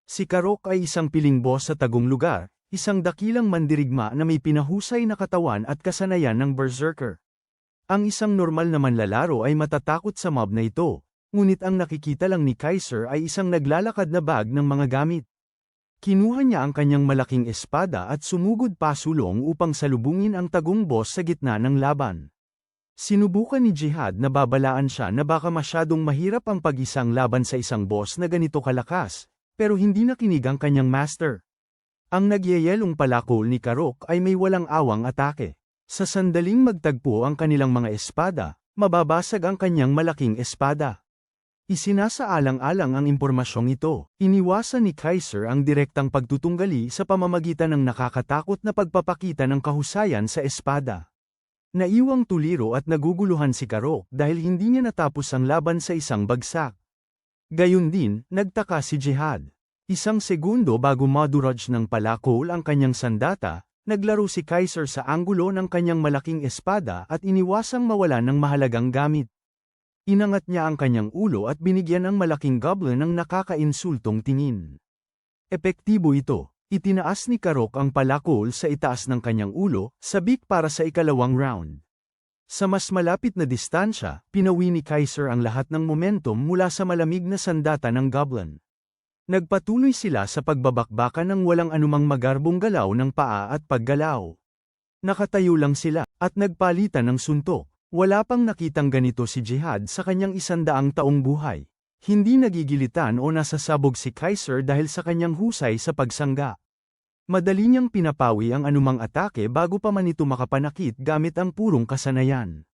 Si Karok ay isang piling boss sa tagong lugar, isang dakilang mandirigma na may pinahusay na katawan at kasanayan ng berserker. Ang isang normal na manlalaro ay matatakot sa mob na ito, ngunit ang nakikita lang ni Kaiser ay isang naglalakad na bag ng mga gamit. Kinuha niya ang kanyang malaking espada at sumugod pasulong upang salubungin ang tagong boss sa gitna ng laban. Sinubukan ni Jihad na babalaan siya na baka masyadong mahirap ang pag-isang laban sa isang boss na ganito kalakas, pero hindi nakinig ang kanyang master. Ang nagyayelong palakol ni Karok ay may walang awang atake. Sa sandaling magtagpo ang kanilang mga espada, mababasag ang kanyang malaking espada. Isinasaalang-alang ang impormasyong ito. Iniwasan ni Kaiser ang direktang pagtutunggali sa pamamagitan ng nakakatakot na pagpapakita ng kahusayan sa espada. Naiwang tuliro at naguguluhan si Karok dahil hindi niya natapos ang laban sa isang bagsak. Gayun din, nagtaka si Jihad. Isang segundo bago madurage ng palakol ang kanyang sandata, naglaro si Kaiser sa anggulo ng kanyang malaking espada at iniwasang mawalan ng mahalagang gamit. Inangat niya ang kanyang ulo at binigyan ang malaking goblin ng nakakainsultong tingin. Epektibo ito. Itinaas ni Karok ang palakol sa itaas ng kanyang ulo, sabik para sa ikalawang round. Sa mas malapit na distansya, pinawi ni Kaiser ang lahat ng momentum mula sa malamig na sandata ng goblin. Nagpatuloy sila sa pagbabakbakan ng walang anumang magarbong galaw ng paa at paggalaw. Nakatayo lang sila, at nagpalitan ng suntok. Wala pang nakitang ganito si Jihad sa kanyang 100 taong buhay. Hindi nagigilitan o nasasabog si Kaiser dahil sa kanyang husay sa pagsangga. Madali niyang pinapawi ang anumang atake bago pa man ito makapanakit gamit ang purong kasanayan.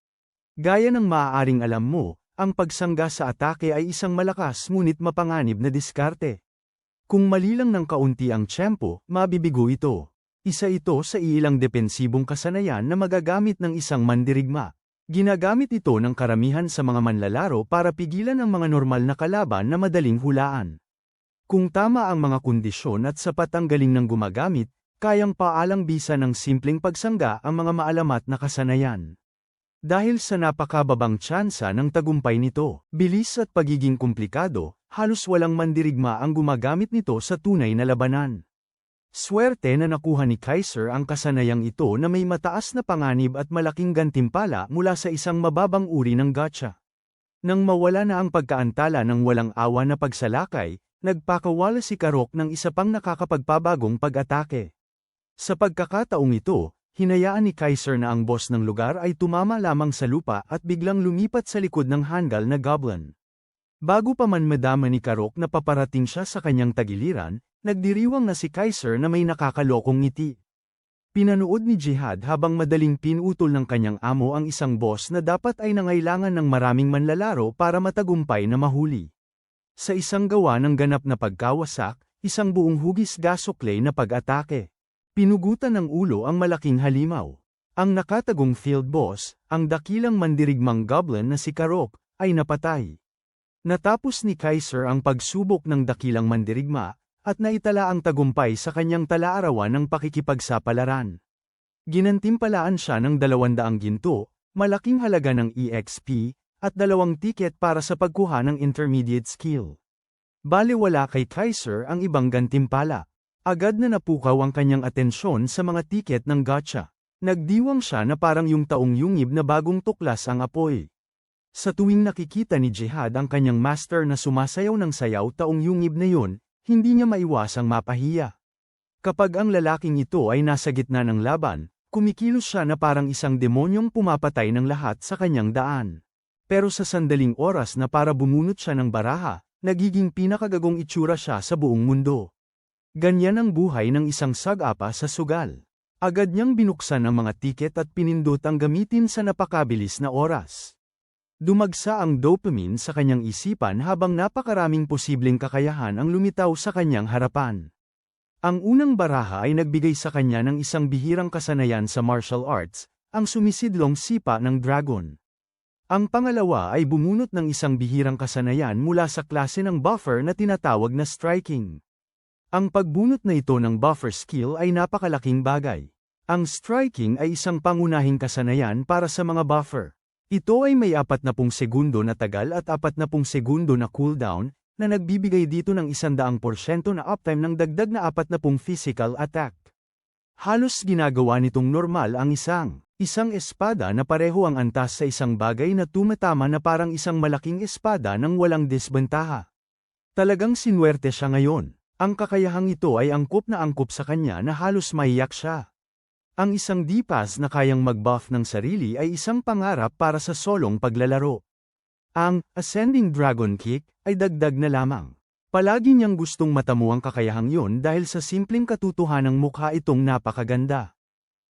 Gaya ng maaaring alam mo, ang pagsangga sa atake ay isang malakas ngunit mapanganib na diskarte. Kung mali lang ng kaunti ang tiyempo, mabibigo ito. Isa ito sa ilang depensibong kasanayan na magagamit ng isang mandirigma. Ginagamit ito ng karamihan sa mga manlalaro para pigilan ang mga normal na kalaban na madaling hulaan. Kung tama ang mga kondisyon at sapat ang galing ng gumagamit, kayang paalang bisa ng simpleng pagsangga ang mga maalamat na kasanayan. Dahil sa napakababang tsansa ng tagumpay nito, bilis at pagiging komplikado, halos walang mandirigma ang gumagamit nito sa tunay na labanan. Swerte na nakuha ni Kaiser ang kasanayang ito na may mataas na panganib at malaking gantimpala mula sa isang mababang uri ng gacha. Nang mawala na ang pagkaantala ng walang awa na pagsalakay, nagpakawala si Karok ng isa pang nakakapagpabagong pag-atake. Sa pagkakataong ito, hinayaan ni Kaiser na ang boss ng lugar ay tumama lamang sa lupa at biglang lumipat sa likod ng hanggal na goblin. Bago pa man madama ni Karok na paparating siya sa kanyang tagiliran, nagdiriwang na si Kaiser na may nakakalokong ngiti. Pinanood ni Jihad habang madaling pinutol ng kanyang amo ang isang boss na dapat ay nangailangan ng maraming manlalaro para matagumpay na mahuli. Sa isang gawa ng ganap na pagkawasak, isang buong hugis gasoklay na pag-atake. Pinugutan ng ulo ang malaking halimaw. Ang nakatagong field boss, ang dakilang mandirigmang goblin na si Karok, ay napatay. Natapos ni Kaiser ang pagsubok ng dakilang mandirigma, at naitala ang tagumpay sa kanyang talaarawan ng pakikipagsapalaran. Ginantimpalaan siya ng 200 ginto, malaking halaga ng EXP, at 2 tiket para sa pagkuha ng intermediate skill. Balewala kay Kaiser ang ibang gantimpala. Agad na napukaw ang kanyang atensyon sa mga tiket ng gacha. Nagdiwang siya na parang yung taong yungib na bagong tuklas ang apoy. Sa tuwing nakikita ni Jihad ang kanyang master na sumasayaw ng sayaw taong yungib na yun, hindi niya maiwasang mapahiya. Kapag ang lalaking ito ay nasa gitna ng laban, kumikilos siya na parang isang demonyong pumapatay ng lahat sa kanyang daan. Pero sa sandaling oras na para bumunot siya ng baraha, nagiging pinakagagong itsura siya sa buong mundo. Ganyan ang buhay ng isang sagapa sa sugal. Agad niyang binuksan ang mga tiket at pinindot ang gamitin sa napakabilis na oras. Dumagsa ang dopamine sa kanyang isipan habang napakaraming posibleng kakayahan ang lumitaw sa kanyang harapan. Ang unang baraha ay nagbigay sa kanya ng isang bihirang kasanayan sa martial arts, ang sumisidlong sipa ng dragon. Ang pangalawa ay bumunot ng isang bihirang kasanayan mula sa klase ng buffer na tinatawag na striking. Ang pagbunot na ito ng buffer skill ay napakalaking bagay. Ang striking ay isang pangunahing kasanayan para sa mga buffer. Ito ay may 40 segundo na tagal at 40 segundo na cooldown, na nagbibigay dito ng 100% na uptime ng dagdag na 40 physical attack. Halos ginagawa nitong normal ang isang espada na pareho ang antas sa isang bagay na tumatama na parang isang malaking espada nang walang disbentaha. Talagang sinuwerte siya ngayon. Ang kakayahang ito ay angkop na angkop sa kanya na halos maiyak siya. Ang isang D-pass na kayang mag-buff ng sarili ay isang pangarap para sa solong paglalaro. Ang Ascending Dragon Kick ay dagdag na lamang. Palagi niyang gustong matamo ang kakayahang yon dahil sa simpleng katotohanang mukha itong napakaganda.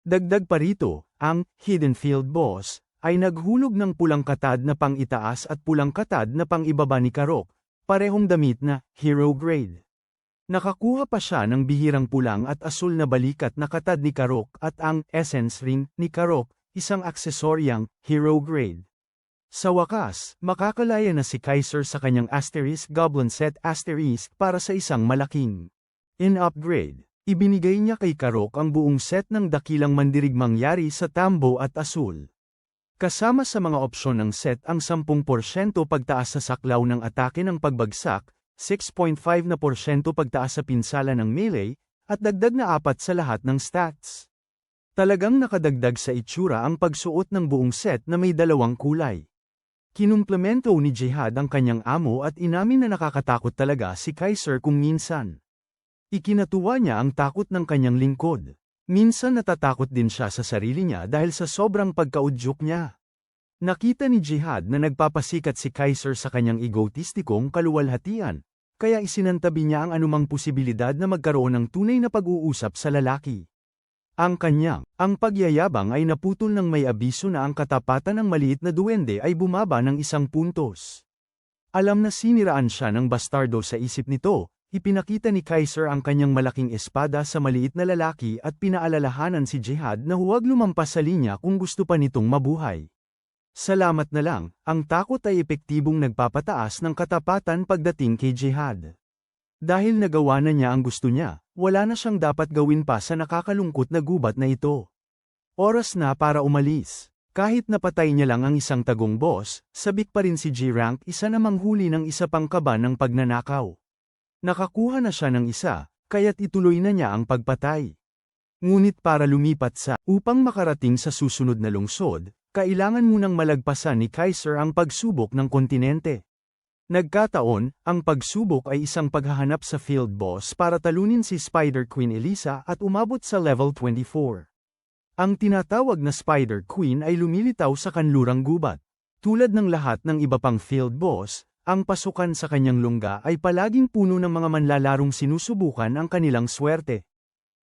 Dagdag pa rito, ang Hidden Field Boss ay naghulog ng pulang katad na pang-itaas at pulang katad na pang-ibaba ni Karok, parehong damit na hero grade. Nakakuha pa siya ng bihirang pulang at asul na balikat na katad ni Karok at ang Essence Ring ni Karok, isang aksesoryang hero grade. Sa wakas, makakalaya na si Kaiser sa kanyang Asterisk Goblin Set Asterisk para sa isang malaking in-upgrade. Ibinigay niya kay Karok ang buong set ng dakilang mandirigmang yari sa tambo at asul. Kasama sa mga opsyon ng set ang 10% pagtaas sa saklaw ng atake ng pagbagsak, 6.5% pagtaas sa pinsala ng melee, at dagdag na 4 sa lahat ng stats. Talagang nakadagdag sa itsura ang pagsuot ng buong set na may dalawang kulay. Kinumplemento ni Jihad ang kanyang amo at inamin na nakakatakot talaga si Kaiser kung minsan. Ikinatuwa niya ang takot ng kanyang lingkod. Minsan natatakot din siya sa sarili niya dahil sa sobrang pagkaudyok niya. Nakita ni Jihad na nagpapasikat si Kaiser sa kanyang egotistikong kaluwalhatian, kaya isinantabi niya ang anumang posibilidad na magkaroon ng tunay na pag-uusap sa lalaki. Ang pagyayabang ay naputol ng may abiso na ang katapatan ng maliit na duwende ay bumaba ng 1 puntos. Alam na siniraan siya ng bastardo sa isip nito. Ipinakita ni Kaiser ang kanyang malaking espada sa maliit na lalaki at pinaalalahanan si Jihad na huwag lumampas sa linya kung gusto pa nitong mabuhay. Salamat na lang, ang takot ay epektibong nagpapataas ng katapatan pagdating kay Jihad. Dahil nagawa na niya ang gusto niya, wala na siyang dapat gawin pa sa nakakalungkot na gubat na ito. Oras na para umalis. Kahit napatay niya lang ang isang tagong boss, sabik pa rin si G-Rank isa na manghuli ng isa pang kaba ng pagnanakaw. Nakakuha na siya ng isa, kaya't ituloy na niya ang pagpatay. Ngunit para lumipat upang makarating sa susunod na lungsod, kailangan munang malagpasan ni Kaiser ang pagsubok ng kontinente. Nagkataon, ang pagsubok ay isang paghahanap sa field boss para talunin si Spider Queen Elisa at umabot sa level 24. Ang tinatawag na Spider Queen ay lumilitaw sa kanlurang gubat. Tulad ng lahat ng iba pang field boss, ang pasukan sa kanyang lungga ay palaging puno ng mga manlalarong sinusubukan ang kanilang swerte.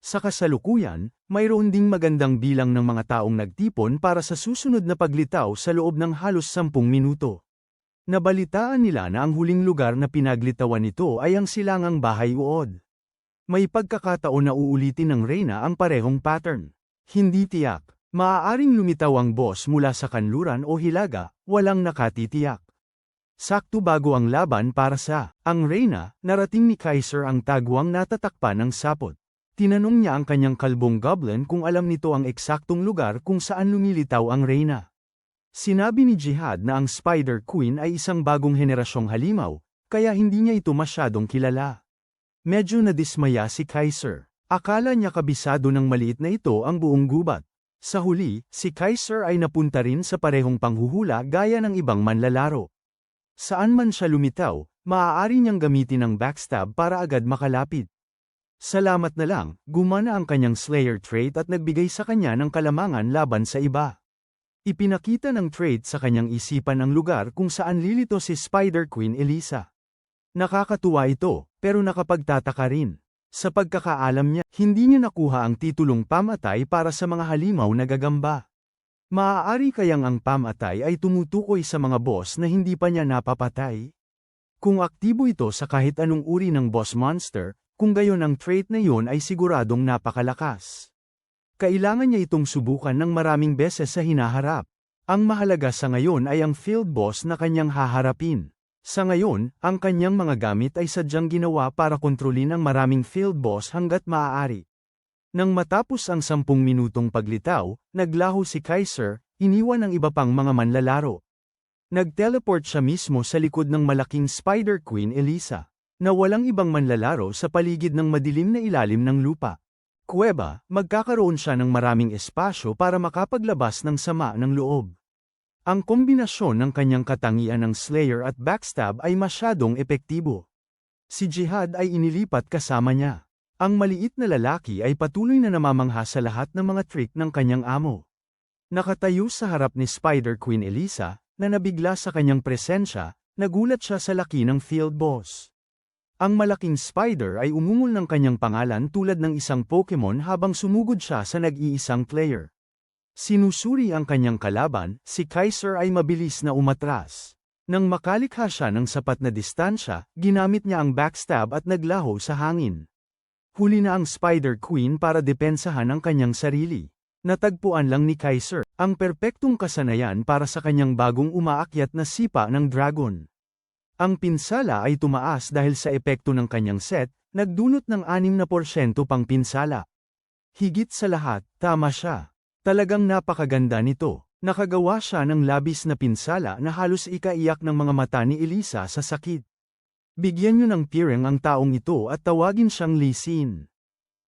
Sa kasalukuyan, mayroon ding magandang bilang ng mga taong nagtipon para sa susunod na paglitaw sa loob ng halos 10 minuto. Nabalitaan nila na ang huling lugar na pinaglitawan nito ay ang silangang bahay uod. May pagkakataon na uulitin ng Reyna ang parehong pattern. Hindi tiyak. Maaaring lumitaw ang boss mula sa kanluran o hilaga, walang nakatitiyak. Sakto bago ang laban para sa ang Reyna, narating ni Kaiser ang tagwang natatakpan ng sapot. Tinanong niya ang kanyang kalbong goblin kung alam nito ang eksaktong lugar kung saan lumilitaw ang Reyna. Sinabi ni Jihad na ang Spider Queen ay isang bagong henerasyong halimaw, kaya hindi niya ito masyadong kilala. Medyo nadismaya si Kaiser. Akala niya kabisado ng maliit na ito ang buong gubat. Sa huli, si Kaiser ay napunta rin sa parehong panghuhula gaya ng ibang manlalaro. Saan man siya lumitaw, maaari niyang gamitin ang backstab para agad makalapit. Salamat na lang, gumana ang kanyang Slayer trait at nagbigay sa kanya ng kalamangan laban sa iba. Ipinakita ng trait sa kanyang isipan ang lugar kung saan lilito si Spider Queen Elisa. Nakakatuwa ito, pero nakapagtataka rin. Sa pagkakaalam niya, hindi niya nakuha ang titulong pamatay para sa mga halimaw na gagamba. Maaari kayang ang pamatay ay tumutukoy sa mga boss na hindi pa niya napapatay? Kung aktibo ito sa kahit anong uri ng boss monster, kung gayon ang trait na yon ay siguradong napakalakas. Kailangan niya itong subukan ng maraming beses sa hinaharap. Ang mahalaga sa ngayon ay ang field boss na kanyang haharapin. Sa ngayon, ang kanyang mga gamit ay sadyang ginawa para kontrolin ang maraming field boss hanggat maaari. Nang matapos ang 10 minutong paglitaw, naglaho si Kaiser, iniwan ang iba pang mga manlalaro. Nag-teleport siya mismo sa likod ng malaking Spider Queen Elisa, na walang ibang manlalaro sa paligid ng madilim na ilalim ng lupa. Kuweba, magkakaroon siya ng maraming espasyo para makapaglabas ng sama ng loob. Ang kombinasyon ng kanyang katangian ng Slayer at Backstab ay masyadong epektibo. Si Jihad ay inilipat kasama niya. Ang maliit na lalaki ay patuloy na namamangha sa lahat ng mga trick ng kanyang amo. Nakatayo sa harap ni Spider Queen Elisa, na nabigla sa kanyang presensya, nagulat siya sa laki ng field boss. Ang malaking spider ay umungol ng kanyang pangalan tulad ng isang Pokemon habang sumugod siya sa nag-iisang player. Sinusuri ang kanyang kalaban, si Kaiser ay mabilis na umatras. Nang makalikha siya ng sapat na distansya, ginamit niya ang backstab at naglaho sa hangin. Huli na ang Spider Queen para depensahan ang kanyang sarili. Natagpuan lang ni Kaiser ang perpektong kasanayan para sa kanyang bagong umaakyat na sipa ng dragon. Ang pinsala ay tumaas dahil sa epekto ng kanyang set, nagdulot ng 6% pang pinsala. Higit sa lahat, tama siya. Talagang napakaganda nito. Nakagawa siya ng labis na pinsala na halos ikaiyak ng mga mata ni Elisa sa sakit. Bigyan niyo ng piring ang taong ito at tawagin siyang Lee Sin.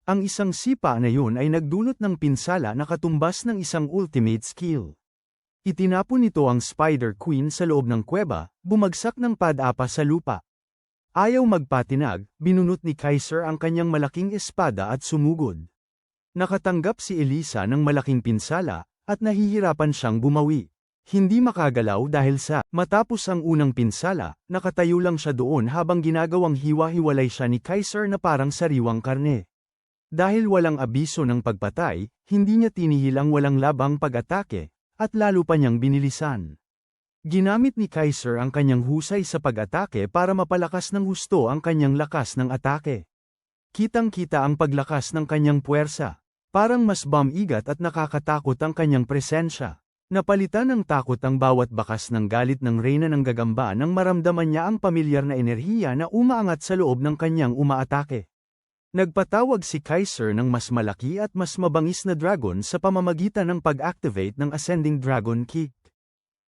Ang isang sipa na yun ay nagdulot ng pinsala na katumbas ng isang ultimate skill. Itinapon nito ang Spider Queen sa loob ng kuweba, bumagsak ng padapa sa lupa. Ayaw magpatinag, binunot ni Kaiser ang kanyang malaking espada at sumugod. Nakatanggap si Elisa ng malaking pinsala, at nahihirapan siyang bumawi. Hindi makagalaw dahil sa matapos ang unang pinsala, nakatayo lang siya doon habang ginagawang hiwa-hiwalay siya ni Kaiser na parang sariwang karne. Dahil walang abiso ng pagpatay, hindi niya tinihil ang walang labang pag-atake, at lalo pa niyang binilisan. Ginamit ni Kaiser ang kanyang husay sa pag-atake para mapalakas ng husto ang kanyang lakas ng atake. Kitang-kita ang paglakas ng kanyang puwersa. Parang mas bumigat at nakakatakot ang kanyang presensya. Napalitan ng takot ang bawat bakas ng galit ng reyna ng gagamba nang maramdaman niya ang pamilyar na enerhiya na umaangat sa loob ng kanyang umaatake. Nagpatawag si Kaiser ng mas malaki at mas mabangis na dragon sa pamamagitan ng pag-activate ng Ascending Dragon Kick.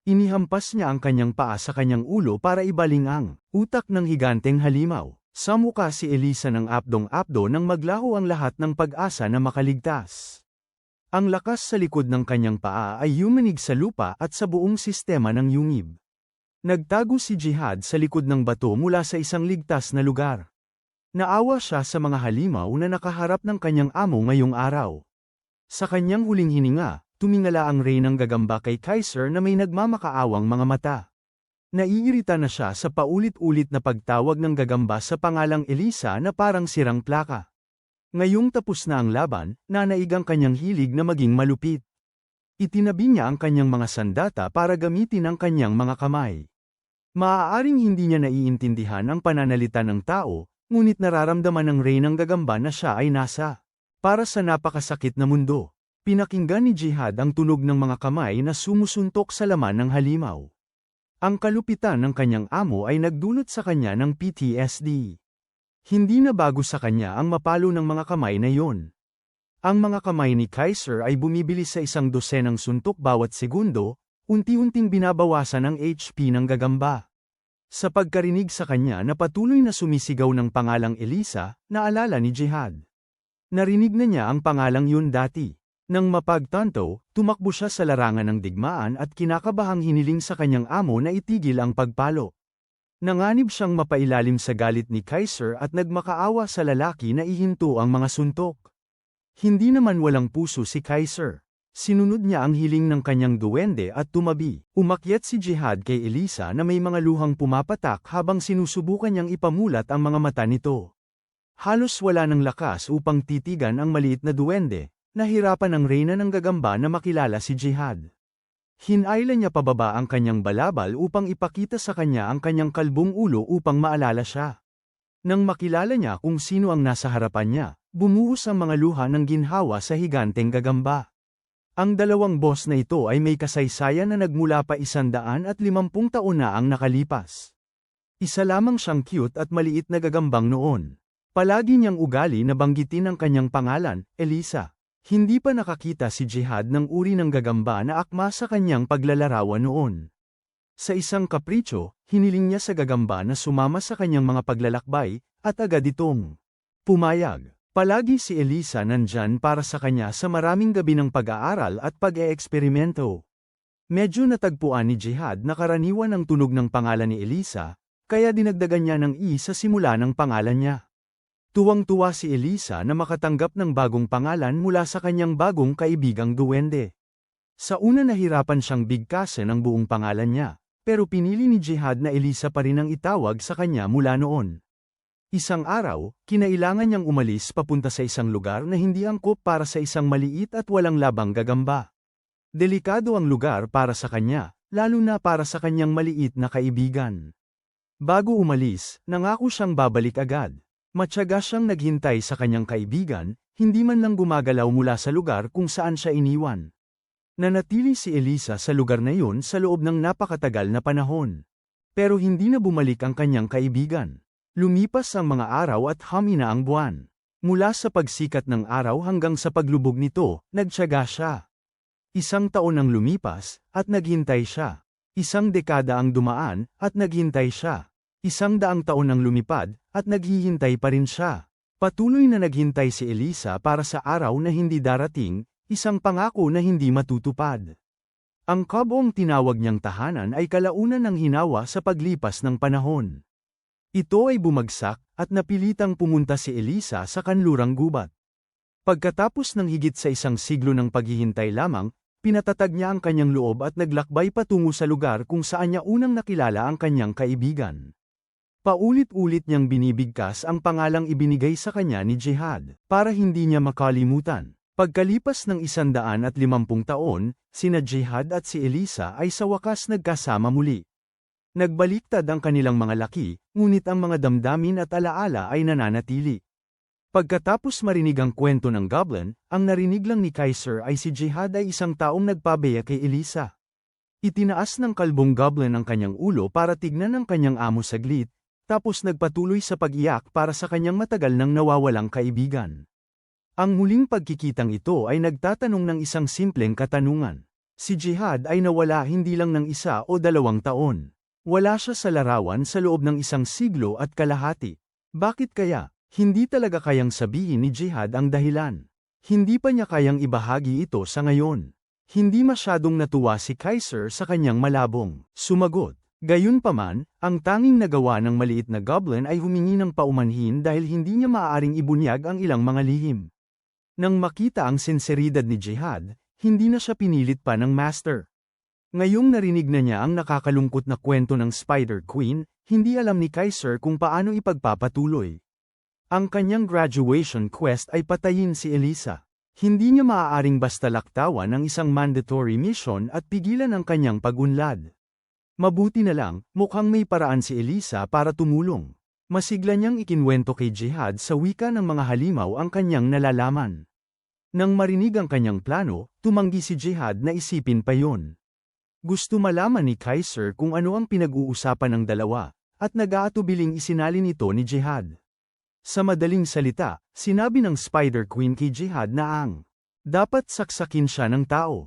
Inihampas niya ang kanyang paa sa kanyang ulo para ibaling ang utak ng higanteng halimaw. Sa muka si Elisa ng apdong-apdo nang maglaho ang lahat ng pag-asa na makaligtas. Ang lakas sa likod ng kanyang paa ay yumanig sa lupa at sa buong sistema ng yungib. Nagtago si Jihad sa likod ng bato mula sa isang ligtas na lugar. Naawa siya sa mga halimaw na nakaharap ng kanyang amo ngayong araw. Sa kanyang huling hininga, tumingala ang reynang gagamba kay Kaiser na may nagmamakaawang mga mata. Naiirita na siya sa paulit-ulit na pagtawag ng gagamba sa pangalang Elisa na parang sirang plaka. Ngayong tapos na ang laban, nanaig ang kanyang hilig na maging malupit. Itinabi niya ang kanyang mga sandata para gamitin ang kanyang mga kamay. Maaaring hindi niya naiintindihan ang pananalita ng tao, ngunit nararamdaman ng reynang gagamba na siya ay nasa para sa napakasakit na mundo. Pinakinggan ni Jihad ang tunog ng mga kamay na sumusuntok sa laman ng halimaw. Ang kalupitan ng kanyang amo ay nagdulot sa kanya ng PTSD. Hindi na bago sa kanya ang mapalo ng mga kamay na yon. Ang mga kamay ni Kaiser ay bumibilis sa 100 suntok bawat segundo, unti-unting binabawasan ang HP ng gagamba. Sa pagkarinig sa kanya na patuloy na sumisigaw ng pangalang Elisa, naalala ni Jihad. Narinig na niya ang pangalang yun dati. Nang mapagtanto, tumakbo siya sa larangan ng digmaan at kinakabahang hiniling sa kanyang amo na itigil ang pagpalo. Nanganib siyang mapailalim sa galit ni Kaiser at nagmakaawa sa lalaki na ihinto ang mga suntok. Hindi naman walang puso si Kaiser. Sinunod niya ang hiling ng kanyang duwende at tumabi. Umakyat si Jihad kay Elisa na may mga luhang pumapatak habang sinusubukan niyang ipamulat ang mga mata nito. Halos wala ng lakas upang titigan ang maliit na duwende. Nahirapan ang reyna ng gagamba na makilala si Jihad. Hinayla niya pababa ang kanyang balabal upang ipakita sa kanya ang kanyang kalbong ulo upang maalala siya. Nang makilala niya kung sino ang nasa harapan niya, bumuhos ang mga luha ng ginhawa sa higanteng gagamba. Ang dalawang boss na ito ay may kasaysayan na nagmula pa 150 taon na ang nakalipas. Isa lamang siyang cute at maliit na gagambang noon. Palagi niyang ugali na banggitin ang kanyang pangalan, Elisa. Hindi pa nakakita si Jihad ng uri ng gagamba na akma sa kanyang paglalarawan noon. Sa isang kapritsyo, hiniling niya sa gagamba na sumama sa kanyang mga paglalakbay, at agad itong pumayag. Palagi si Elisa nandyan para sa kanya sa maraming gabi ng pag-aaral at pag-eeksperimento. Medyo natagpuan ni Jihad na karaniwan ang tunog ng pangalan ni Elisa, kaya dinagdagan niya ng E sa simula ng pangalan niya. Tuwang-tuwa si Elisa na makatanggap ng bagong pangalan mula sa kanyang bagong kaibigang duwende. Sa una nahirapan siyang bigkasin ang buong pangalan niya, pero pinili ni Jihad na Elisa pa rin ang itawag sa kanya mula noon. Isang araw, kinailangan niyang umalis papunta sa isang lugar na hindi angkop para sa isang maliit at walang labang gagamba. Delikado ang lugar para sa kanya, lalo na para sa kanyang maliit na kaibigan. Bago umalis, nangako siyang babalik agad. Matyaga siyang naghintay sa kanyang kaibigan, hindi man lang gumagalaw mula sa lugar kung saan siya iniwan. Nanatili si Elisa sa lugar na yun sa loob ng napakatagal na panahon. Pero hindi na bumalik ang kanyang kaibigan. Lumipas ang mga araw at humina ang buwan. Mula sa pagsikat ng araw hanggang sa paglubog nito, nagtiyaga siya. Isang taon ang lumipas, at naghintay siya. Isang dekada ang dumaan, at naghintay siya. 100 taon ang lumipad, at naghihintay pa rin siya. Patuloy na naghintay si Elisa para sa araw na hindi darating, isang pangako na hindi matutupad. Ang kabong tinawag niyang tahanan ay kalaunan ng hinawa sa paglipas ng panahon. Ito ay bumagsak, at napilitang pumunta si Elisa sa kanlurang gubat. Pagkatapos ng higit sa 1 siglo ng paghihintay lamang, pinatatag niya ang kanyang loob at naglakbay patungo sa lugar kung saan niya unang nakilala ang kanyang kaibigan. Paulit-ulit niyang binibigkas ang pangalang ibinigay sa kanya ni Jihad, para hindi niya makalimutan. Pagkalipas ng 150 taon, sina Jihad at si Elisa ay sa wakas nagkasama muli. Nagbaliktad ang kanilang mga laki, ngunit ang mga damdamin at alaala ay nananatili. Pagkatapos marinig ang kwento ng goblin, ang narinig lang ni Kaiser ay si Jihad ay isang taong nagpabeya kay Elisa. Itinaas ng kalbong goblin ang kanyang ulo para tignan ang kanyang amo saglit, tapos nagpatuloy sa pag-iyak para sa kanyang matagal nang nawawalang kaibigan. Ang muling pagkikitang ito ay nagtatanong ng isang simpleng katanungan. Si Jihad ay nawala hindi lang ng 1 o 2 taon. Wala siya sa larawan sa loob ng 1 siglo at kalahati. Bakit kaya? Hindi talaga kayang sabihin ni Jihad ang dahilan. Hindi pa niya kayang ibahagi ito sa ngayon. Hindi masyadong natuwa si Kaiser sa kanyang malabong sumagot. Gayunpaman, ang tanging nagawa ng maliit na goblin ay humingi ng paumanhin dahil hindi niya maaaring ibunyag ang ilang mga lihim. Nang makita ang sinseridad ni Jihad, hindi na siya pinilit pa ng master. Ngayong narinig na niya ang nakakalungkot na kwento ng Spider Queen, hindi alam ni Kaiser kung paano ipagpapatuloy. Ang kanyang graduation quest ay patayin si Elisa. Hindi niya maaaring basta laktawan ang isang mandatory mission at pigilan ang kanyang pagunlad. Mabuti na lang, mukhang may paraan si Elisa para tumulong. Masigla niyang ikinwento kay Jihad sa wika ng mga halimaw ang kanyang nalalaman. Nang marinig ang kanyang plano, tumanggi si Jihad na isipin pa yon. Gusto malaman ni Kaiser kung ano ang pinag-uusapan ng dalawa, at nag-aatubiling isinalin ito ni Jihad. Sa madaling salita, sinabi ng Spider Queen kay Jihad na dapat saksakin siya ng tao.